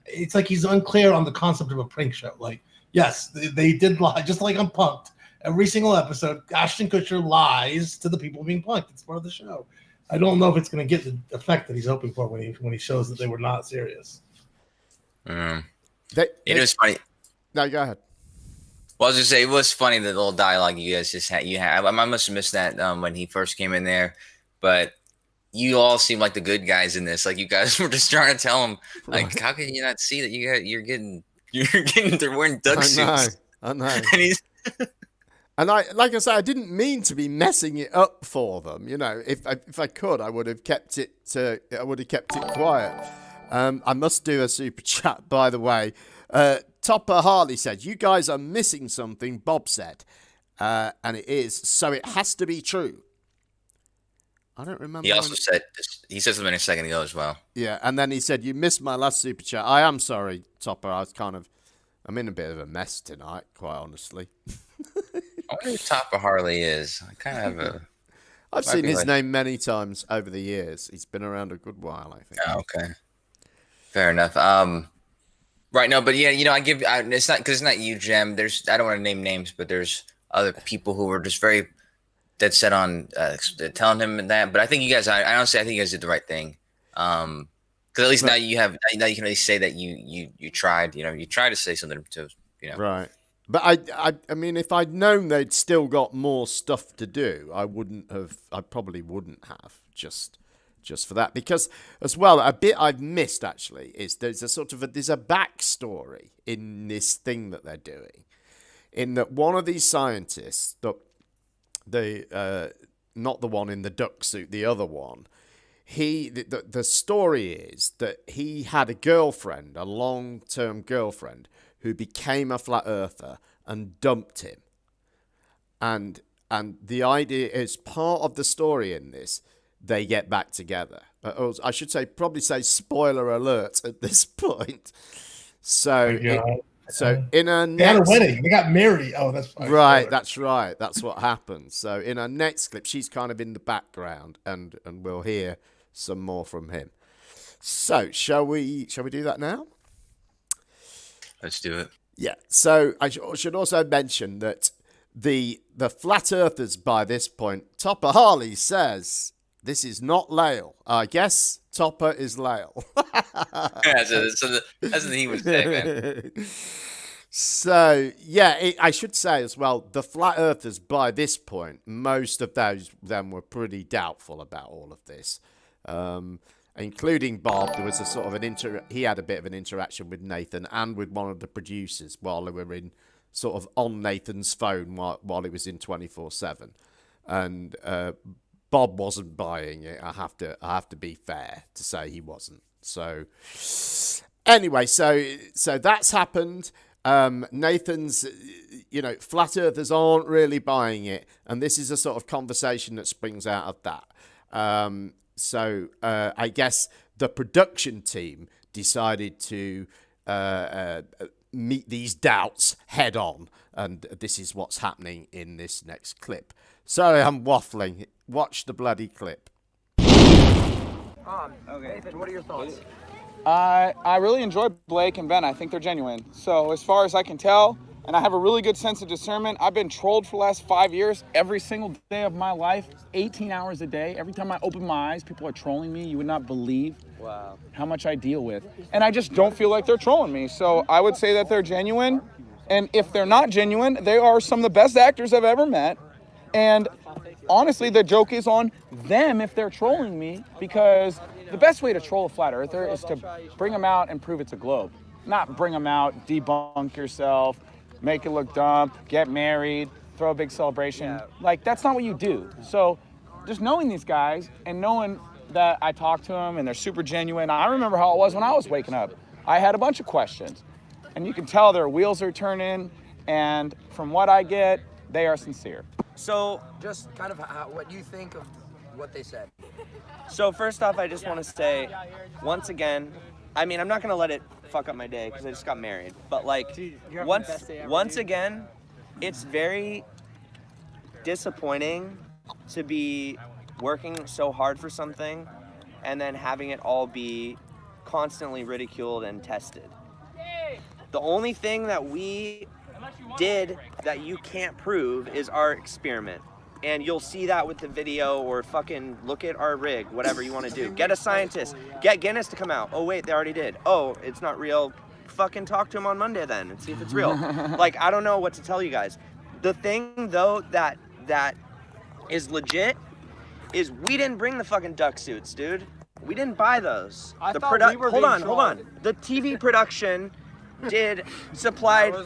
It's like he's unclear on the concept of a prank show. Like, yes, they did lie, just like I'm punked. Every single episode, Ashton Kutcher lies to the people being punked. It's part of the show. I don't know if it's going to get the effect that he's hoping for when he shows that they were not serious. It was funny. No, go ahead. Well, I was just say it was funny the little dialogue you guys just had. I must have missed that when he first came in there, but you all seem like the good guys in this. Like you guys were just trying to tell him, like, how can you not see that you're getting they're wearing duck suits? I know. And he's and like I said, I didn't mean to be messing it up for them. If I could, I would have kept it. I would have kept it quiet. I must do a super chat, by the way. Topper Harley said, "You guys are missing something." Bob said, and it is. So it has to be true. I don't remember. He also said he said something a second ago as well. Yeah, and then he said, "You missed my last super chat." I am sorry, Topper. I'm in a bit of a mess tonight, quite honestly. I wonder who Topper Harley is. I kind of have a. I've seen his name many times over the years. He's been around a good while, I think. Oh, okay. Fair enough. Right. No, but yeah, it's not because it's not you, Jem. I don't want to name names, but there's other people who were just very dead set on telling him that. But I think you guys, I honestly, I think you guys did the right thing. Because at least now you can at least say that you tried. You tried to say something to. Right. But I mean, if I'd known they'd still got more stuff to do, I probably wouldn't have just for that. Because as well, a bit I've missed actually is there's a backstory in this thing that they're doing, in that one of these scientists, not the one in the duck suit, the other one, the story is that he had a long-term girlfriend, who became a flat earther and dumped him. And the idea is part of the story in this, they get back together. I should probably say spoiler alert at this point. So in a they had a wedding. They got married. Oh, that's fine. Right. That's right. That's what happened. So in our next clip, she's kind of in the background, and we'll hear some more from him. So shall we do that now? Let's do it. Yeah. So I should also mention that the flat earthers by this point, Topper Harley says this is not Lale. I guess Topper is Lale. Yeah, so that's what he would say, man. So yeah, I should say as well, the flat earthers by this point, most of them were pretty doubtful about all of this. Including Bob. There was a sort of he had a bit of an interaction with Nathan and with one of the producers while they were in sort of on Nathan's phone while it was in 24/7, and Bob wasn't buying it. I have to be fair to say he wasn't. So anyway, so that's happened. Nathan's, flat earthers aren't really buying it, and this is a sort of conversation that springs out of that. So I guess the production team decided to meet these doubts head on, and this is what's happening in this next clip. Sorry, I'm waffling. Watch the bloody clip. Okay. Nathan, what are your thoughts? I really enjoy Blake and Ben. I think they're genuine. So as far as I can tell, and I have a really good sense of discernment. I've been trolled for the last 5 years, every single day of my life, 18 hours a day. Every time I open my eyes, people are trolling me. You would not believe how much I deal with. And I just don't feel like they're trolling me. So I would say that they're genuine. And if they're not genuine, they are some of the best actors I've ever met. And honestly, the joke is on them if they're trolling me, because the best way to troll a flat earther is to bring them out and prove it's a globe. Not bring them out, debunk yourself, make it look dumb, get married, throw a big celebration. Like, that's not what you do. So just knowing these guys and knowing that I talk to them and they're super genuine. I remember how it was when I was waking up. I had a bunch of questions, and you can tell their wheels are turning, and from what I get, they are sincere. So just kind of what you think of what they said. So first off, I just want to say, once again, I mean, I'm not going to let it fuck up my day because I just got married. But like, once again, it's very disappointing to be working so hard for something and then having it all be constantly ridiculed and tested. The only thing that we did that you can't prove is our experiment. And you'll see that with the video, or fucking look at our rig, whatever you want to do. Get a scientist, get Guinness to come out. Oh wait, they already did. Oh, it's not real. Fucking talk to him on Monday then and see if it's real. Like, I don't know what to tell you guys. The thing though that is legit is we didn't bring the fucking duck suits, dude. We didn't buy those. Hold on. The TV production supplied the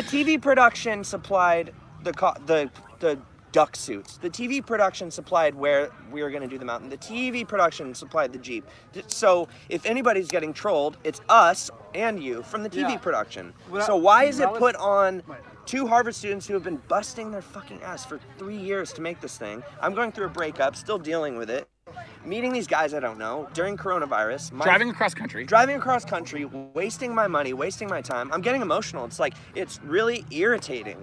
TV production supplied the duck suits. The TV production supplied where we were going to do the mountain. The TV production supplied the Jeep. So if anybody's getting trolled, it's us and you from the TV production. So why is it put on two Harvard students who have been busting their fucking ass for 3 years to make this thing? I'm going through a breakup, still dealing with it. Meeting these guys I don't know during coronavirus. Driving across country, wasting my money, wasting my time. I'm getting emotional. It's like, it's really irritating.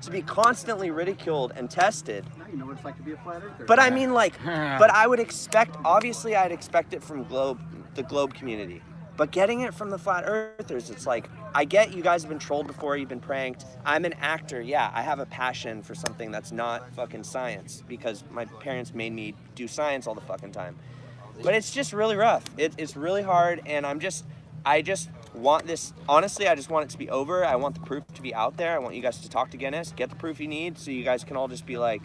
to be constantly ridiculed and tested. Now you know what it's like to be a flat earther. But I mean, like, but I would expect, obviously I'd expect it from the globe community. But getting it from the flat earthers, it's like, I get you guys have been trolled before, you've been pranked. I'm an actor, yeah, I have a passion for something that's not fucking science because my parents made me do science all the fucking time. But it's just really rough. It's really hard, and I just want this, honestly, I just want it to be over. I want the proof to be out there. I want you guys to talk to Guinness, get the proof you need so you guys can all just be like,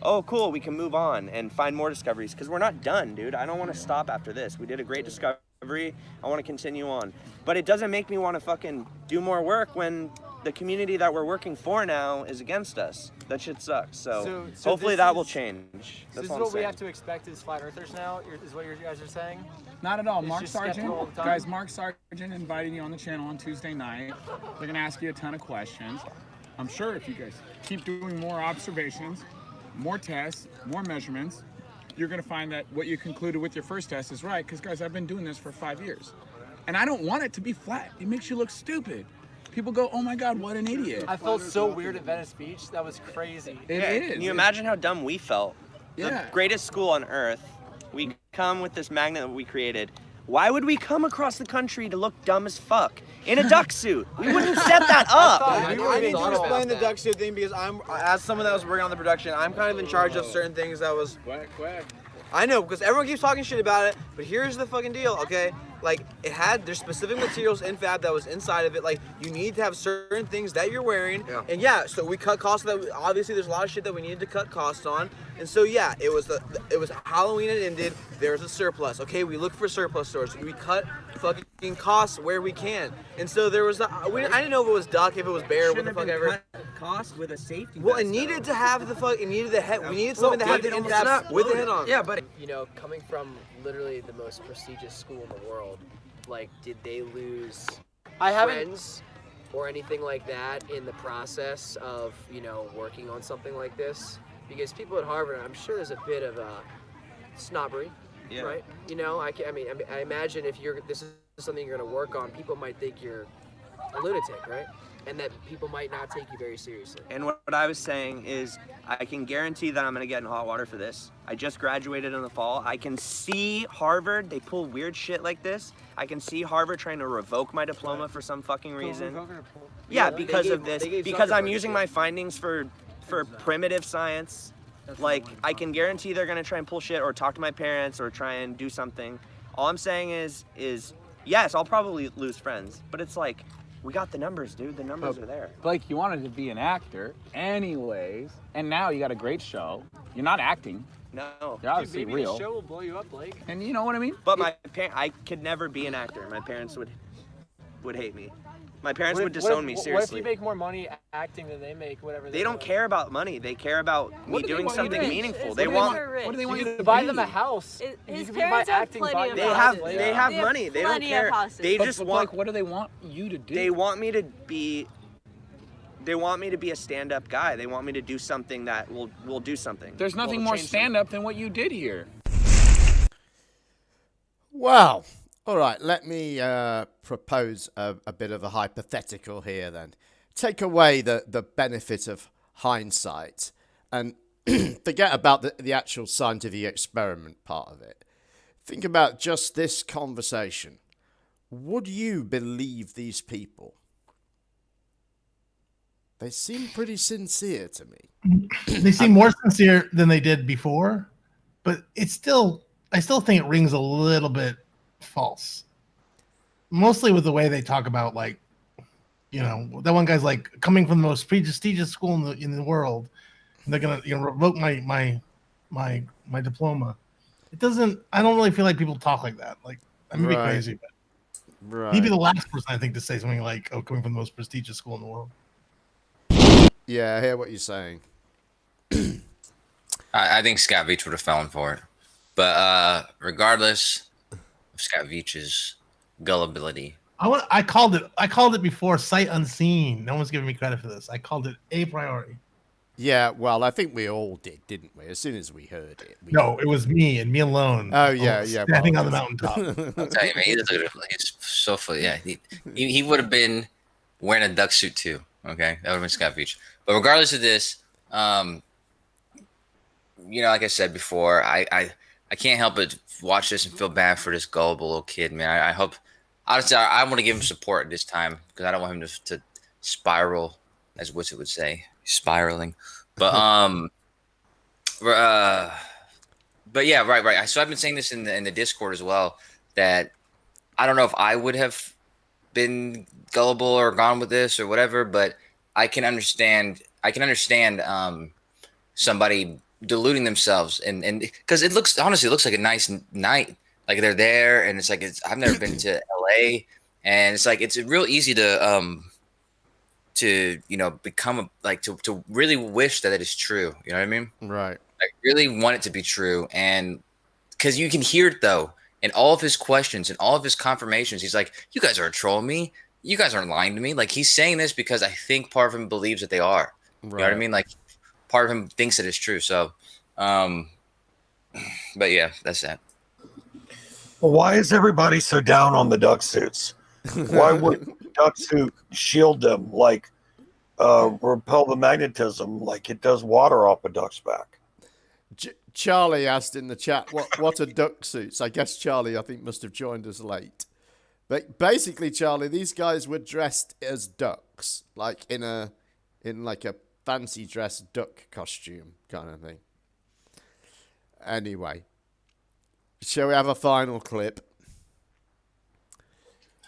oh, cool, we can move on and find more discoveries because we're not done, dude. I don't want to stop after this. We did a great discovery. I want to continue on. But it doesn't make me want to fucking do more work when the community that we're working for now is against us. That shit sucks. So hopefully that will change. That's This is what I'm what we saying. have to expect as flat earthers now, is what you guys are saying? Not at all. It's Mark just skeptical all Sargent, the time? guys, Mark Sargent invited you on the channel on Tuesday night. They're gonna ask you a ton of questions. I'm sure if you guys keep doing more observations, more tests, more measurements, you're gonna find that what you concluded with your first test is right, because guys, I've been doing this for 5 years. And I don't want it to be flat. It makes you look stupid. People go, oh my God, what an idiot. I felt so weird at Venice Beach. That was crazy. It is. Can you imagine how dumb we felt? Yeah. The greatest school on earth. We come with this magnet that we created. Why would we come across the country to look dumb as fuck in a duck suit? We wouldn't set that up. I need to explain the duck suit thing because I'm, as someone that was working on the production, I'm kind of in charge of certain things that was. Quack, quack. I know, because everyone keeps talking shit about it, but here's the fucking deal, okay? Like, there's specific materials in Fab that was inside of it. Like, you need to have certain things that you're wearing. Yeah. And yeah, so we cut costs that, obviously there's a lot of shit that we needed to cut costs on. And so yeah, it was Halloween and ended, there's a surplus. Okay, we look for surplus stores. We cut fucking costs where we can. And so there was, I didn't know if it was duck, if it was bear, what the fuck ever. Cost with a safety Well, vest, it needed though. to have the fuck. It needed the head. We needed something to have the end cap with the head on. Yeah, but you know, coming from literally the most prestigious school in the world, like, did they lose friends or anything like that in the process of, you know, working on something like this? Because people at Harvard, I'm sure there's a bit of snobbery, right? You know, I imagine if this is something you're going to work on, people might think you're a lunatic, right? And that people might not take you very seriously. And what I was saying is, I can guarantee that I'm gonna get in hot water for this. I just graduated in the fall. I can see Harvard, they pull weird shit like this. I can see Harvard trying to revoke my diploma for some fucking reason. Yeah, because of this. Because I'm using my findings for primitive science. Like, I can guarantee they're gonna try and pull shit or talk to my parents or try and do something. All I'm saying is yes, I'll probably lose friends, but it's like, we got the numbers, dude. The numbers are there. Blake, you wanted to be an actor anyways, and now you got a great show. You're not acting. No. You're obviously Dude, maybe real. the show will blow you up, Blake. And you know what I mean? But I could never be an actor. My parents would hate me. My parents would disown me, seriously. What if you make more money acting than they make, whatever They don't care about money. They care about me doing something meaningful. They want. What do they want you to buy be? them a house. His You can parents buy have acting plenty of They houses. have money. They don't plenty of care. houses. They just But want. Blake, what do they want you to do? They want me to be. They want me to be a stand-up guy. They want me to do something that will do something. There's nothing more stand-up than what you did here. Wow. All right, let me propose a bit of a hypothetical here then. Take away the benefit of hindsight and forget about the actual scientific experiment part of it. Think about just this conversation. Would you believe these people? They seem pretty sincere to me. They seem more sincere than they did before, but I still think it rings a little bit false. Mostly with the way they talk about, like, you know, that one guy's like, coming from the most prestigious school in the world, and they're gonna revoke my diploma. It doesn't. I don't really feel like people talk like that. Like, I may be crazy, but he'd be the last person I think to say something like, "Oh, coming from the most prestigious school in the world." Yeah, I hear what you're saying. I think Scott Veach would have fallen for it. But regardless of Scott Veach's gullibility, I called it before, sight unseen. No one's giving me credit for this. I called it a priori. Yeah, well, I think we all did, didn't we? As soon as we heard it. No, it was me and me alone. Oh yeah, yeah. Standing on the mountaintop. I'll tell you, man, he's so funny. Yeah, he would have been wearing a duck suit too. Okay, that would have been Scott Beach. But regardless of this, like I said before, I can't help but watch this and feel bad for this gullible little kid, man. I hope, honestly, I want to give him support this time because I don't want him to spiral, as Witsit would say, spiraling. But but yeah, right. So I've been saying this in the Discord as well, that I don't know if I would have been gullible or gone with this or whatever, but I can understand somebody deluding themselves and because it looks like a nice night, like they're there and it's like I've never been to LA and it's like it's real easy to become to really wish that it is true, you know what I mean? Right. I really want it to be true, and because you can hear it though in all of his questions and all of his confirmations. He's like, you guys aren't trolling me, you guys aren't lying to me. Like, he's saying this because I think part of him believes that they are. You know what I mean? Like, part of him thinks that it's true. So but yeah, that's that. Well, why is everybody so down on the duck suits? Why would duck suit shield them, like repel the magnetism like it does water off a duck's back? Charlie asked in the chat, what are duck suits? I guess Charlie, I think, must have joined us late. But basically, Charlie, these guys were dressed as ducks, like in a fancy dress duck costume kind of thing. Anyway, shall we have a final clip?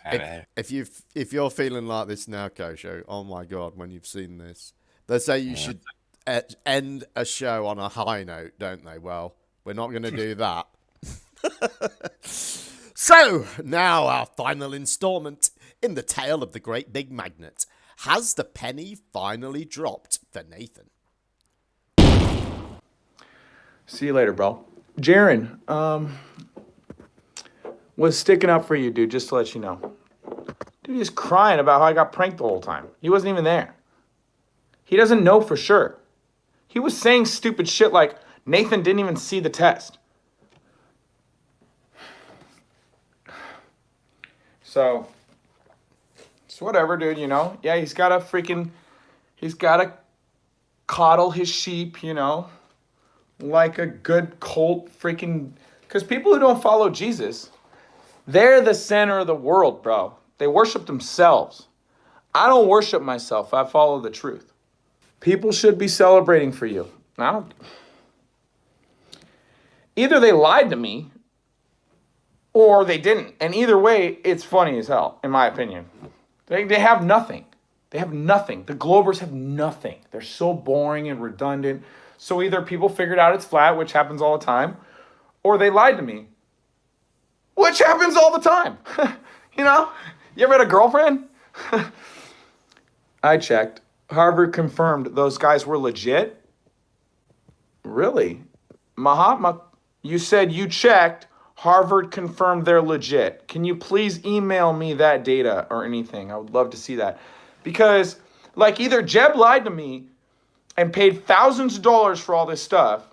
If you're feeling like this now, Kosho, oh my God, when you've seen this, they say you should end a show on a high note, don't they? Well, we're not going to do that. So, now our final installment in the tale of the great big magnet. Has the penny finally dropped for Nathan? See you later, bro. Jaren, was sticking up for you, dude, just to let you know. Dude, he's crying about how I got pranked the whole time. He wasn't even there. He doesn't know for sure. He was saying stupid shit like Nathan didn't even see the test. So, it's whatever, dude, Yeah, he's got to coddle his sheep, like a good cult freaking, because people who don't follow Jesus, they're the center of the world, bro. They worship themselves. I don't worship myself. I follow the truth. People should be celebrating for you. Either they lied to me or they didn't. And either way, it's funny as hell, in my opinion. They have nothing. They have nothing. The Globers have nothing. They're so boring and redundant. So either people figured out it's flat, which happens all the time, or they lied to me, which happens all the time. You ever had a girlfriend? I checked. Harvard confirmed those guys were legit. Really? Mahatma, you said you checked. Harvard confirmed they're legit. Can you please email me that data or anything? I would love to see that. Because, either Jeb lied to me and paid thousands of dollars for all this stuff,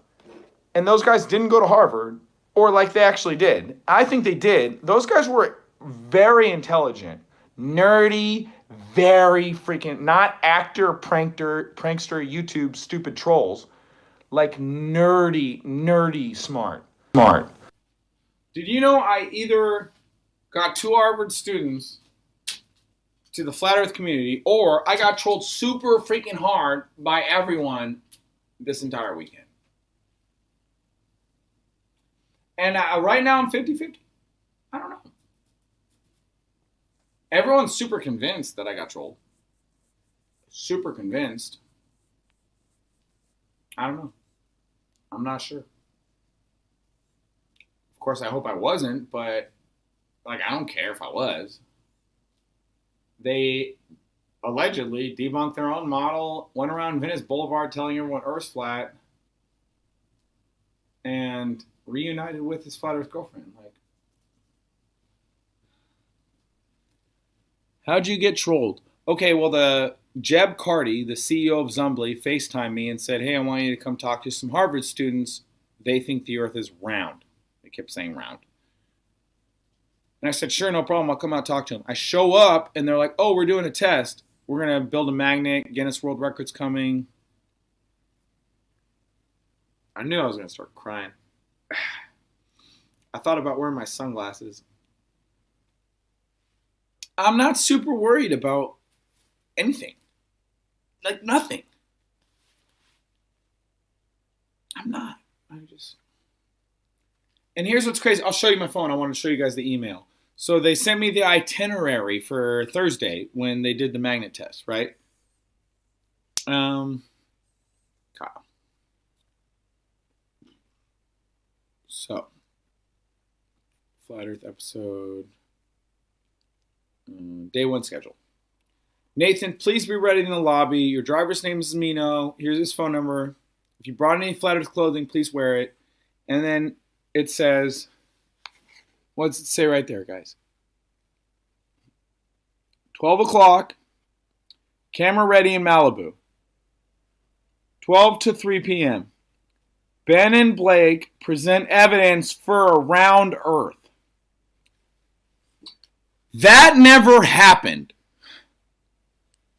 and those guys didn't go to Harvard, or they actually did. I think they did. Those guys were very intelligent, nerdy, very freaking, not actor, prankster, YouTube, stupid trolls, nerdy, smart. Did you know I either got 2 Harvard students to the flat earth community, or I got trolled super freaking hard by everyone this entire weekend? And right now I'm 50-50. I don't know. Everyone's super convinced that I got trolled. Super convinced. I don't know. I'm not sure. Of course, I hope I wasn't, but I don't care if I was. They allegedly debunked their own model, went around Venice Boulevard telling everyone Earth's flat, and reunited with his flat Earth girlfriend. How'd you get trolled? Okay, well, the Jeb Carty, the CEO of Zumbly, FaceTimed me and said, hey, I want you to come talk to some Harvard students. They think the Earth is round. They kept saying round. And I said, sure, no problem. I'll come out and talk to them. I show up, and they're like, oh, we're doing a test. We're gonna build a magnet. Guinness World Records coming. I knew I was gonna start crying. I thought about wearing my sunglasses. I'm not super worried about anything. Like nothing. I'm not. And here's what's crazy. I'll show you my phone. I want to show you guys the email. So they sent me the itinerary for Thursday when they did the magnet test, right? Kyle. So, Flat Earth episode, day 1 schedule. Nathan, please be ready in the lobby. Your driver's name is Mino. Here's his phone number. If you brought any Flat Earth clothing, please wear it. And then it says, what does it say right there, guys? 12 o'clock, camera ready in Malibu. 12 to 3 p.m. Ben and Blake present evidence for a round Earth. That never happened.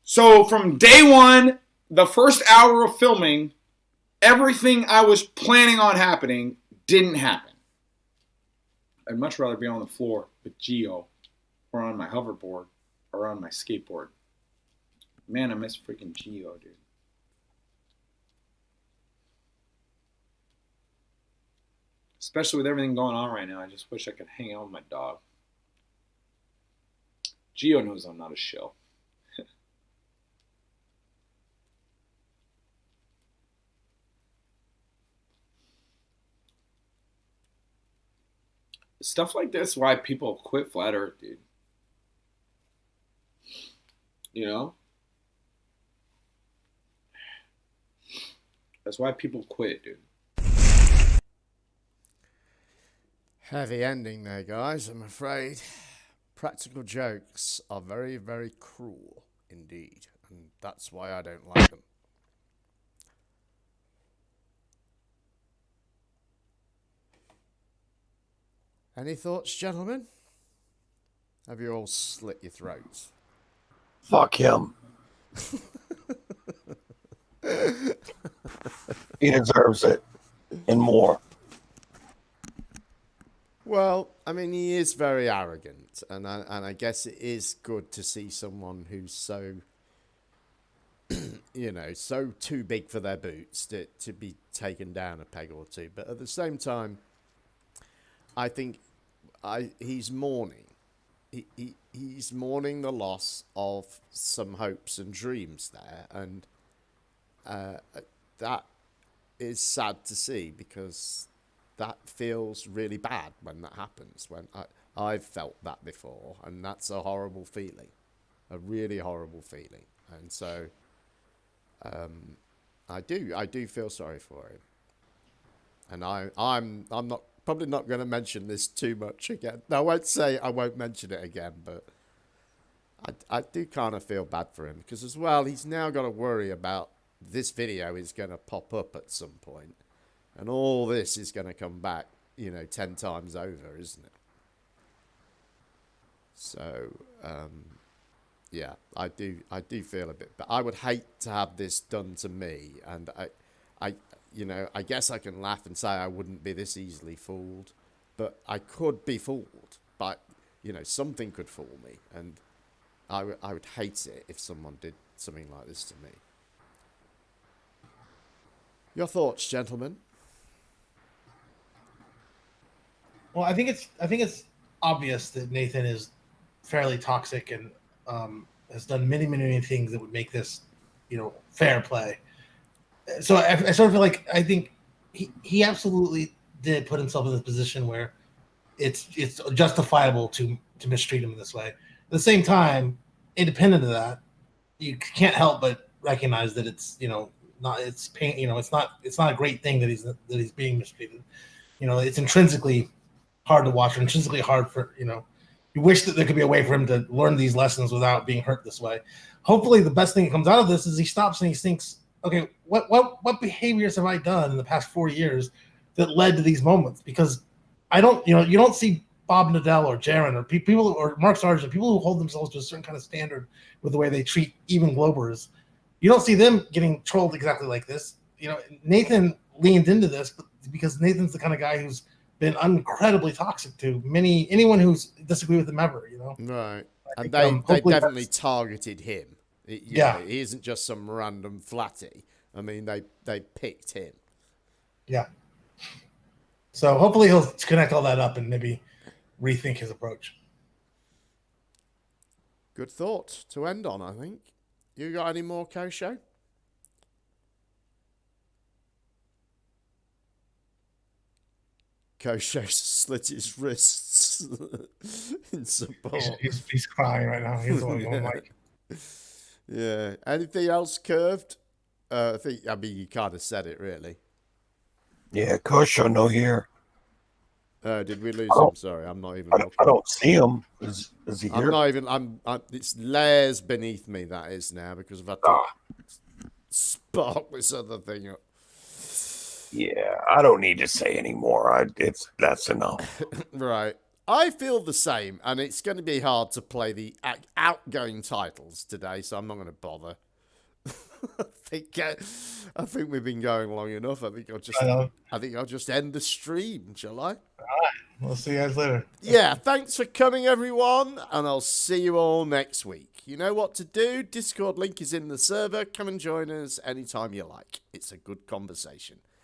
So from day 1, the first hour of filming, everything I was planning on happening didn't happen. I'd much rather be on the floor with Geo or on my hoverboard or on my skateboard. Man, I miss freaking Geo, dude. Especially with everything going on right now, I just wish I could hang out with my dog. Geo knows I'm not a shill. Stuff like this, why people quit Flat Earth, dude. You know? That's why people quit, dude. Heavy ending there, guys, I'm afraid. Practical jokes are very, very cruel indeed, and that's why I don't like them. Any thoughts, gentlemen? Have you all slit your throats? Fuck him. He deserves it. And more. Well, I mean, he is very arrogant, and I guess it is good to see someone who's so, you know, so too big for their boots to be taken down a peg or two. But at the same time, I think he's mourning. He's mourning the loss of some hopes and dreams there, and that is sad to see, because that feels really bad when that happens. When I've felt that before, and that's a horrible feeling, a really horrible feeling. And so I do feel sorry for him, and I'm not probably not going to mention this too much again. No, I won't say I won't mention it again, but I do kind of feel bad for him, because as well, he's now got to worry about this video is going to pop up at some point. And all this is going to come back, you know, 10 times over, isn't it? So, yeah, I do feel a bit, but I would hate to have this done to me. And you know, I guess I can laugh and say I wouldn't be this easily fooled, but I could be fooled. But, you know, something could fool me, and I would hate it if someone did something like this to me. Your thoughts, gentlemen? Well, I think it's obvious that Nathan is fairly toxic and has done many things that would make this, you know, fair play. So I sort of feel like I think he absolutely did put himself in this position where it's justifiable to mistreat him in this way. At the same time, independent of that, you can't help but recognize that it's, you know, not it's pain. You know, it's not a great thing that he's being mistreated. You know, it's intrinsically hard to watch, or intrinsically hard for, you know, you wish that there could be a way for him to learn these lessons without being hurt this way. Hopefully the best thing that comes out of this is he stops and he thinks, okay, what behaviors have I done in the past 4 years that led to these moments? Because you don't see Bob Nadell or Jaron or people or Mark Sargent, people who hold themselves to a certain kind of standard with the way they treat even Globers, you don't see them getting trolled exactly like this. You know, Nathan leaned into this because Nathan's the kind of guy who's been incredibly toxic to anyone who's disagreed with him ever. You know, right? And think, they definitely targeted him. Yeah. He isn't just some random flatty. I mean, they picked him. Yeah. So hopefully he'll connect all that up and maybe rethink his approach. Good thought to end on, I think. You got any more, Kosho? Kosho slit his wrists in support. He's crying right now. He's the one going like. Yeah. Anything else curved? I mean, you kind of said it, really. Yeah, Kosho no here. Did we lose him? Sorry, I'm not even. I don't see him. Is he here? I'm not even. It's layers beneath me. That is now because I've had to spark this other thing up. Yeah, I don't need to say anymore. That's enough. Right. I feel the same, and it's going to be hard to play the outgoing titles today, so I'm not going to bother. I think we've been going long enough. I think I'll just end the stream, shall I? All right. We'll see you guys later. Yeah, thanks for coming, everyone, and I'll see you all next week. You know what to do. Discord link is in the server. Come and join us anytime you like. It's a good conversation.